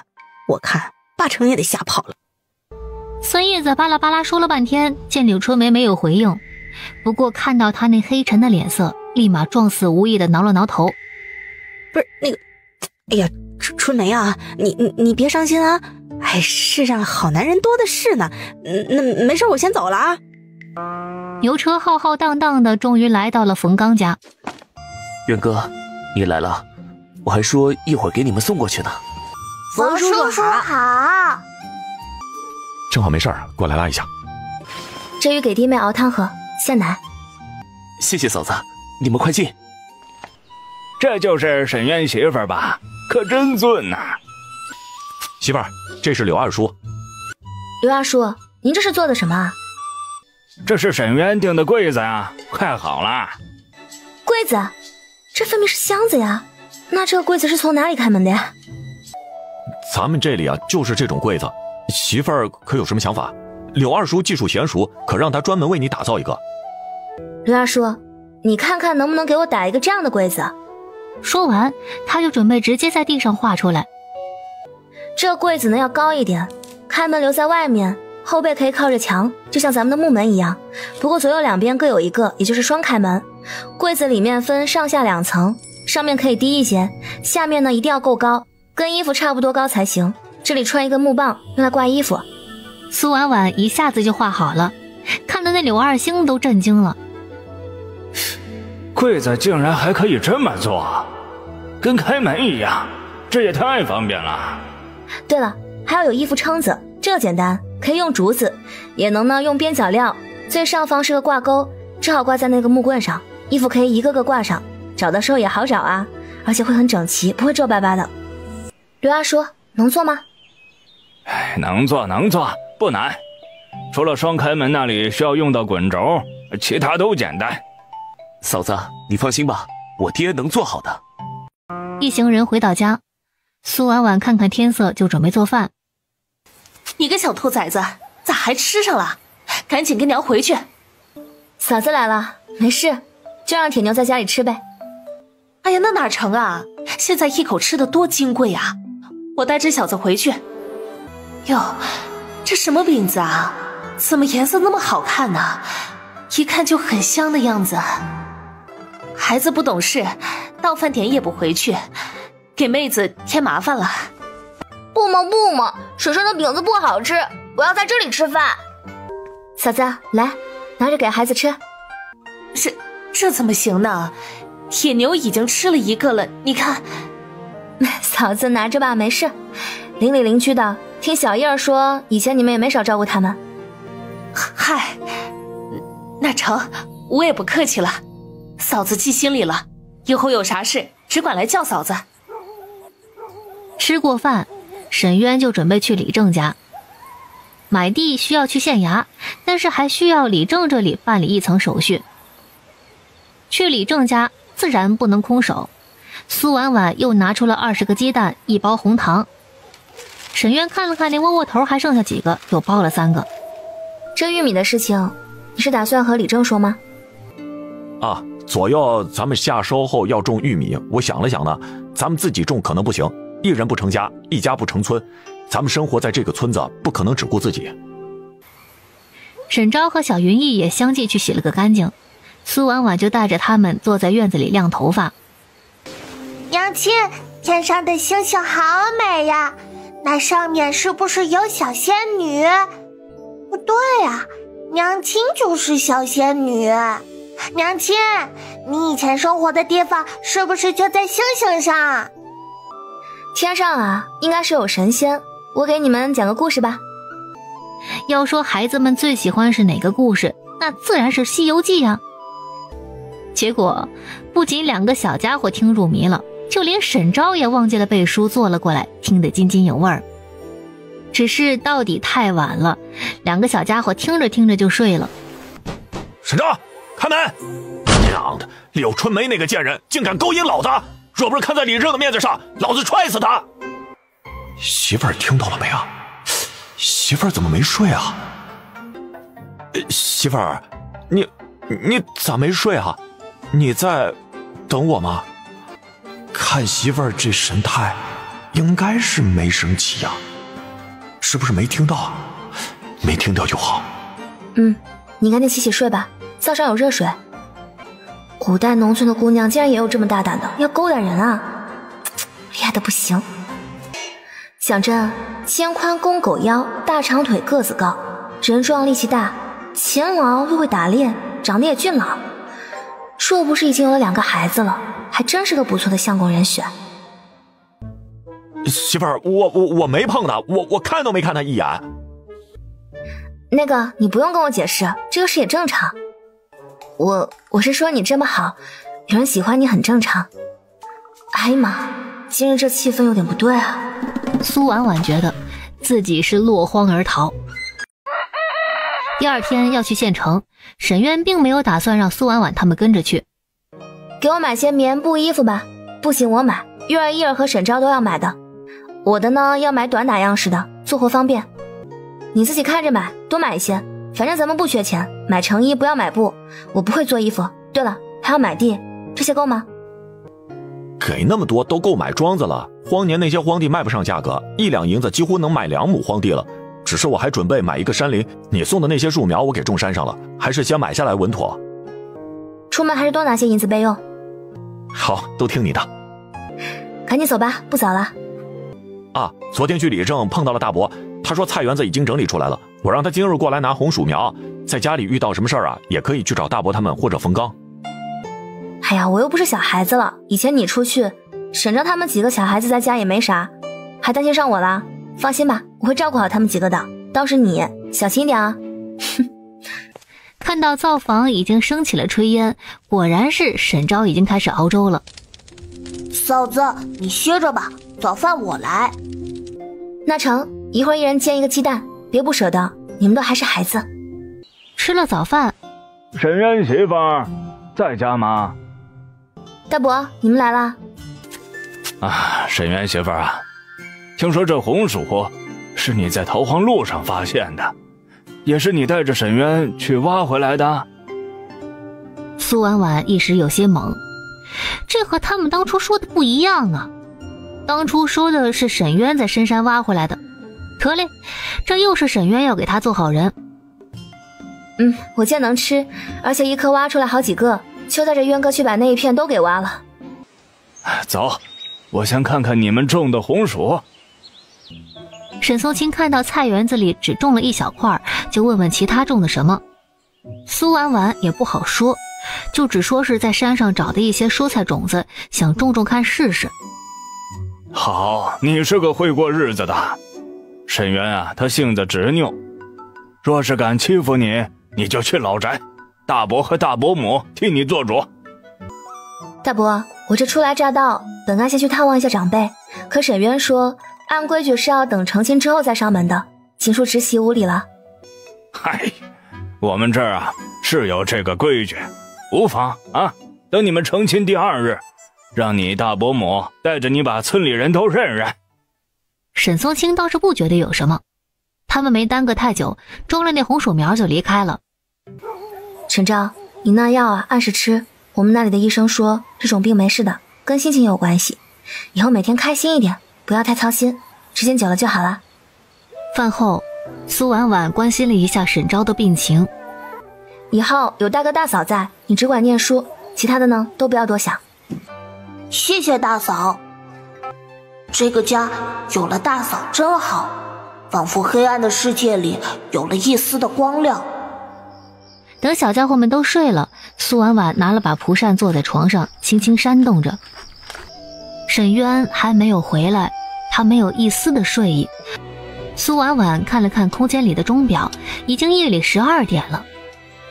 我看八成也得吓跑了。孙叶子巴拉巴拉说了半天，见柳春梅没有回应，不过看到他那黑沉的脸色，立马撞死无意的挠了挠头。不是那个，哎呀，春梅啊，你别伤心啊！哎，世上好男人多的是呢。那没事，我先走了啊。牛车浩浩荡荡的，终于来到了冯刚家。渊哥，你来了，我还说一会儿给你们送过去呢。冯叔叔好。正好没事儿，过来拉一下。这鱼给弟妹熬汤喝，鲜奶。谢谢嫂子，你们快进。这就是沈渊媳妇儿吧？可真俊呐！媳妇儿，这是柳二叔。刘二叔，您这是做的什么啊？这是沈渊订的柜子啊，快好了。柜子？这分明是箱子呀！那这个柜子是从哪里开门的呀？咱们这里啊，就是这种柜子。媳妇儿可有什么想法？柳二叔技术娴熟，可让他专门为你打造一个。刘二叔，你看看能不能给我打一个这样的柜子？说完，他就准备直接在地上画出来。这柜子呢要高一点，开门留在外面，后背可以靠着墙，就像咱们的木门一样。不过左右两边各有一个，也就是双开门。柜子里面分上下两层，上面可以低一些，下面呢一定要够高，跟衣服差不多高才行。这里穿一个木棒，用来挂衣服。苏婉婉一下子就画好了，看得那柳二星都震惊了。柜子竟然还可以这么做，跟开门一样，这也太方便了。对了，还要有衣服撑子，这个简单，可以用竹子，也能呢用边角料。最上方是个挂钩，正好挂在那个木棍上，衣服可以一个个挂上，找的时候也好找啊，而且会很整齐，不会皱巴巴的。刘阿叔，能做吗？能做，不难。除了双开门那里需要用到滚轴，其他都简单。嫂子，你放心吧，我爹能做好的。一行人回到家，苏婉婉看看天色就准备做饭。你个小兔崽子，咋还吃上了？赶紧跟娘回去。嫂子来了，没事，就让铁牛在家里吃呗。哎呀，那哪成啊，现在一口吃的多金贵啊，我带这小子回去。哟，这什么饼子啊，怎么颜色那么好看呢？一看就很香的样子。孩子不懂事，到饭点也不回去，给妹子添麻烦了。不嘛，婶婶的饼子不好吃，我要在这里吃饭。嫂子，来，拿着给孩子吃。这怎么行呢？铁牛已经吃了一个了，你看。嫂子拿着吧，没事。邻里邻居的，听小叶儿说，以前你们也没少照顾他们。嗨，那成，我也不客气了，嫂子记心里了，以后有啥事只管来叫嫂子。吃过饭，沈渊就准备去李正家买地，需要去县衙，但是还需要李正这里办理一层手续。去李正家自然不能空手，苏婉婉又拿出了20个鸡蛋，1包红糖。沈渊看了看那窝窝头还剩下几个，又包了3个。这玉米的事情，你是打算和李正说吗？啊，左右咱们下收后要种玉米，我想了想呢，咱们自己种可能不行，一人不成家，一家不成村，咱们生活在这个村子，不可能只顾自己。沈昭和小云逸也相继去洗了个干净，苏婉婉就带着他们坐在院子里晾头发。娘亲，天上的星星好美呀，那上面是不是有小仙女？不对啊，娘亲就是小仙女。娘亲，你以前生活的地方是不是就在星星上？天上啊，应该是有神仙。我给你们讲个故事吧。要说孩子们最喜欢是哪个故事，那自然是《西游记》啊。结果不仅2个小家伙听入迷了，就连沈昭也忘记了背书，坐了过来，听得津津有味儿。只是到底太晚了，2个小家伙听着听着就睡了。沈昭，开门！娘的，柳春梅那个贱人竟敢勾引老子！若不是看在李正的面子上，老子踹死他！媳妇儿听到了没啊？媳妇儿怎么没睡啊？媳妇儿，你咋没睡啊？你在等我吗？看媳妇儿这神态，应该是没生气呀，是不是没听到啊？没听到就好。你赶紧洗洗睡吧，灶上有热水。古代农村的姑娘竟然也有这么大胆的，要勾搭人啊，厉害的不行。想着肩宽弓狗腰，大长腿个子高，人壮力气大，勤劳又会打猎，长得也俊朗。若不是已经有了2个孩子了，还真是个不错的相公人选。媳妇儿，我没碰他，我看都没看他一眼。那个你不用跟我解释，这个事也正常。我是说你这么好，有人喜欢你很正常。哎呀妈，今日这气氛有点不对啊。苏婉婉觉得自己是落荒而逃。第2天要去县城，沈渊并没有打算让苏婉婉他们跟着去。给我买些棉布衣服吧，不行我买，月儿、叶儿和沈昭都要买的。我的呢要买短打样式的，做活方便。你自己看着买，多买一些，反正咱们不缺钱，买成衣不要买布，我不会做衣服。对了，还要买地，这些够吗？给那么多都够买庄子了，荒年那些荒地卖不上价格，1两银子几乎能买2亩荒地了。只是我还准备买一个山林，你送的那些树苗我给种山上了，还是先买下来稳妥。出门还是多拿些银子备用。好，都听你的。赶紧走吧，不早了。啊，昨天去里正碰到了大伯，他说菜园子已经整理出来了，我让他今日过来拿红薯苗，在家里遇到什么事儿啊，也可以去找大伯他们或者冯刚。哎呀，我又不是小孩子了，以前你出去，省着他们几个小孩子在家也没啥，还担心上我了。放心吧，我会照顾好他们几个的。倒是你，小心点啊。看到灶房已经升起了炊烟，果然是沈昭已经开始熬粥了。嫂子，你歇着吧，早饭我来。那成，一会儿一人煎一个鸡蛋，别不舍得，你们都还是孩子。吃了早饭，沈渊媳妇儿在家吗？大伯，你们来啦。啊，沈渊媳妇儿啊，听说这红薯是你在逃荒路上发现的，也是你带着沈渊去挖回来的。苏婉婉一时有些懵，这和他们当初说的不一样啊。当初说的是沈渊在深山挖回来的，得嘞，这又是沈渊要给他做好人。我见能吃，而且一颗挖出来好几个，就带着渊哥去把那一片都给挖了。走，我先看看你们种的红薯。沈松青看到菜园子里只种了一小块，就问问其他种的什么。苏婉婉也不好说，就只说是在山上找的一些蔬菜种子，想种种看试试。好，你是个会过日子的。沈渊啊，他性子执拗，若是敢欺负你，你就去老宅，大伯和大伯母替你做主。大伯，我这初来乍到，本该先去探望一下长辈，可沈渊说按规矩是要等成亲之后再上门的，请恕直系无礼了。嗨，我们这儿啊是有这个规矩，无妨啊。等你们成亲第2日，让你大伯母带着你把村里人都认认。沈松青倒是不觉得有什么，他们没耽搁太久，种了那红薯苗就离开了。沈昭，你那药啊按时吃，我们那里的医生说这种病没事的，跟心情有关系，以后每天开心一点，不要太操心，时间久了就好了。饭后，苏婉婉关心了一下沈昭的病情。以后有大哥大嫂在，你只管念书，其他的呢都不要多想。谢谢大嫂，这个家有了大嫂真好，仿佛黑暗的世界里有了一丝的光亮。等小家伙们都睡了，苏婉婉拿了把蒲扇坐在床上，轻轻扇动着。沈渊还没有回来，他没有一丝的睡意。苏婉婉看了看空间里的钟表，已经夜里12点了。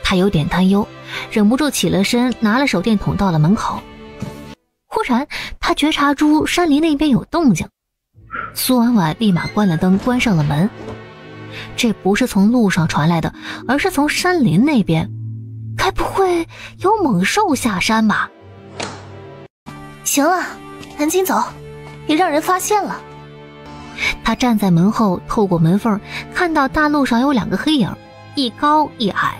她有点担忧，忍不住起了身，拿了手电筒到了门口。忽然她觉察出山林那边有动静，苏婉婉立马关了灯，关上了门。这不是从路上传来的，而是从山林那边，该不会有猛兽下山吧？行了，赶紧走，别让人发现了。他站在门后，透过门缝看到大路上有2个黑影，一高一矮。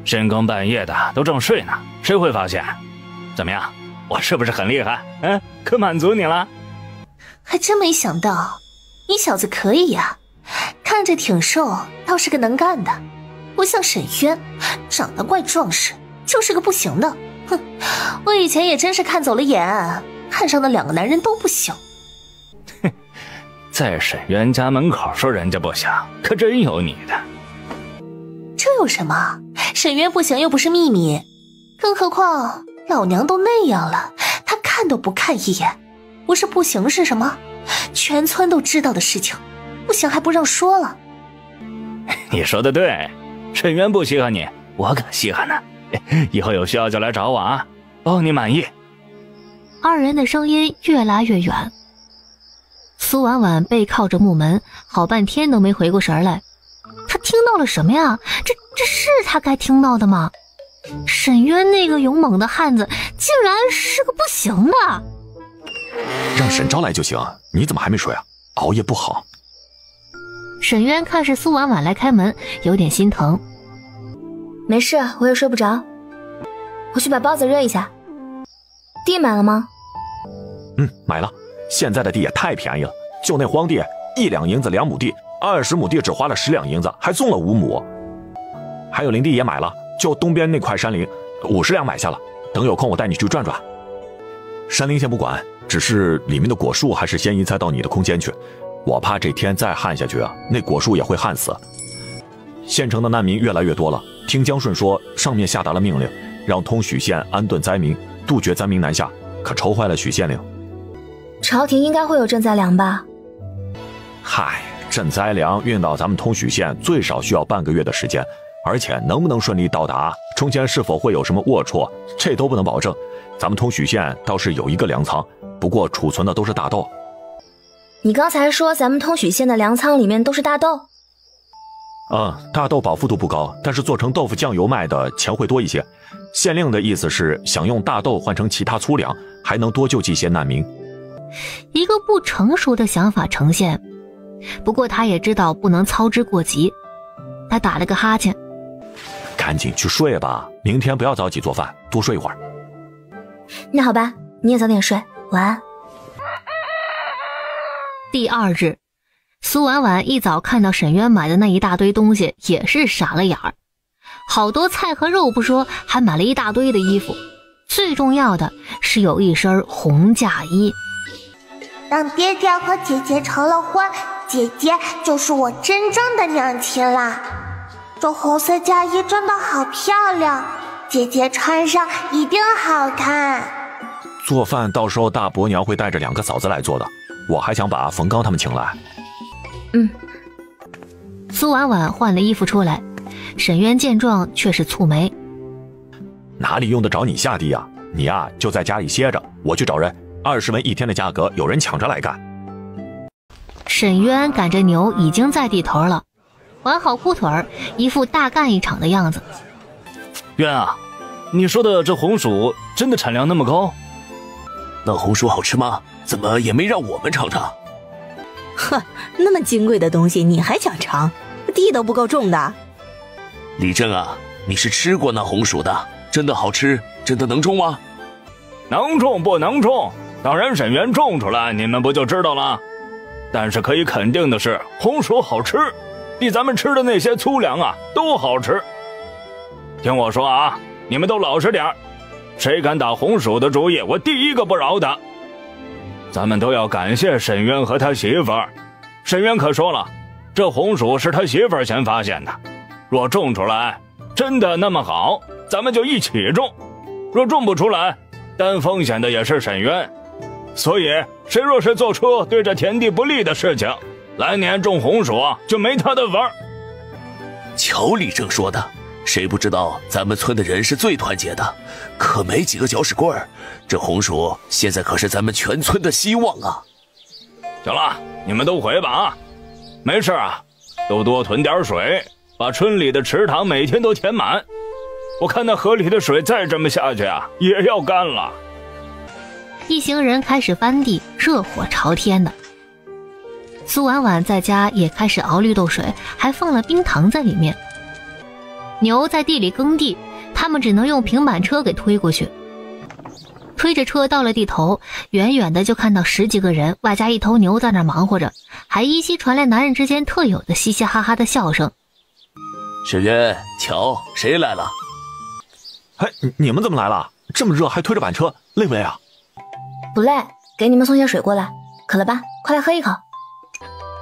深更半夜的都正睡呢，谁会发现？怎么样，我是不是很厉害？可满足你了？还真没想到你小子可以呀，看着挺瘦，倒是个能干的，不像沈渊，长得怪壮实，就是个不行的。哼，我以前也真是看走了眼，看上的2个男人都不行。在沈渊家门口说人家不行，可真有你的。这有什么？沈渊不行又不是秘密，更何况老娘都那样了，他看都不看一眼，不是不行是什么？全村都知道的事情，不行还不让说了。你说的对，沈渊不稀罕你，我可稀罕呢。以后有需要就来找我啊，包你满意。2人的声音越拉越远。苏婉婉背靠着木门，好半天都没回过神来。她听到了什么呀？这是她该听到的吗？沈渊那个勇猛的汉子竟然是个不行的。让沈昭来就行，你怎么还没睡啊？熬夜不好。沈渊看是苏婉婉来开门，有点心疼。没事，我也睡不着，我去把包子热一下。地买了吗？买了。现在的地也太便宜了，就那荒地，1两银子2亩地，20亩地只花了10两银子，还送了5亩。还有林地也买了，就东边那块山林，50两买下了。等有空我带你去转转。山灵先不管，只是里面的果树还是先移栽到你的空间去。我怕这天再旱下去啊，那果树也会旱死。县城的难民越来越多了，听江顺说，上面下达了命令，让通许县安顿灾民，杜绝灾民南下，可愁坏了许县令。朝廷应该会有赈灾粮吧？嗨，赈灾粮运到咱们通许县最少需要半个月的时间，而且能不能顺利到达，中间是否会有什么龌龊，这都不能保证。咱们通许县倒是有一个粮仓，不过储存的都是大豆。你刚才说咱们通许县的粮仓里面都是大豆？大豆饱腹度不高，但是做成豆腐酱油卖的钱会多一些。县令的意思是想用大豆换成其他粗粮，还能多救济些难民。一个不成熟的想法呈现，不过他也知道不能操之过急。他打了个哈欠，赶紧去睡吧，明天不要早起做饭，多睡一会儿。那好吧，你也早点睡，晚安。第二日，苏婉婉一早看到沈渊买的那一大堆东西，也是傻了眼儿。好多菜和肉不说，还买了一大堆的衣服，最重要的是有一身红嫁衣。当爹爹和姐姐成了婚，姐姐就是我真正的娘亲啦。这红色嫁衣真的好漂亮，姐姐穿上一定好看。做饭到时候大伯娘会带着2个嫂子来做的，我还想把冯刚他们请来。苏婉婉换了衣服出来，沈渊见状却是蹙眉。哪里用得着你下地啊？你呀就在家里歇着，我去找人，20文1天的价格有人抢着来干。沈渊赶着牛已经在地头了，挽好裤腿儿，一副大干一场的样子。渊啊，你说的这红薯真的产量那么高？那红薯好吃吗？怎么也没让我们尝尝？哼，那么金贵的东西你还想尝？地都不够种的。李正啊，你是吃过那红薯的，真的好吃，真的能种吗？能种不能种，当然沈渊种出来你们不就知道了。但是可以肯定的是，红薯好吃，比咱们吃的那些粗粮啊都好吃。听我说啊，你们都老实点，谁敢打红薯的主意，我第一个不饶他。咱们都要感谢沈渊和他媳妇儿。沈渊可说了，这红薯是他媳妇儿先发现的，若种出来真的那么好，咱们就一起种；若种不出来，担风险的也是沈渊。所以谁若是做出对这田地不利的事情，来年种红薯就没他的份儿。瞧李正说的，谁不知道咱们村的人是最团结的，可没几个搅屎棍儿。这红薯现在可是咱们全村的希望啊！行了，你们都回吧啊！没事啊，都多囤点水，把村里的池塘每天都填满。我看那河里的水再这么下去啊，也要干了。一行人开始翻地，热火朝天的。苏婉婉在家也开始熬绿豆水，还放了冰糖在里面。牛在地里耕地，他们只能用平板车给推过去。推着车到了地头，远远的就看到10几个人，外加一头牛在那忙活着，还依稀传来男人之间特有的嘻嘻哈哈的笑声。沈渊，瞧，谁来了？哎，你们怎么来了？这么热还推着板车，累不累啊？不累，给你们送些水过来，渴了吧？快来喝一口。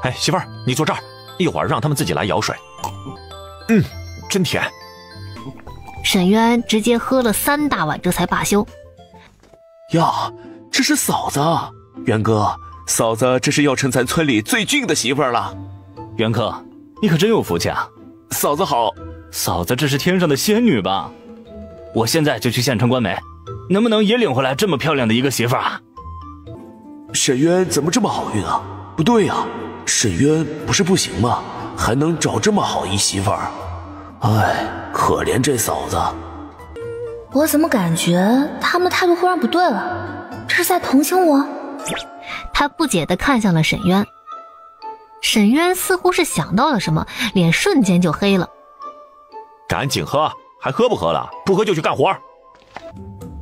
哎，媳妇儿，你坐这儿，一会儿让他们自己来舀水。真甜。沈渊直接喝了3大碗，这才罢休。呀，这是嫂子啊！渊哥，嫂子这是要成咱村里最俊的媳妇儿了。渊哥，你可真有福气啊！嫂子好。嫂子这是天上的仙女吧？我现在就去县城观媒，能不能也领回来这么漂亮的一个媳妇儿啊？沈渊怎么这么好运啊？不对啊，沈渊不是不行吗？还能找这么好一媳妇儿？哎，可怜这嫂子。我怎么感觉他们的态度忽然不对了？这是在同情我？他不解地看向了沈渊。沈渊似乎是想到了什么，脸瞬间就黑了。赶紧喝，还喝不喝了？不喝就去干活。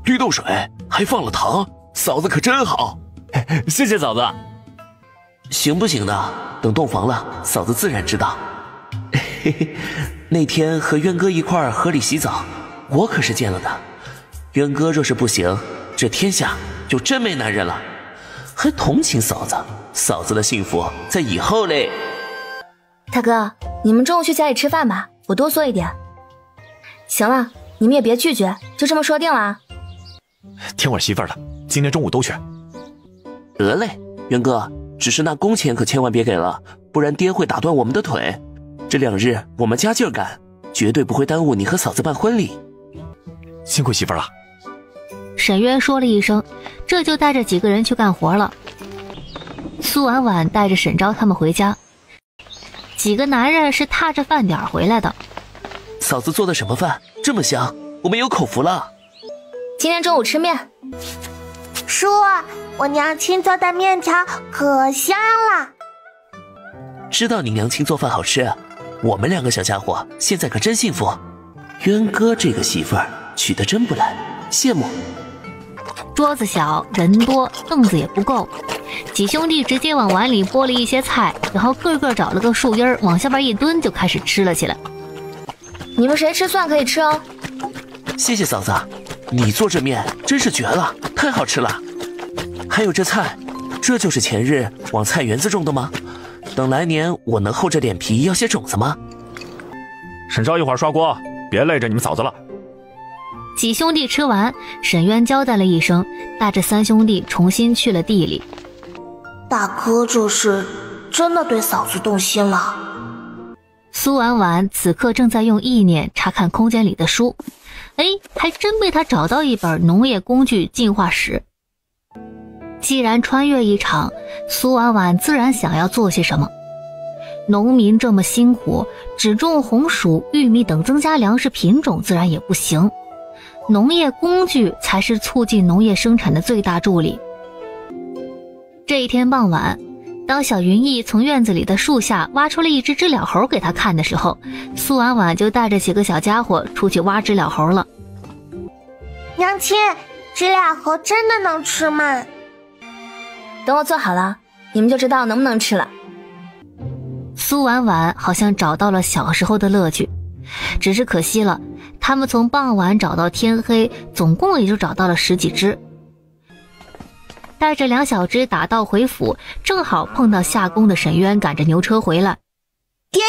绿豆水还放了糖，嫂子可真好。谢谢嫂子。行不行的？等洞房了，嫂子自然知道。嘿嘿，那天和渊哥一块儿河里洗澡，我可是见了的。渊哥若是不行，这天下就真没男人了，还同情嫂子，嫂子的幸福在以后嘞。大哥，你们中午去家里吃饭吧，我多做一点。行了，你们也别拒绝，就这么说定了啊。听我媳妇儿的，今天中午都去。得嘞，元哥，只是那工钱可千万别给了，不然爹会打断我们的腿。这2日我们加劲儿干，绝对不会耽误你和嫂子办婚礼。辛苦媳妇儿了。沈渊说了一声，这就带着几个人去干活了。苏婉婉带着沈昭他们回家，几个男人是踏着饭点回来的。嫂子做的什么饭这么香，我们有口福了。今天中午吃面。叔，我娘亲做的面条可香了。知道你娘亲做饭好吃，我们2个小家伙现在可真幸福。渊哥这个媳妇儿娶得真不赖，羡慕。桌子小，人多，凳子也不够，几兄弟直接往碗里拨了一些菜，然后个个找了个树荫往下边一蹲，就开始吃了起来。你们谁吃蒜可以吃哦。谢谢嫂子，你做这面真是绝了，太好吃了。还有这菜，这就是前日往菜园子种的吗？等来年我能厚着脸皮要些种子吗？沈昭一会儿刷锅，别累着你们嫂子了。几兄弟吃完，沈渊交代了一声，带着3兄弟重新去了地里。大哥这是真的对嫂子动心了。苏婉婉此刻正在用意念查看空间里的书，还真被他找到一本农业工具进化史。既然穿越一场，苏婉婉自然想要做些什么。农民这么辛苦，只种红薯、玉米等增加粮食品种自然也不行，农业工具才是促进农业生产的最大助力。这一天傍晚，当小云逸从院子里的树下挖出了一只知了猴给他看的时候，苏婉婉就带着几个小家伙出去挖知了猴了。娘亲，知了猴真的能吃吗？等我做好了，你们就知道能不能吃了。苏婉婉好像找到了小时候的乐趣，只是可惜了，他们从傍晚找到天黑，总共也就找到了10几只。带着2小只打道回府，正好碰到下工的沈渊赶着牛车回来。爹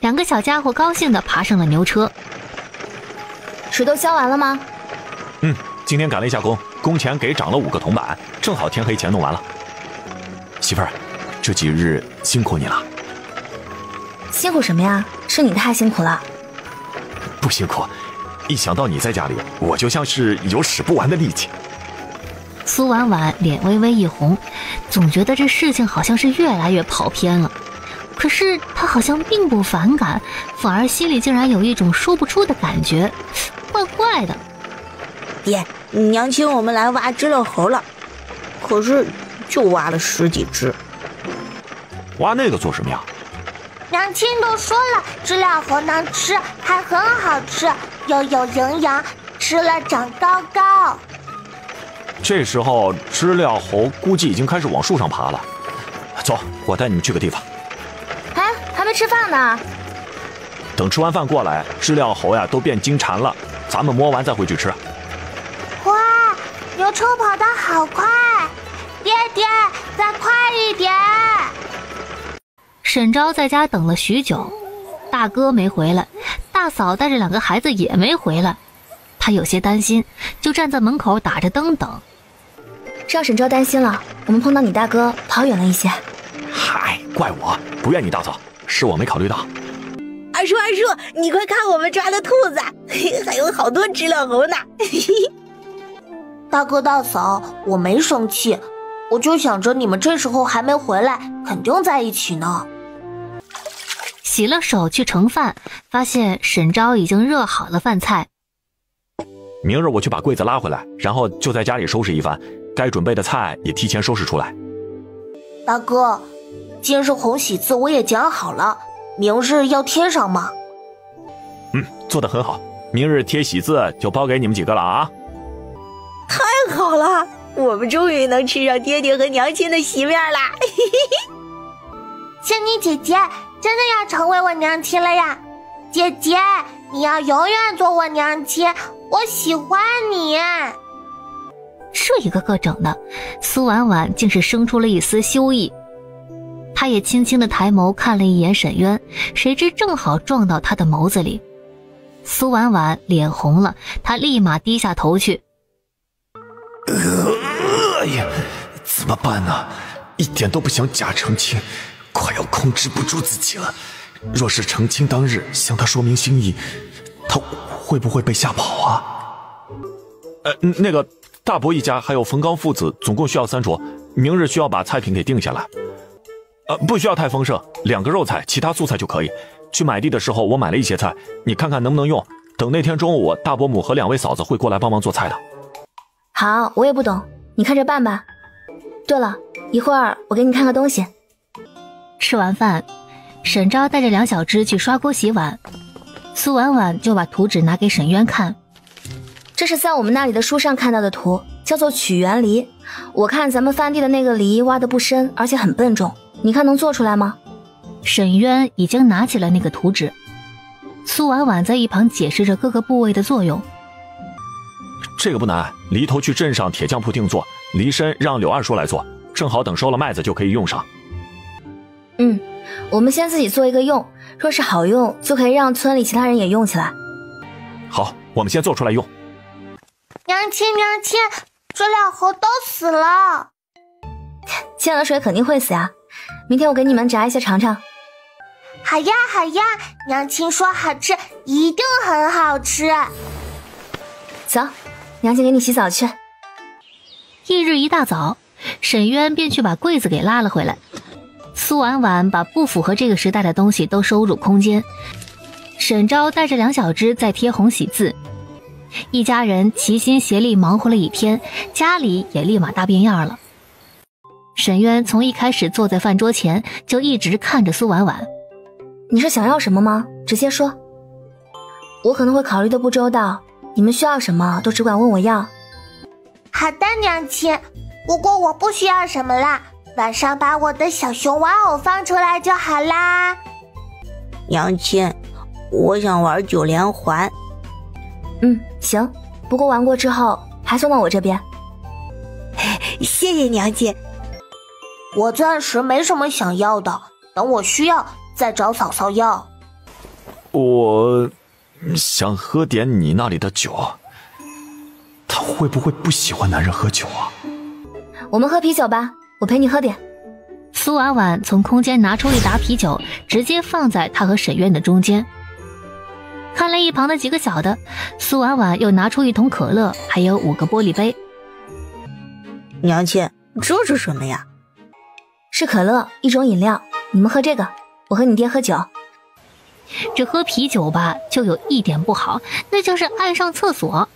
爹！ 2个小家伙高兴地爬上了牛车。水都浇完了吗？今天赶了一下工，工钱给涨了5个铜板，正好天黑前弄完了。媳妇儿，这几日辛苦你了。辛苦什么呀？是你太辛苦了。不辛苦，一想到你在家里，我就像是有使不完的力气。苏婉婉脸微微一红，总觉得这事情好像是越来越跑偏了。可是她好像并不反感，反而心里竟然有一种说不出的感觉，怪怪的。爹，娘亲我们来挖知了猴了，可是就挖了10几只。挖那个做什么呀？娘亲都说了，知了猴能吃，还很好吃，又有营养，吃了长高高。这时候知了猴估计已经开始往树上爬了。走，我带你们去个地方。还没吃饭呢。等吃完饭过来，知了猴呀都变金蝉了，咱们摸完再回去吃。哇，牛车跑得好快！爹爹，再快一点！沈昭在家等了许久，大哥没回来，大嫂带着2个孩子也没回来，他有些担心，就站在门口打着灯等。让沈昭担心了，我们碰到你大哥跑远了一些。嗨，怪我，不怨你大嫂，是我没考虑到。二叔，你快看我们抓的兔子，还有好多知了猴呢。大哥大嫂，我没生气，我就想着你们这时候还没回来，肯定在一起呢。洗了手去盛饭，发现沈昭已经热好了饭菜。明日我去把柜子拉回来，然后就在家里收拾一番，该准备的菜也提前收拾出来。大哥，今日红喜字我也讲好了，明日要贴上吗？做得很好，明日贴喜字就包给你们几个了啊！太好了，我们终于能吃上爹爹和娘亲的喜面啦！仙女姐姐真的要成为我娘亲了呀！姐姐，你要永远做我娘亲，我喜欢你。这一个个整的，苏婉婉竟是生出了一丝羞意。她也轻轻的抬眸看了一眼沈渊，谁知正好撞到他的眸子里。苏婉婉脸红了，她立马低下头去。哎呀，怎么办呢？一点都不想假成亲，快要控制不住自己了。若是成亲当日向他说明心意，他会不会被吓跑啊？那个大伯一家还有冯刚父子总共需要3桌，明日需要把菜品给定下来。不需要太丰盛，2个肉菜，其他素菜就可以。去买地的时候我买了一些菜，你看看能不能用。等那天中午，大伯母和2位嫂子会过来帮忙做菜的。好，我也不懂，你看着办吧。对了，一会儿我给你看个东西。吃完饭，沈昭带着梁小芝去刷锅洗碗，苏婉婉就把图纸拿给沈渊看。这是在我们那里的书上看到的图，叫做曲园梨。我看咱们翻地的那个梨挖得不深，而且很笨重，你看能做出来吗？沈渊已经拿起了那个图纸，苏婉婉在一旁解释着各个部位的作用。这个不难，梨头去镇上铁匠铺定做，梨身让柳二叔来做，正好等收了麦子就可以用上。我们先自己做一个用，若是好用，就可以让村里其他人也用起来。好，我们先做出来用。娘亲，这2猴都死了。见了水肯定会死呀，明天我给你们炸一些尝尝。好呀，娘亲说好吃，一定很好吃。走，娘亲给你洗澡去。翌日一大早，沈渊便去把柜子给拉了回来。苏婉婉把不符合这个时代的东西都收入空间，沈昭带着梁小芝在贴红喜字，一家人齐心协力忙活了一天，家里也立马大变样了。沈渊从一开始坐在饭桌前就一直看着苏婉婉。你是想要什么吗？直接说，我可能会考虑的不周到，你们需要什么都只管问我要。好的，娘亲，不过我不需要什么啦，晚上把我的小熊玩偶放出来就好啦。娘亲，我想玩9连环。行，不过玩过之后还送到我这边。谢谢娘亲。我暂时没什么想要的，等我需要再找嫂嫂要。我想喝点你那里的酒。他会不会不喜欢男人喝酒啊？我们喝啤酒吧，我陪你喝点。苏婉婉从空间拿出一打啤酒，直接放在他和沈渊的中间。看了一旁的几个小的，苏婉婉又拿出一桶可乐，还有5个玻璃杯。娘亲，这是什么呀？是可乐，一种饮料，你们喝这个，我和你爹喝酒。这喝啤酒吧就有一点不好，那就是爱上厕所。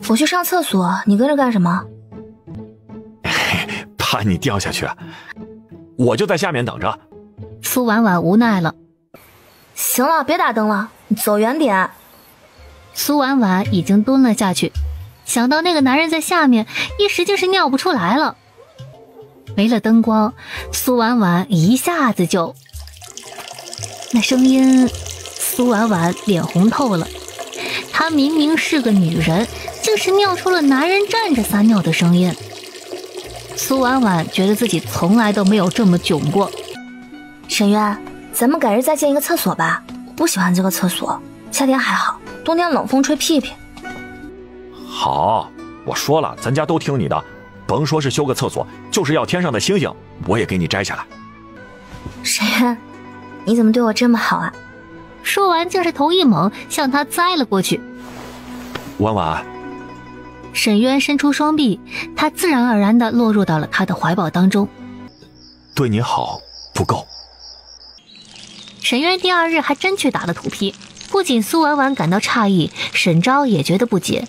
我去上厕所，你跟着干什么？怕你掉下去，我就在下面等着。苏婉婉无奈了。行了，别打灯了，你走远点。苏婉婉已经蹲了下去，想到那个男人在下面，一时竟是尿不出来了。没了灯光，苏婉婉一下子就……那声音，苏婉婉脸红透了。她明明是个女人，竟是尿出了男人站着撒尿的声音。苏婉婉觉得自己从来都没有这么囧过。沈渊，咱们改日再建一个厕所吧，我不喜欢这个厕所，夏天还好，冬天冷风吹屁屁。好，我说了，咱家都听你的，甭说是修个厕所，就是要天上的星星，我也给你摘下来。沈渊，你怎么对我这么好啊？说完竟是头一猛，向他栽了过去。婉婉，沈渊伸出双臂，他自然而然地落入到了他的怀抱当中。对你好不够。沈渊第2日还真去打了土坯，不仅苏婉婉感到诧异，沈昭也觉得不解。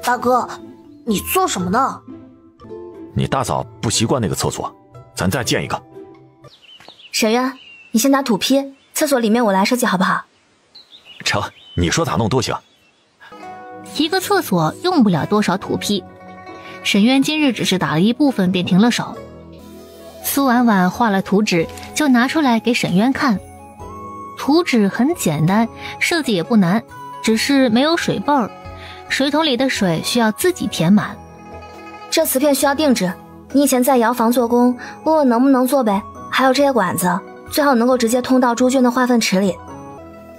大哥，你做什么呢？你大嫂不习惯那个厕所，咱再建一个。沈渊，你先打土坯，厕所里面我来设计好不好？成，你说咋弄都行。一个厕所用不了多少土坯，沈渊今日只是打了一部分便停了手。苏婉婉画了图纸，就拿出来给沈渊看。图纸很简单，设计也不难，只是没有水泵，水桶里的水需要自己填满。这瓷片需要定制，你以前在窑房做工，问问能不能做呗。还有这些管子，最好能够直接通到猪圈的化粪池里。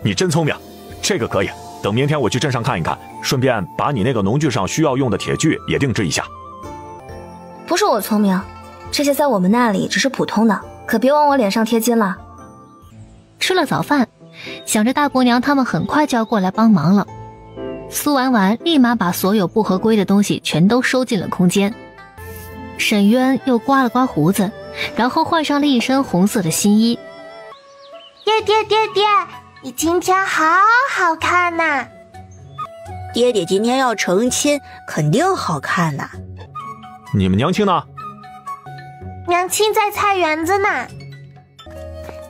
你真聪明，这个可以。等明天我去镇上看一看，顺便把你那个农具上需要用的铁具也定制一下。不是我聪明，这些在我们那里只是普通的，可别往我脸上贴金了。吃了早饭，想着大伯娘他们很快就要过来帮忙了，苏婉婉立马把所有不合规的东西全都收进了空间。沈渊又刮了刮胡子，然后换上了一身红色的新衣。爹爹爹爹，你今天好好看呐！爹爹今天要成亲，肯定好看呐。你们娘亲呢？娘亲在菜园子呢。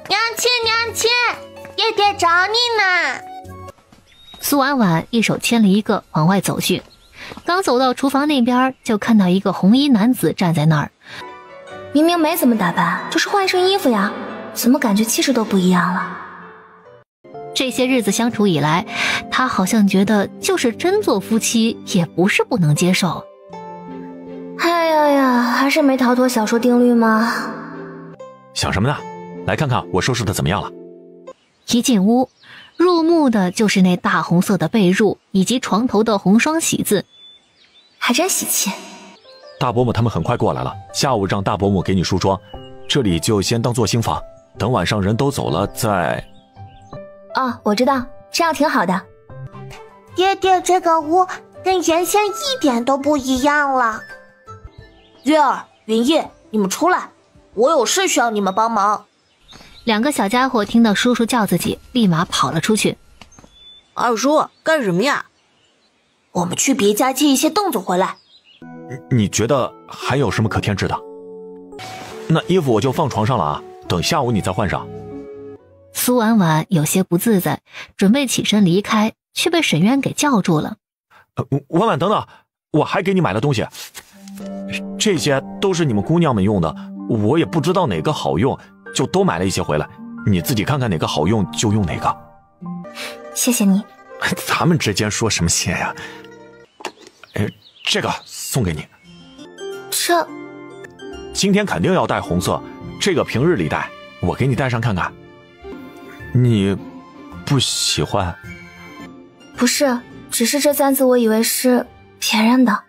娘亲娘亲，爹爹找你呢。苏婉婉一手牵了一个往外走去，刚走到厨房那边，就看到一个红衣男子站在那儿。明明没怎么打扮，就是换一身衣服呀，怎么感觉气质都不一样了？这些日子相处以来，他好像觉得就是真做夫妻也不是不能接受。哎呀，还是没逃脱小说定律吗？想什么呢？来看看我收拾的怎么样了。一进屋，入目的就是那大红色的被褥以及床头的红双喜字，还真喜气。大伯母他们很快过来了，下午让大伯母给你梳妆，这里就先当做新房，等晚上人都走了再……哦，我知道，这样挺好的。爹爹，这个屋跟原先一点都不一样了。月儿、云烨，你们出来，我有事需要你们帮忙。两个小家伙听到叔叔叫自己，立马跑了出去。二叔，干什么呀？我们去别家接一些动作回来。你觉得还有什么可添置的？那衣服我就放床上了啊，等下午你再换上。苏婉婉有些不自在，准备起身离开，却被沈渊给叫住了。婉婉，等等，我还给你买了东西，这些都是你们姑娘们用的，我也不知道哪个好用，就都买了一些回来，你自己看看哪个好用就用哪个。谢谢你。咱们之间说什么谢呀？这个送给你。这今天肯定要戴红色，这个平日里戴，我给你戴上看看。你不喜欢？不是，只是这簪子我以为是别人的。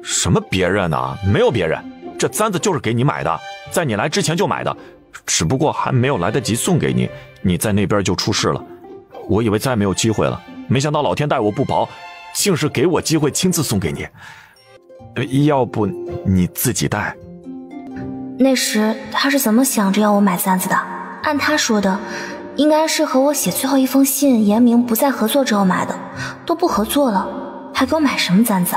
什么别人呢？没有别人，这簪子就是给你买的，在你来之前就买的，只不过还没有来得及送给你，你在那边就出事了。我以为再没有机会了，没想到老天待我不薄，竟是给我机会亲自送给你。要不你自己戴？那时他是怎么想着要我买簪子的？按他说的，应该是和我写最后一封信言明不再合作之后买的，都不合作了，还给我买什么簪子？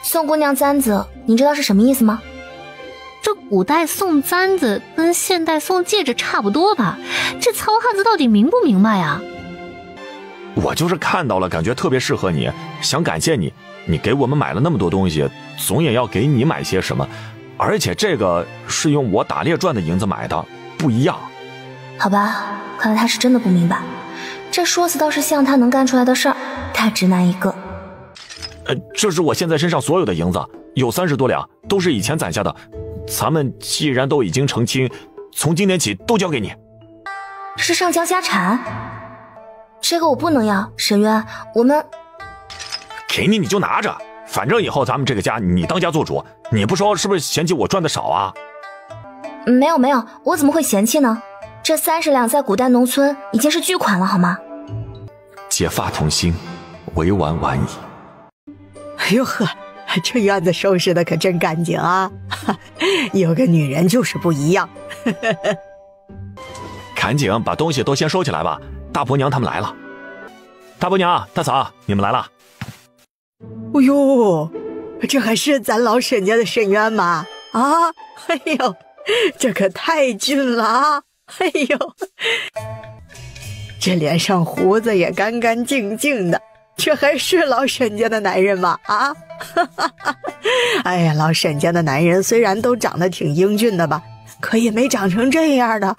送姑娘簪子，你知道是什么意思吗？这古代送簪子跟现代送戒指差不多吧？这糙汉子到底明不明白啊？我就是看到了，感觉特别适合你，想感谢你，你给我们买了那么多东西，总也要给你买些什么，而且这个是用我打猎赚的银子买的，不一样。好吧，看来他是真的不明白，这说辞倒是像他能干出来的事儿，大直男一个。这是我现在身上所有的银子，有30多两，都是以前攒下的。咱们既然都已经成亲，从今天起都交给你。这是上交家产？这个我不能要，沈渊，我们给你就拿着，反正以后咱们这个家你当家做主，你不说是不是嫌弃我赚的少啊？没有，我怎么会嫌弃呢？这30两在古代农村已经是巨款了，好吗？结发同心，委婉婉矣。哎呦呵，这院子收拾的可真干净啊！有个女人就是不一样。赶紧把东西都先收起来吧，大伯娘他们来了。大伯娘、大嫂，你们来了。哎呦，这还是咱老沈家的沈渊吗？啊，哎呦，这可太俊了啊！哎呦，这脸上胡子也干干净净的，这还是老沈家的男人吗？啊，哎呀，老沈家的男人虽然都长得挺英俊的吧，可也没长成这样的。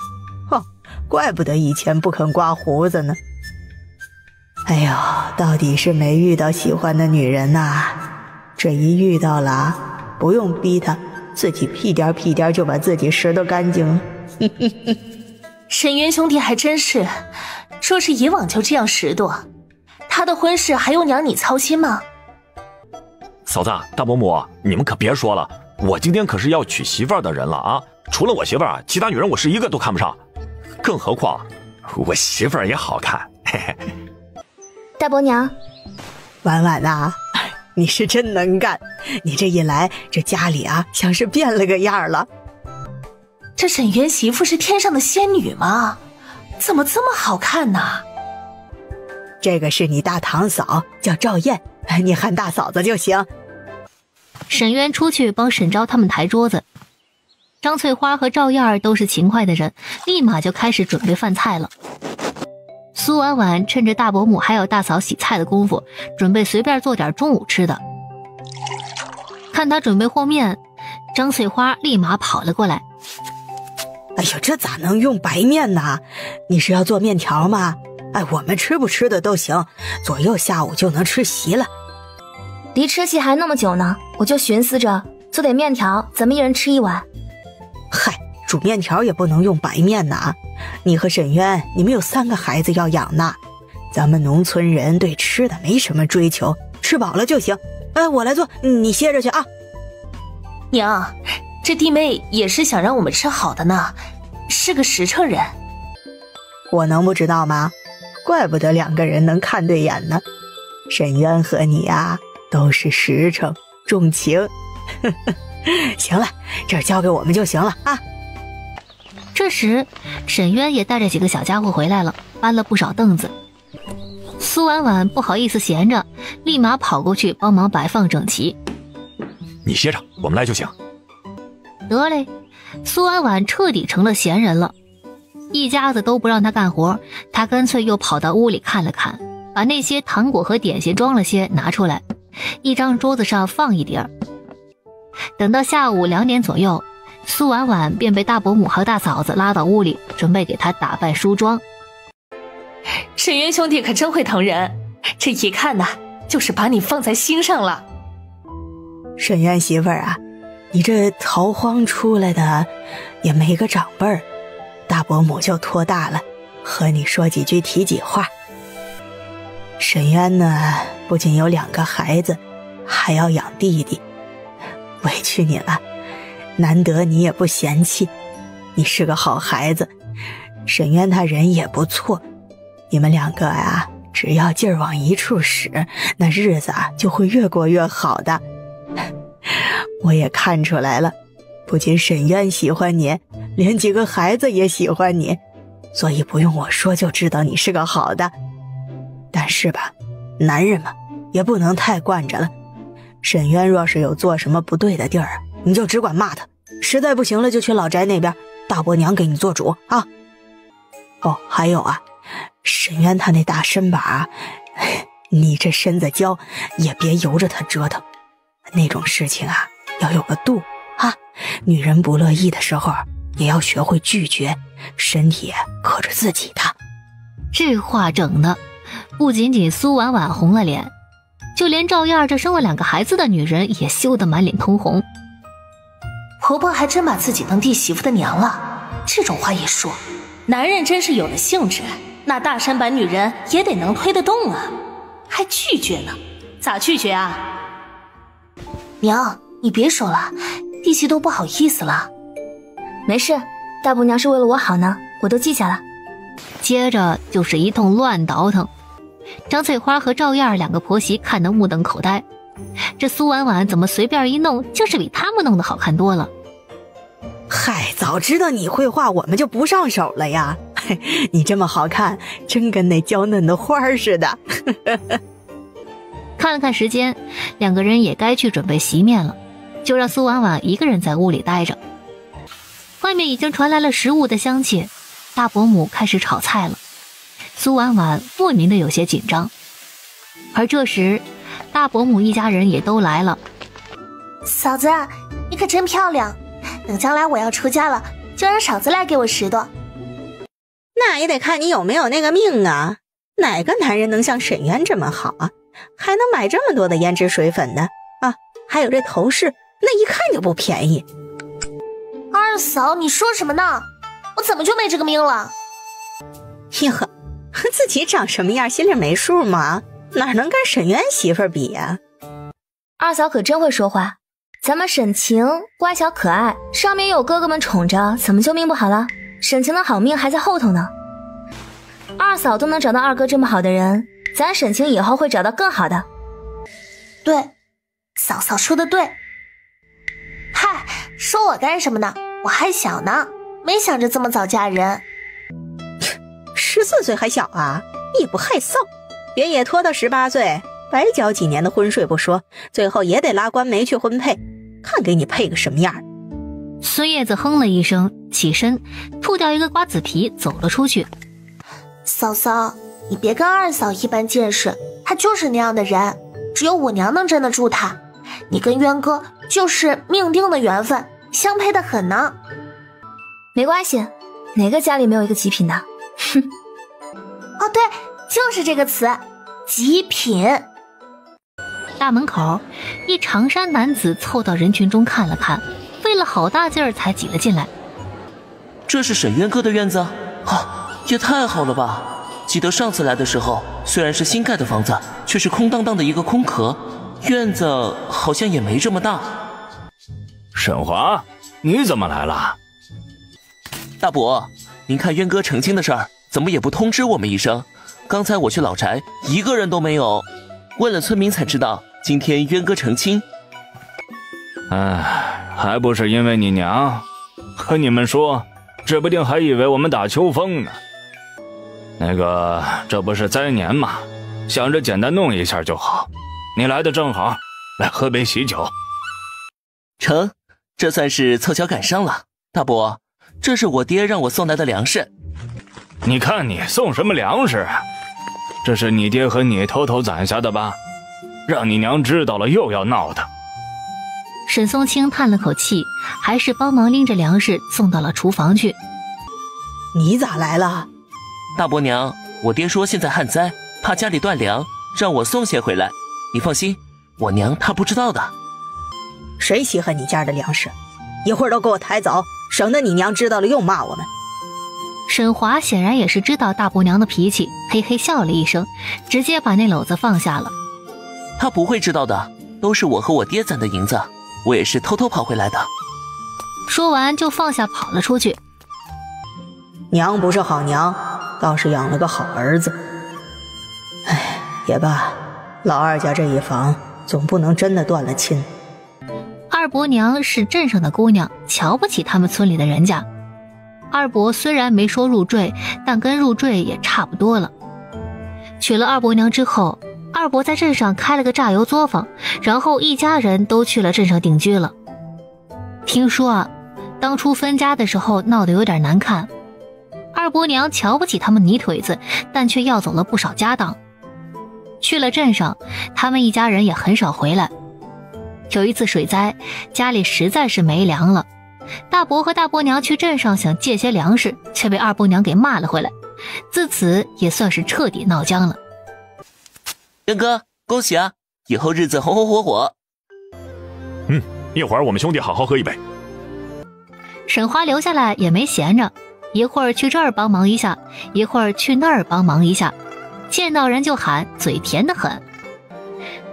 怪不得以前不肯刮胡子呢。哎呦，到底是没遇到喜欢的女人呐，这一遇到了，不用逼她，自己屁颠屁颠就把自己拾掇干净了。沈渊兄弟还真是，若是以往就这样拾掇，他的婚事还用娘你操心吗？嫂子，大伯母，你们可别说了，我今天可是要娶媳妇儿的人了啊！除了我媳妇儿，其他女人我是一个都看不上，更何况我媳妇儿也好看。嘿嘿。大伯娘，婉婉呐，你是真能干，你这一来，这家里啊像是变了个样了。这沈渊媳妇是天上的仙女吗？怎么这么好看呢？这个是你大堂嫂，叫赵燕，你喊大嫂子就行。沈渊出去帮沈昭他们抬桌子，张翠花和赵燕都是勤快的人，立马就开始准备饭菜了。苏婉婉趁着大伯母还有大嫂洗菜的功夫，准备随便做点中午吃的。看她准备和面，张翠花立马跑了过来。哎呦，这咋能用白面呢？你是要做面条吗？哎，我们吃不吃的都行，左右下午就能吃席了。离吃席还那么久呢，我就寻思着做点面条，咱们一人吃一碗。嗨，煮面条也不能用白面呐。你和沈渊，你们有3个孩子要养呢。咱们农村人对吃的没什么追求，吃饱了就行。哎，我来做，你歇着去啊。娘，这弟妹也是想让我们吃好的呢，是个实诚人。我能不知道吗？怪不得2个人能看对眼呢。沈渊和你啊，都是实诚重情。行了，这交给我们就行了啊。这时沈渊也带着几个小家伙回来了，搬了不少凳子。苏婉婉不好意思闲着，立马跑过去帮忙摆放整齐。你歇着，我们来就行。得嘞，苏婉婉彻底成了闲人了，一家子都不让她干活，她干脆又跑到屋里看了看，把那些糖果和点心装了些拿出来，一张桌子上放一碟。等到下午2点左右，苏婉婉便被大伯母和大嫂子拉到屋里，准备给她打扮梳妆。沈渊兄弟可真会疼人，这一看呢，就是把你放在心上了。沈渊媳妇儿啊，你这逃荒出来的，也没个长辈儿，大伯母就托大了，和你说几句提几话。沈渊呢，不仅有2个孩子，还要养弟弟，委屈你了。难得你也不嫌弃，你是个好孩子，沈渊他人也不错，你们2个啊，只要劲儿往一处使，那日子啊就会越过越好的。我也看出来了，不仅沈渊喜欢你，连几个孩子也喜欢你，所以不用我说就知道你是个好的。但是吧，男人嘛，也不能太惯着了。沈渊若是有做什么不对的地儿，你就只管骂他，实在不行了就去老宅那边，大伯娘给你做主啊。哦，还有啊，沈渊他那大身板，你这身子娇，也别由着他折腾，那种事情啊要有个度啊。女人不乐意的时候也要学会拒绝，身体可是自己的。这话整的不仅仅苏婉婉红了脸，就连赵燕这生了2个孩子的女人也羞得满脸通红。婆婆还真把自己当弟媳妇的娘了，这种话一说，男人真是有了兴致，那大身板女人也得能推得动啊，还拒绝呢？咋拒绝啊？娘，你别说了，弟媳都不好意思了。没事，大伯娘是为了我好呢，我都记下了。接着就是一通乱倒腾，张翠花和赵燕2个婆媳看得目瞪口呆，这苏婉婉怎么随便一弄，就是比他们弄得好看多了。嗨，早知道你会画，我们就不上手了呀。你这么好看，真跟那娇嫩的花似的。看了看时间，2个人也该去准备席面了，就让苏婉婉一个人在屋里待着。外面已经传来了食物的香气，大伯母开始炒菜了。苏婉婉莫名的有些紧张。而这时大伯母一家人也都来了。嫂子，你可真漂亮，等将来我要出家了，就让嫂子来给我拾掇。那也得看你有没有那个命啊，哪个男人能像沈渊这么好啊？还能买这么多的胭脂水粉的啊？还有这头饰，那一看就不便宜。二嫂，你说什么呢？我怎么就没这个命了？哟呵，自己长什么样心里没数吗？哪能跟沈渊媳妇儿比呀？二嫂可真会说话。咱们沈晴乖巧可爱，上面有哥哥们宠着，怎么就命不好了？沈晴的好命还在后头呢。二嫂都能找到二哥这么好的人，咱沈晴以后会找到更好的。对，嫂嫂说的对。嗨，说我干什么呢？我还小呢，没想着这么早嫁人。14岁还小啊，你不害臊？别也拖到18岁，白交几年的婚税不说，最后也得拉官媒去婚配，看给你配个什么样。孙叶子哼了一声，起身吐掉一个瓜子皮，走了出去。嫂嫂，你别跟二嫂一般见识，他就是那样的人，只有我娘能镇得住他。你跟渊哥就是命定的缘分，相配的很呢。没关系，哪个家里没有一个极品的？哼。哦，对，就是这个词，极品。大门口，一长衫男子凑到人群中看了看，费了好大劲儿才挤了进来。这是沈渊哥的院子啊，也太好了吧！记得上次来的时候，虽然是新盖的房子，却是空荡荡的一个空壳，院子好像也没这么大。沈华，你怎么来了？大伯，您看渊哥成亲的事儿，怎么也不通知我们一声？刚才我去老宅，一个人都没有。问了村民才知道，今天渊哥成亲。哎，还不是因为你娘和你们说，指不定还以为我们打秋风呢。那个，这不是灾年嘛，想着简单弄一下就好。你来的正好，来喝杯喜酒。成，这算是凑巧赶上了。大伯，这是我爹让我送来的粮食。你看你送什么粮食啊？这是你爹和你偷偷攒下的吧？让你娘知道了又要闹的。沈松青叹了口气，还是帮忙拎着粮食送到了厨房去。你咋来了？大伯娘，我爹说现在旱灾，怕家里断粮，让我送些回来。你放心，我娘她不知道的。谁稀罕你家的粮食？一会儿都给我抬走，省得你娘知道了又骂我们。沈华显然也是知道大伯娘的脾气，嘿嘿笑了一声，直接把那篓子放下了。他不会知道的，都是我和我爹攒的银子，我也是偷偷跑回来的。说完就放下跑了出去。娘不是好娘，倒是养了个好儿子。哎，也罢，老二家这一房总不能真的断了亲。二伯娘是镇上的姑娘，瞧不起他们村里的人家。二伯虽然没说入赘，但跟入赘也差不多了。娶了二伯娘之后，二伯在镇上开了个榨油作坊，然后一家人都去了镇上定居了。听说啊，当初分家的时候闹得有点难看，二伯娘瞧不起他们泥腿子，但却要走了不少家当。去了镇上，他们一家人也很少回来。有一次水灾，家里实在是没粮了，大伯和大伯娘去镇上想借些粮食，却被二伯娘给骂了回来，自此也算是彻底闹僵了。渊哥，恭喜啊，以后日子红红火火。一会儿我们兄弟好好喝一杯。沈华留下来也没闲着，一会儿去这儿帮忙一下，一会儿去那儿帮忙一下，见到人就喊，嘴甜得很。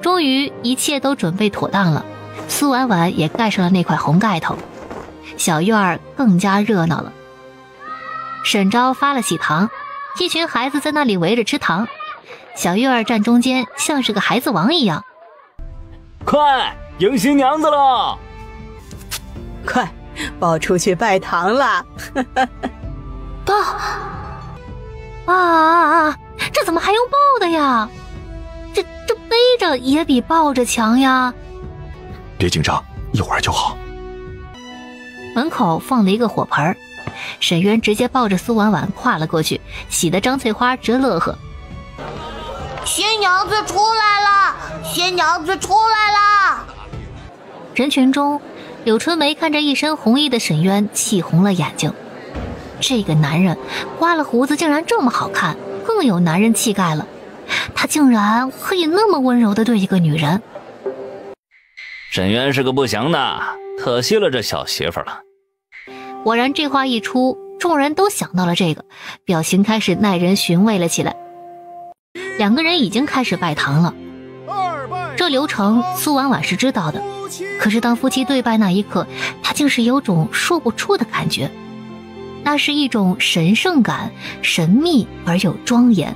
终于一切都准备妥当了，苏婉婉也盖上了那块红盖头，小院儿更加热闹了。沈昭发了喜糖，一群孩子在那里围着吃糖，小月儿站中间，像是个孩子王一样。快，迎新娘子了！快，抱出去拜堂了！抱！啊！这怎么还用抱的呀？这背着也比抱着强呀！别紧张，一会儿就好。门口放了一个火盆，沈渊直接抱着苏婉婉跨了过去，喜得张翠花直乐呵。新娘子出来了！新娘子出来了！人群中，柳春梅看着一身红衣的沈渊，气红了眼睛。这个男人刮了胡子竟然这么好看，更有男人气概了。他竟然可以那么温柔地对一个女人。沈渊是个不祥的，可惜了这小媳妇了。果然这话一出，众人都想到了这个，表情开始耐人寻味了起来。两个人已经开始拜堂了。这流程苏婉婉是知道的，可是当夫妻对拜那一刻，她竟是有种说不出的感觉。那是一种神圣感，神秘而又庄严，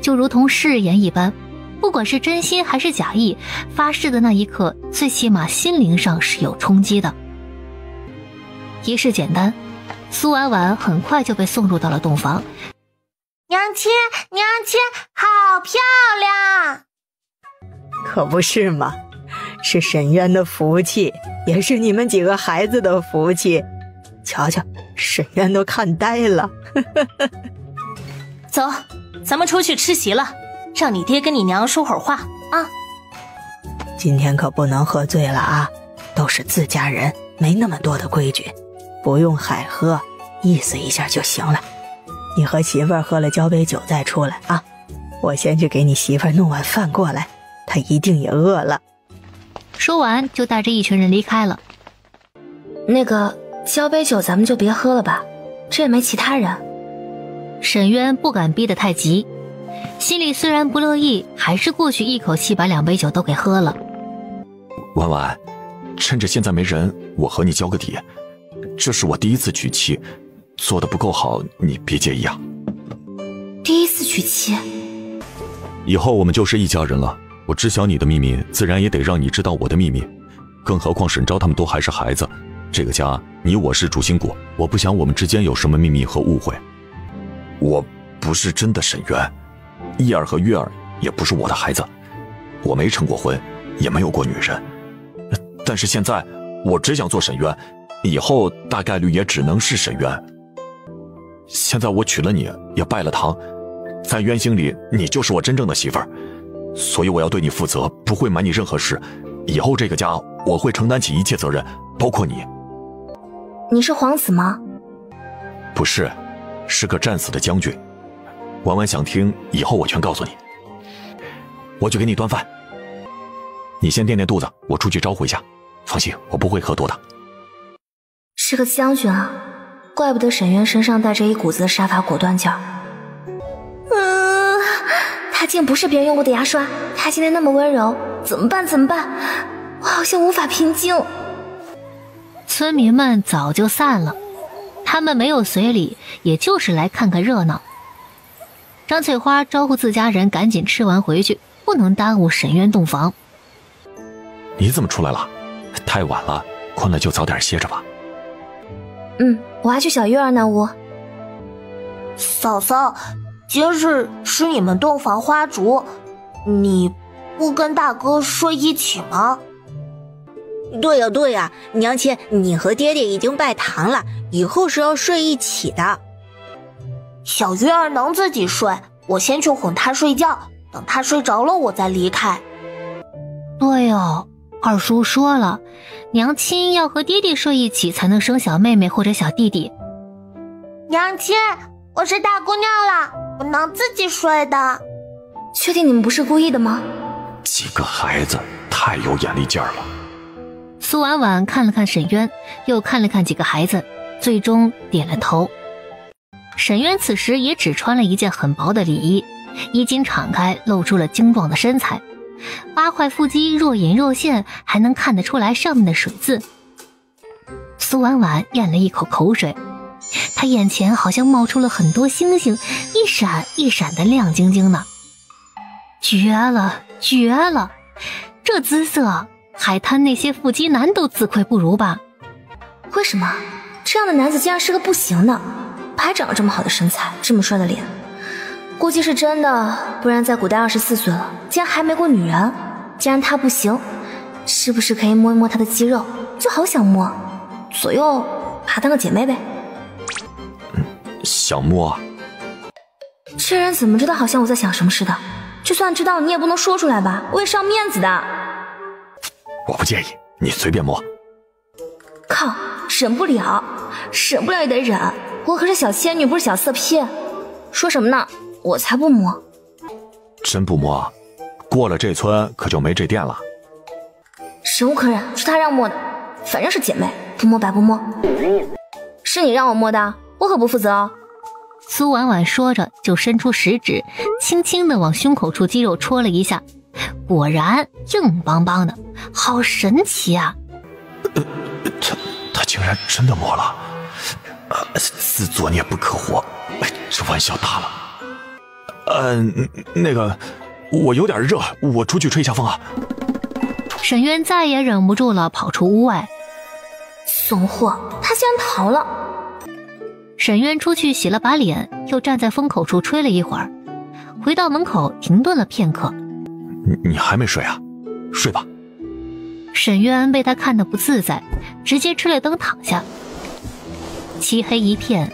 就如同誓言一般，不管是真心还是假意，发誓的那一刻最起码心灵上是有冲击的。仪式简单，苏婉婉很快就被送入到了洞房。娘亲，娘亲，好漂亮！可不是嘛，是沈渊的福气，也是你们几个孩子的福气。瞧瞧，沈渊都看呆了。走，咱们出去吃席了，让你爹跟你娘说会儿话啊。今天可不能喝醉了啊，都是自家人，没那么多的规矩，不用海喝，意思一下就行了。你和媳妇儿喝了交杯酒再出来啊，我先去给你媳妇儿弄碗饭过来，她一定也饿了。说完就带着一群人离开了。那个交杯酒咱们就别喝了吧，这也没其他人。沈渊不敢逼得太急，心里虽然不乐意，还是过去一口气把2杯酒都给喝了。婉婉，趁着现在没人，我和你交个底，这是我第一次娶妻，做得不够好你别介意啊。第一次娶妻，以后我们就是一家人了，我知晓你的秘密，自然也得让你知道我的秘密，更何况沈昭他们都还是孩子，这个家你我是主心骨，我不想我们之间有什么秘密和误会。我不是真的沈渊，叶儿和月儿也不是我的孩子，我没成过婚，也没有过女人，但是现在我只想做沈渊，以后大概率也只能是沈渊。现在我娶了你，也拜了堂，在渊心里你就是我真正的媳妇儿，所以我要对你负责，不会瞒你任何事，以后这个家我会承担起一切责任，包括你。你是皇子吗？不是，是个战死的将军。婉婉想听，以后我全告诉你。我去给你端饭，你先垫垫肚子，我出去招呼一下。放心，我不会喝多的。是个将军啊，怪不得沈渊身上带着一股子的杀伐果断劲儿。他竟不是别人用过的牙刷，他今天那么温柔，怎么办？怎么办？我好像无法平静。村民们早就散了，他们没有随礼，也就是来看看热闹。张翠花招呼自家人赶紧吃完回去，不能耽误沈渊洞房。你怎么出来了？太晚了，困了就早点歇着吧。我还去小月儿那屋。嫂嫂，今日是你们洞房花烛，你不跟大哥睡一起吗？对呀对呀，娘亲，你和爹爹已经拜堂了，以后是要睡一起的。小月儿能自己睡，我先去哄她睡觉，等她睡着了我再离开。对哦，二叔说了，娘亲要和爹爹睡一起才能生小妹妹或者小弟弟。娘亲，我是大姑娘了，不能自己睡的。确定你们不是故意的吗？几个孩子太有眼力劲儿了。苏婉婉看了看沈渊，又看了看几个孩子，最终点了头。沈渊此时也只穿了一件很薄的里衣，衣襟敞开，露出了精壮的身材，8块腹肌若隐若现，还能看得出来上面的水渍。苏婉婉咽了一口口水，她眼前好像冒出了很多星星，一闪一闪的亮晶晶的。绝了，绝了！这姿色，海滩那些腹肌男都自愧不如吧？为什么这样的男子竟然是个不行的？还长了这么好的身材，这么帅的脸，估计是真的，不然在古代24岁了，竟然还没过女人。既然他不行，是不是可以摸一摸他的肌肉？就好想摸，左右把他当个姐妹呗。想摸啊？这人怎么知道好像我在想什么似的？就算知道你也不能说出来吧，我也是要面子的。我不介意，你随便摸。靠，忍不了，忍不了也得忍。我可是小仙女，不是小色批。说什么呢？我才不摸。真不摸啊？过了这村可就没这店了。忍无可忍，是他让摸的，反正是姐妹，不摸白不摸。是你让我摸的，我可不负责哦。苏婉婉说着就伸出食指，轻轻地往胸口处肌肉戳了一下，果然硬邦邦的，好神奇啊！他竟然真的摸了，自作孽不可活，这玩笑大了。那个，我有点热，我出去吹一下风啊。沈渊再也忍不住了，跑出屋外。怂货，他竟然逃了！沈渊出去洗了把脸，又站在风口处吹了一会儿，回到门口停顿了片刻。你还没睡啊？睡吧。沈渊被他看得不自在，直接吹了灯躺下。漆黑一片，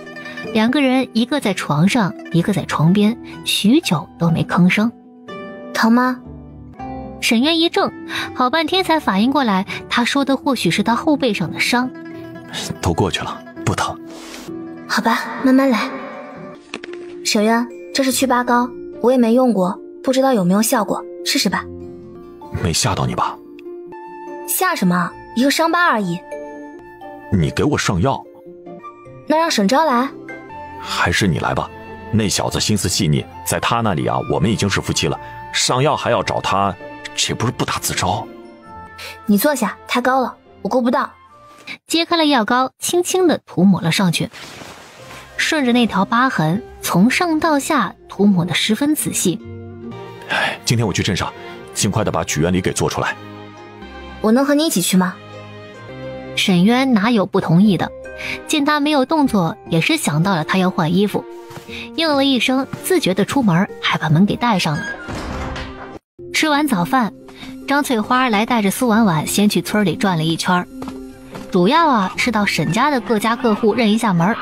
两个人一个在床上，一个在床边，许久都没吭声。疼吗？沈渊一怔，好半天才反应过来，他说的或许是他后背上的伤。都过去了，不疼。好吧，慢慢来。沈渊，这是祛疤膏，我也没用过，不知道有没有效果，试试吧。没吓到你吧？吓什么？一个伤疤而已。你给我上药。那让沈昭来。还是你来吧，那小子心思细腻，在他那里啊，我们已经是夫妻了，上药还要找他，这不是不打自招？你坐下，太高了，我够不到。揭开了药膏，轻轻地涂抹了上去，顺着那条疤痕从上到下涂抹得十分仔细。今天我去镇上，尽快的把曲原离给做出来。我能和你一起去吗？沈渊哪有不同意的，见他没有动作，也是想到了他要换衣服，应了一声，自觉地出门，还把门给带上了。吃完早饭，张翠花来带着苏婉婉先去村里转了一圈，主要啊是到沈家的各家各户认一下门，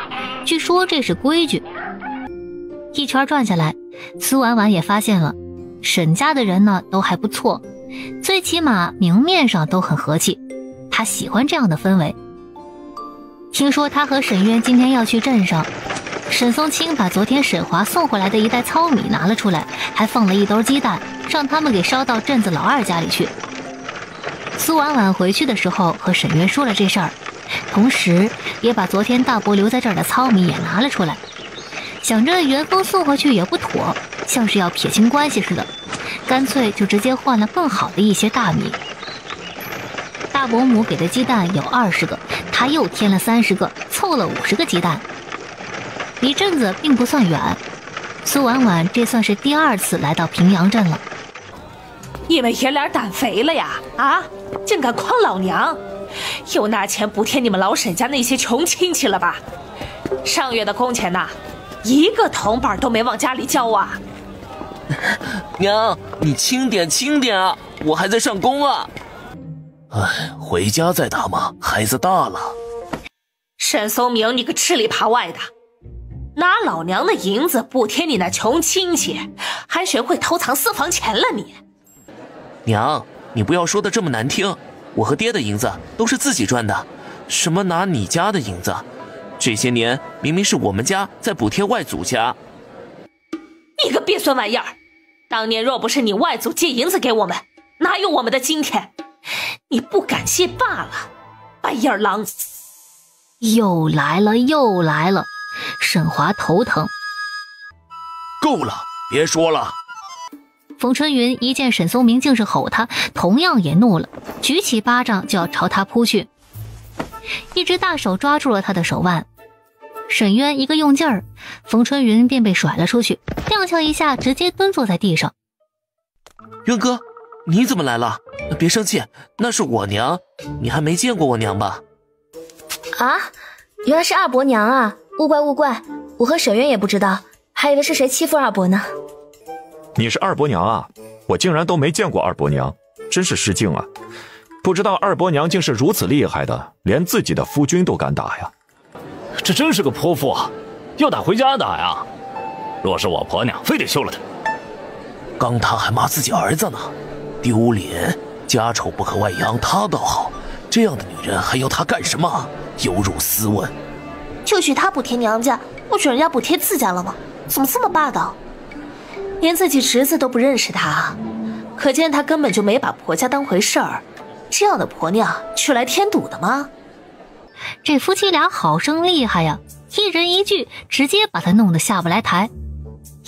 据说这是规矩。一圈转下来，苏婉婉也发现了沈家的人呢都还不错，最起码明面上都很和气，她喜欢这样的氛围。听说她和沈渊今天要去镇上，沈松青把昨天沈华送回来的一袋糙米拿了出来，还放了一兜鸡蛋，让他们给捎到镇子老二家里去。苏婉婉回去的时候和沈渊说了这事儿，同时也把昨天大伯留在这儿的糙米也拿了出来，想着元丰送回去也不妥，像是要撇清关系似的，干脆就直接换了更好的一些大米。大伯母给的鸡蛋有20个，他又添了30个，凑了50个鸡蛋。离镇子并不算远，苏婉婉这算是第2次来到平阳镇了。你们爷俩胆肥了呀？啊，竟敢诓老娘！又拿钱补贴你们老沈家那些穷亲戚了吧？上月的工钱呐，一个铜板都没往家里交啊！娘，你轻点轻点啊，我还在上工啊！哎，回家再打嘛，孩子大了。沈松明，你个吃里扒外的，拿老娘的银子补贴你那穷亲戚，还学会偷藏私房钱了你！娘，你不要说的这么难听，我和爹的银子都是自己赚的，什么拿你家的银子？这些年明明是我们家在补贴外祖家。你个鳖孙玩意儿，当年若不是你外祖借银子给我们，哪有我们的今天？你不感谢罢了，白眼狼！又来了又来了，沈华头疼。够了，别说了。冯春云一见沈松明竟是吼他，同样也怒了，举起巴掌就要朝他扑去。一只大手抓住了他的手腕，沈渊一个用劲儿，冯春云便被甩了出去，踉跄一下直接蹲坐在地上。渊哥，你怎么来了？别生气，那是我娘，你还没见过我娘吧？啊，原来是二伯娘啊，勿怪勿怪，我和沈渊也不知道，还以为是谁欺负二伯呢。你是二伯娘啊？我竟然都没见过二伯娘，真是失敬啊！不知道二伯娘竟是如此厉害的，连自己的夫君都敢打呀！这真是个泼妇啊，要打回家打呀！若是我婆娘，非得休了她。刚她还骂自己儿子呢，丢脸！家丑不可外扬，她倒好，这样的女人还要她干什么？有辱斯文。就许她补贴娘家，不许人家补贴自家了吗？怎么这么霸道？连自己侄子都不认识她，可见她根本就没把婆家当回事儿。这样的婆娘去来添堵的吗？这夫妻俩好生厉害呀，一人一句，直接把她弄得下不来台。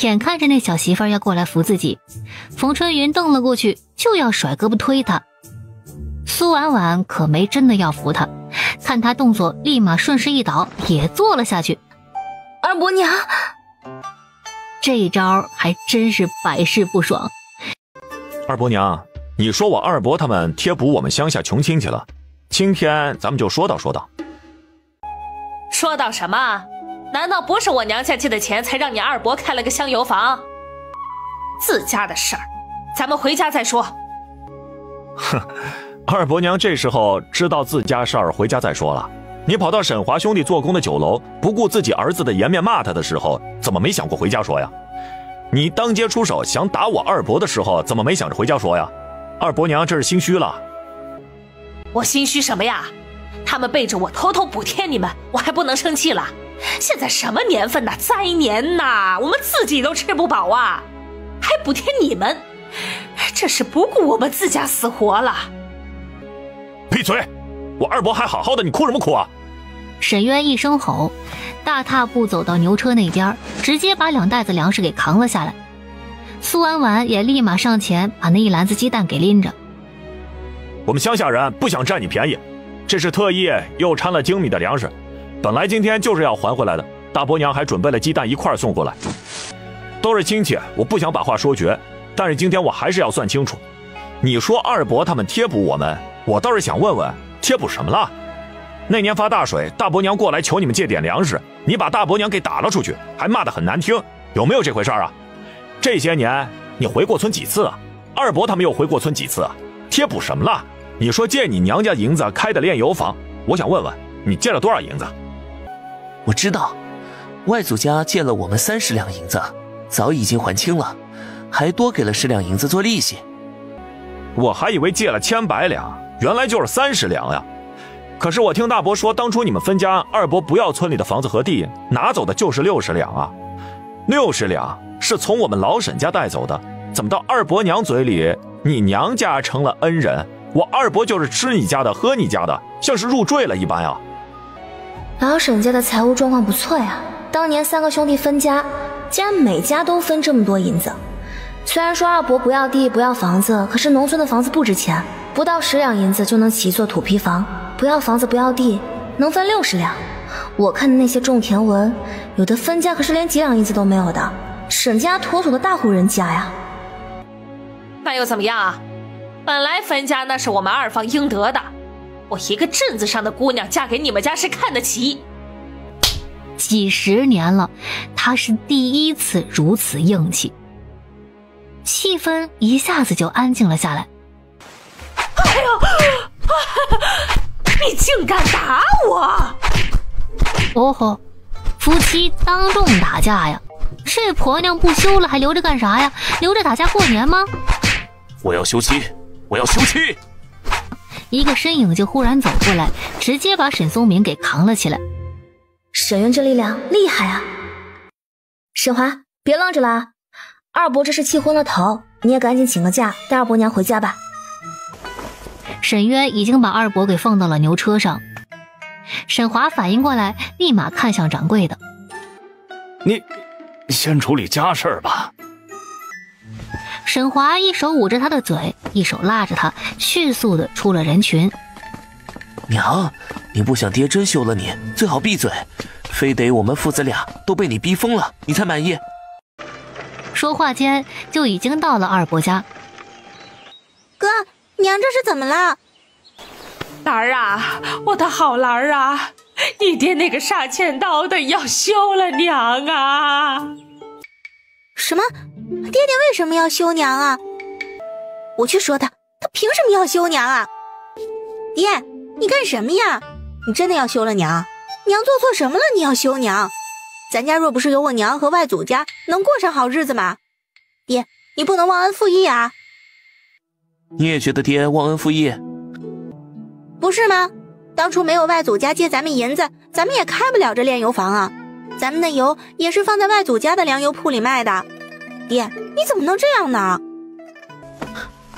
眼看着那小媳妇儿要过来扶自己，冯春云瞪了过去，就要甩胳膊推她。苏婉婉可没真的要扶她，看她动作，立马顺势一倒，也坐了下去。二伯娘，这一招还真是百试不爽。二伯娘，你说我二伯他们贴补我们乡下穷亲戚了，今天咱们就说道说道。说到什么？难道不是我娘家借的钱才让你二伯开了个香油房？自家的事儿，咱们回家再说。哼，二伯娘这时候知道自家事儿，回家再说了。你跑到沈华兄弟做工的酒楼，不顾自己儿子的颜面骂他的时候，怎么没想过回家说呀？你当街出手想打我二伯的时候，怎么没想着回家说呀？二伯娘这是心虚了。我心虚什么呀？他们背着我偷偷补贴你们，我还不能生气了？现在什么年份呐，灾年呐，我们自己都吃不饱啊，还补贴你们，这是不顾我们自家死活了。闭嘴！我二伯还好好的，你哭什么哭啊？沈渊一声吼，大踏步走到牛车那边，直接把2袋子粮食给扛了下来。苏婉婉也立马上前把那一篮子鸡蛋给拎着。我们乡下人不想占你便宜，这是特意又掺了精米的粮食，本来今天就是要还回来的，大伯娘还准备了鸡蛋一块送过来。都是亲戚，我不想把话说绝，但是今天我还是要算清楚。你说二伯他们贴补我们，我倒是想问问，贴补什么了？那年发大水，大伯娘过来求你们借点粮食，你把大伯娘给打了出去，还骂得很难听，有没有这回事啊？这些年你回过村几次啊？二伯他们又回过村几次啊？贴补什么了？你说借你娘家银子开的炼油坊，我想问问你借了多少银子？我知道，外祖家借了我们30两银子，早已经还清了，还多给了10两银子做利息。我还以为借了100两，原来就是30两呀。可是我听大伯说，当初你们分家，二伯不要村里的房子和地，拿走的就是60两啊。60两是从我们老沈家带走的，怎么到二伯娘嘴里，你娘家成了恩人，我二伯就是吃你家的喝你家的，像是入赘了一般啊。老沈家的财务状况不错呀，当年3个兄弟分家，竟然每家都分这么多银子。虽然说二伯不要地不要房子，可是农村的房子不值钱，不到10两银子就能起一座土坯房，不要房子不要地，能分60两。我看的那些种田文，有的分家可是连几两银子都没有的，沈家妥妥的大户人家呀。那又怎么样？本来分家那是我们二房应得的，我一个镇子上的姑娘嫁给你们家是看得起。几10年了，他是第一次如此硬气。气氛一下子就安静了下来。哎呦，你竟敢打我！哦吼，夫妻当众打架呀？这婆娘不休了还留着干啥呀？留着打架过年吗？我要休妻，我要休妻！一个身影就忽然走过来，直接把沈松明给扛了起来。沈渊这力量厉害啊！沈华，别愣着了啊！二伯这是气昏了头，你也赶紧请个假，带二伯娘回家吧。沈渊已经把二伯给放到了牛车上。沈华反应过来，立马看向掌柜的。你先处理家事吧。沈华一手捂着他的嘴，一手拉着他，迅速的出了人群。娘，你不想爹真休了你，最好闭嘴，非得我们父子俩都被你逼疯了，你才满意。说话间就已经到了二伯家。哥，娘这是怎么了？兰儿啊，我的好兰儿啊，你爹那个杀千刀的要休了娘啊！什么？爹爹为什么要休娘啊？我去说他凭什么要休娘啊？爹，你干什么呀？你真的要休了娘？娘做错什么了？你要休娘？咱家若不是有我娘和外祖家，能过上好日子吗？爹，你不能忘恩负义啊！你也觉得爹忘恩负义？不是吗？当初没有外祖家借咱们银子，咱们也开不了这炼油房啊。咱们的油也是放在外祖家的粮油铺里卖的。爹，你怎么能这样呢？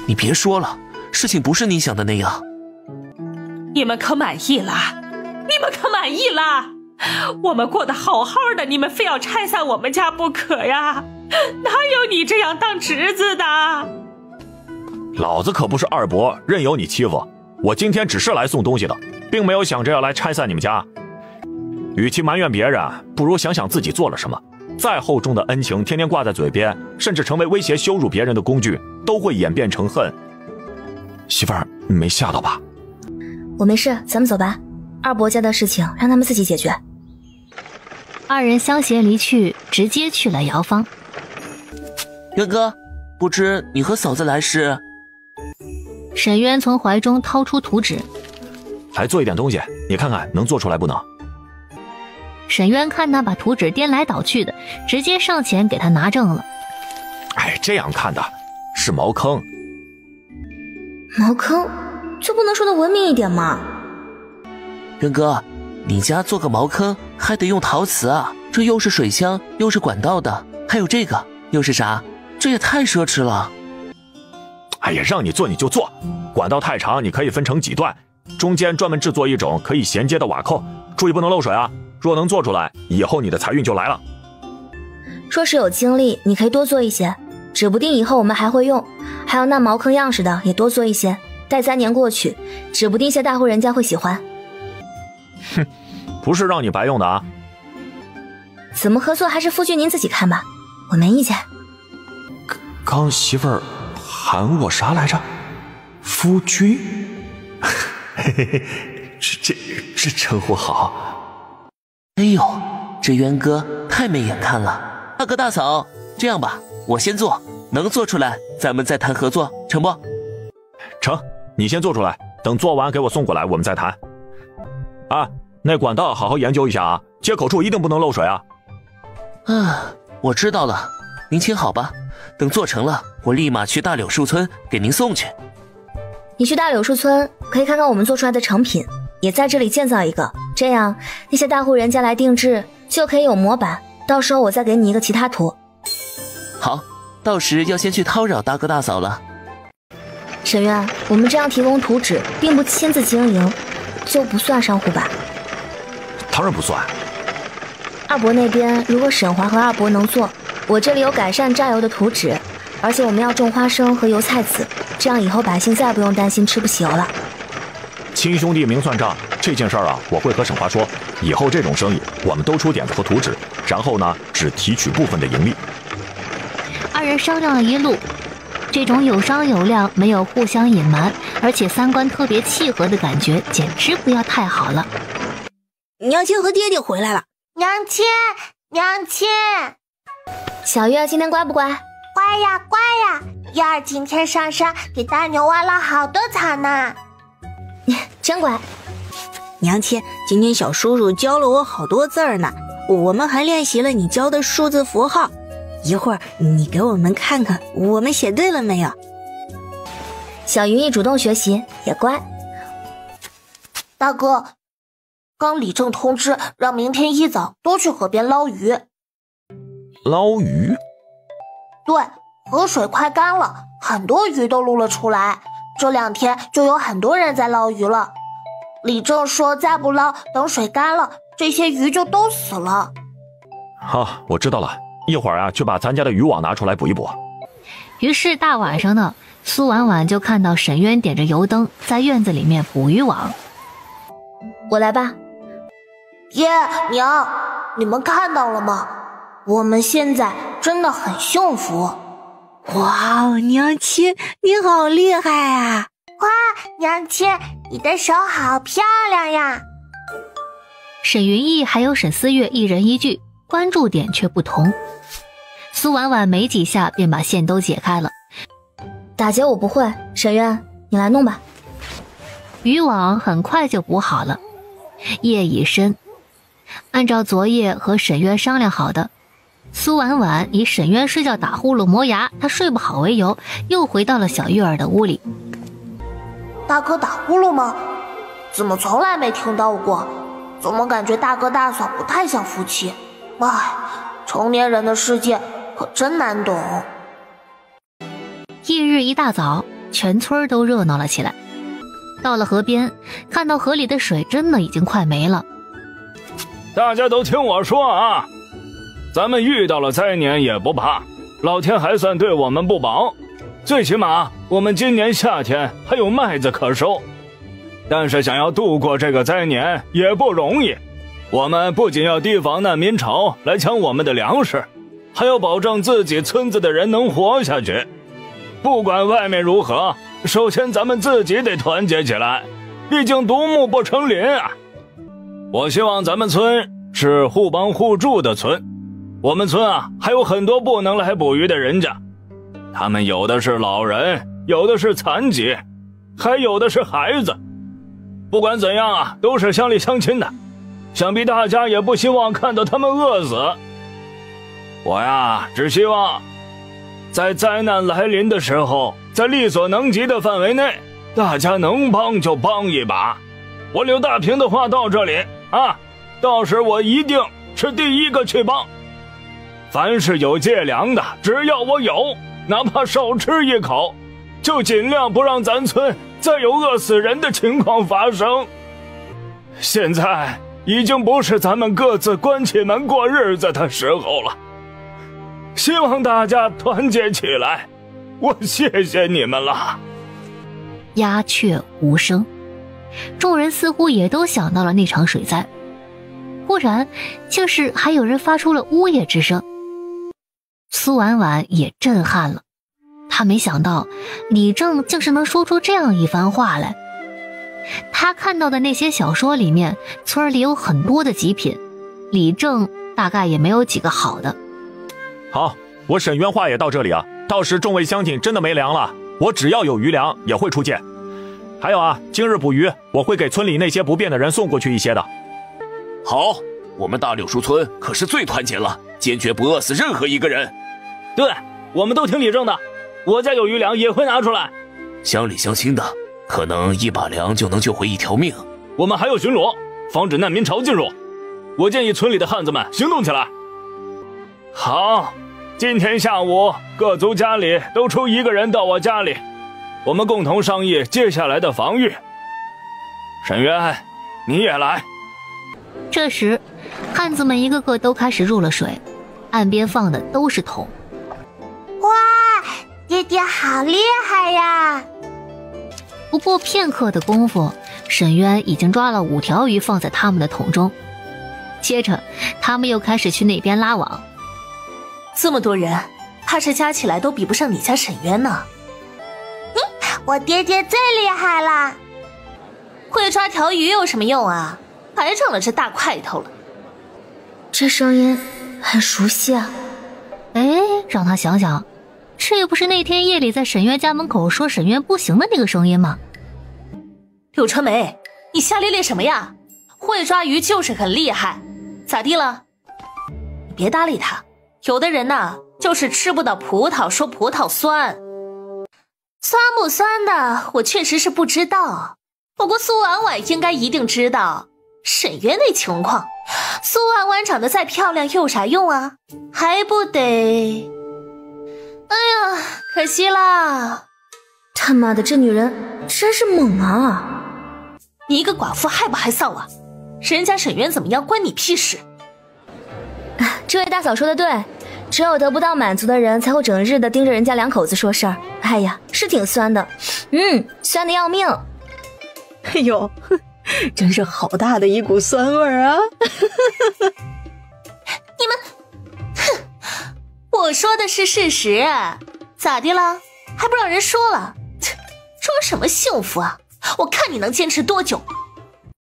你别说了，事情不是你想的那样。你们可满意了？你们可满意了？我们过得好好的，你们非要拆散我们家不可呀？哪有你这样当侄子的？老子可不是二伯，任由你欺负。我今天只是来送东西的，并没有想着要来拆散你们家。与其埋怨别人，不如想想自己做了什么。再厚重的恩情，天天挂在嘴边，甚至成为威胁羞辱别人的工具，都会演变成恨。媳妇儿，你没吓到吧？我没事，咱们走吧。二伯家的事情让他们自己解决。二人相携离去，直接去了瑶坊。渊哥，不知你和嫂子来是？沈渊从怀中掏出图纸，来做一点东西，你看看能做出来不能？沈渊看他把图纸颠来倒去的，直接上前给他拿正了。哎，这样看的是茅坑。茅坑就不能说的文明一点吗？渊哥，你家做个茅坑还得用陶瓷啊，这又是水箱又是管道的，还有这个又是啥？这也太奢侈了。哎呀，让你做你就做，管道太长你可以分成几段，中间专门制作一种可以衔接的瓦扣，注意不能漏水啊。若能做出来，以后你的财运就来了。若是有精力，你可以多做一些，指不定以后我们还会用。还有那茅坑样式的也多做一些，待3年过去，指不定一些大户人家会喜欢。哼，不是让你白用的啊。怎么合作还是夫君您自己看吧，我没意见。刚媳妇儿喊我啥来着？夫君？嘿嘿嘿，这称呼好。哎呦，这渊哥太没眼看了。大哥大嫂，这样吧，我先做，能做出来咱们再谈合作，成不？成，你先做出来，等做完给我送过来，我们再谈。啊，那管道好好研究一下啊，接口处一定不能漏水啊。我知道了，您请好吧。等做成了，我立马去大柳树村给您送去。你去大柳树村可以看看我们做出来的成品，也在这里建造一个，这样那些大户人家来定制就可以有模板，到时候我再给你一个其他图。好，到时要先去叨扰大哥大嫂了。沈渊，我们这样提供图纸并不亲自经营，就不算商户吧？当然不算。二伯那边如果沈华和二伯能做，我这里有改善榨油的图纸，而且我们要种花生和油菜籽，这样以后百姓再不用担心吃不起油了。亲兄弟明算账，这件事儿啊，我会和沈华说，以后这种生意我们都出点子和图纸，然后呢只提取部分的盈利。二人商量了一路，这种有商有量，没有互相隐瞒，而且三观特别契合的感觉，简直不要太好了。娘亲和爹爹回来了。娘亲，娘亲，小月今天乖不乖？乖呀乖呀，月儿今天上山给大牛挖了好多草呢。真乖。娘亲，今天小叔叔教了我好多字儿呢，我们还练习了你教的数字符号。一会儿你给我们看看我们写对了没有。小云一主动学习，也乖。大哥，刚李正通知让明天一早多去河边捞鱼。捞鱼？对，河水快干了，很多鱼都露了出来，这2天就有很多人在捞鱼了。李正说再不捞，等水干了，这些鱼就都死了。好，我知道了，一会儿啊去把咱家的渔网拿出来补一补。于是大晚上的，苏婉婉就看到沈渊点着油灯在院子里面捕渔网。我来吧。爹娘，你们看到了吗？我们现在真的很幸福。哇，娘亲你好厉害啊！哇，娘亲你的手好漂亮呀！沈云逸还有沈思月一人一句，关注点却不同。苏婉婉没几下便把线都解开了。打结我不会，沈渊你来弄吧。渔网很快就补好了。夜已深，按照昨夜和沈渊商量好的，苏婉婉以沈渊睡觉打呼噜磨牙，她睡不好为由，又回到了小月儿的屋里。大哥打呼噜吗？怎么从来没听到过？怎么感觉大哥大嫂不太像夫妻？哎，成年人的世界可真难懂。翌日一大早，全村都热闹了起来。到了河边，看到河里的水真的已经快没了。大家都听我说啊，咱们遇到了灾年也不怕，老天还算对我们不薄，最起码我们今年夏天还有麦子可收。但是想要度过这个灾年也不容易，我们不仅要提防难民潮来抢我们的粮食，还要保证自己村子的人能活下去。不管外面如何，首先咱们自己得团结起来，毕竟独木不成林啊。我希望咱们村是互帮互助的村，我们村啊还有很多不能来捕鱼的人家，他们有的是老人，有的是残疾，还有的是孩子。不管怎样啊，都是乡里乡亲的，想必大家也不希望看到他们饿死。我呀，只希望在灾难来临的时候，在力所能及的范围内，大家能帮就帮一把。我柳大平的话到这里啊，到时我一定是第一个去帮。凡是有借粮的，只要我有，哪怕少吃一口，就尽量不让咱村再有饿死人的情况发生。现在已经不是咱们各自关起门过日子的时候了，希望大家团结起来，我谢谢你们了。鸦雀无声，众人似乎也都想到了那场水灾，忽然竟是还有人发出了呜咽之声。苏婉婉也震撼了，她没想到李正竟是能说出这样一番话来。他看到的那些小说里面，村里有很多的极品，李正大概也没有几个好的。好，我沈渊话也到这里啊，到时众位乡亲真的没粮了，我只要有余粮也会出见。还有啊，今日捕鱼，我会给村里那些不便的人送过去一些的。好，我们大柳树村可是最团结了，坚决不饿死任何一个人。对，我们都听李正的，我家有余粮也会拿出来。乡里乡亲的，可能一把粮就能救回一条命。我们还要巡逻，防止难民潮进入。我建议村里的汉子们行动起来。好，今天下午各族家里都出一个人到我家里，我们共同商议接下来的防御。沈渊，你也来。这时汉子们一个个都开始入了水，岸边放的都是桶。哇，爹爹好厉害呀！不过片刻的功夫，沈渊已经抓了5条鱼放在他们的桶中，接着他们又开始去那边拉网。这么多人，怕是加起来都比不上你家沈渊呢。我爹爹最厉害了。会抓条鱼有什么用啊？白长了这大块头了。这声音很熟悉啊。哎，让他想想，这不是那天夜里在沈渊家门口说沈渊不行的那个声音吗？柳传梅，你瞎咧咧什么呀？会抓鱼就是很厉害，咋地了？你别搭理他，有的人呐，就是吃不到葡萄说葡萄酸。酸不酸的，我确实是不知道。不过苏婉婉应该一定知道沈渊那情况。苏婉婉长得再漂亮有啥用啊？还不得……哎呀，可惜啦！他妈的，这女人真是猛啊！你一个寡妇害不害臊啊？人家沈渊怎么样关你屁事？这位大嫂说的对，只有得不到满足的人才会整日的盯着人家2口子说事儿。哎呀，是挺酸的，酸的要命。哎呦，真是好大的一股酸味啊！你们，我说的是事实，咋的了？还不让人说了？说什么幸福啊？我看你能坚持多久？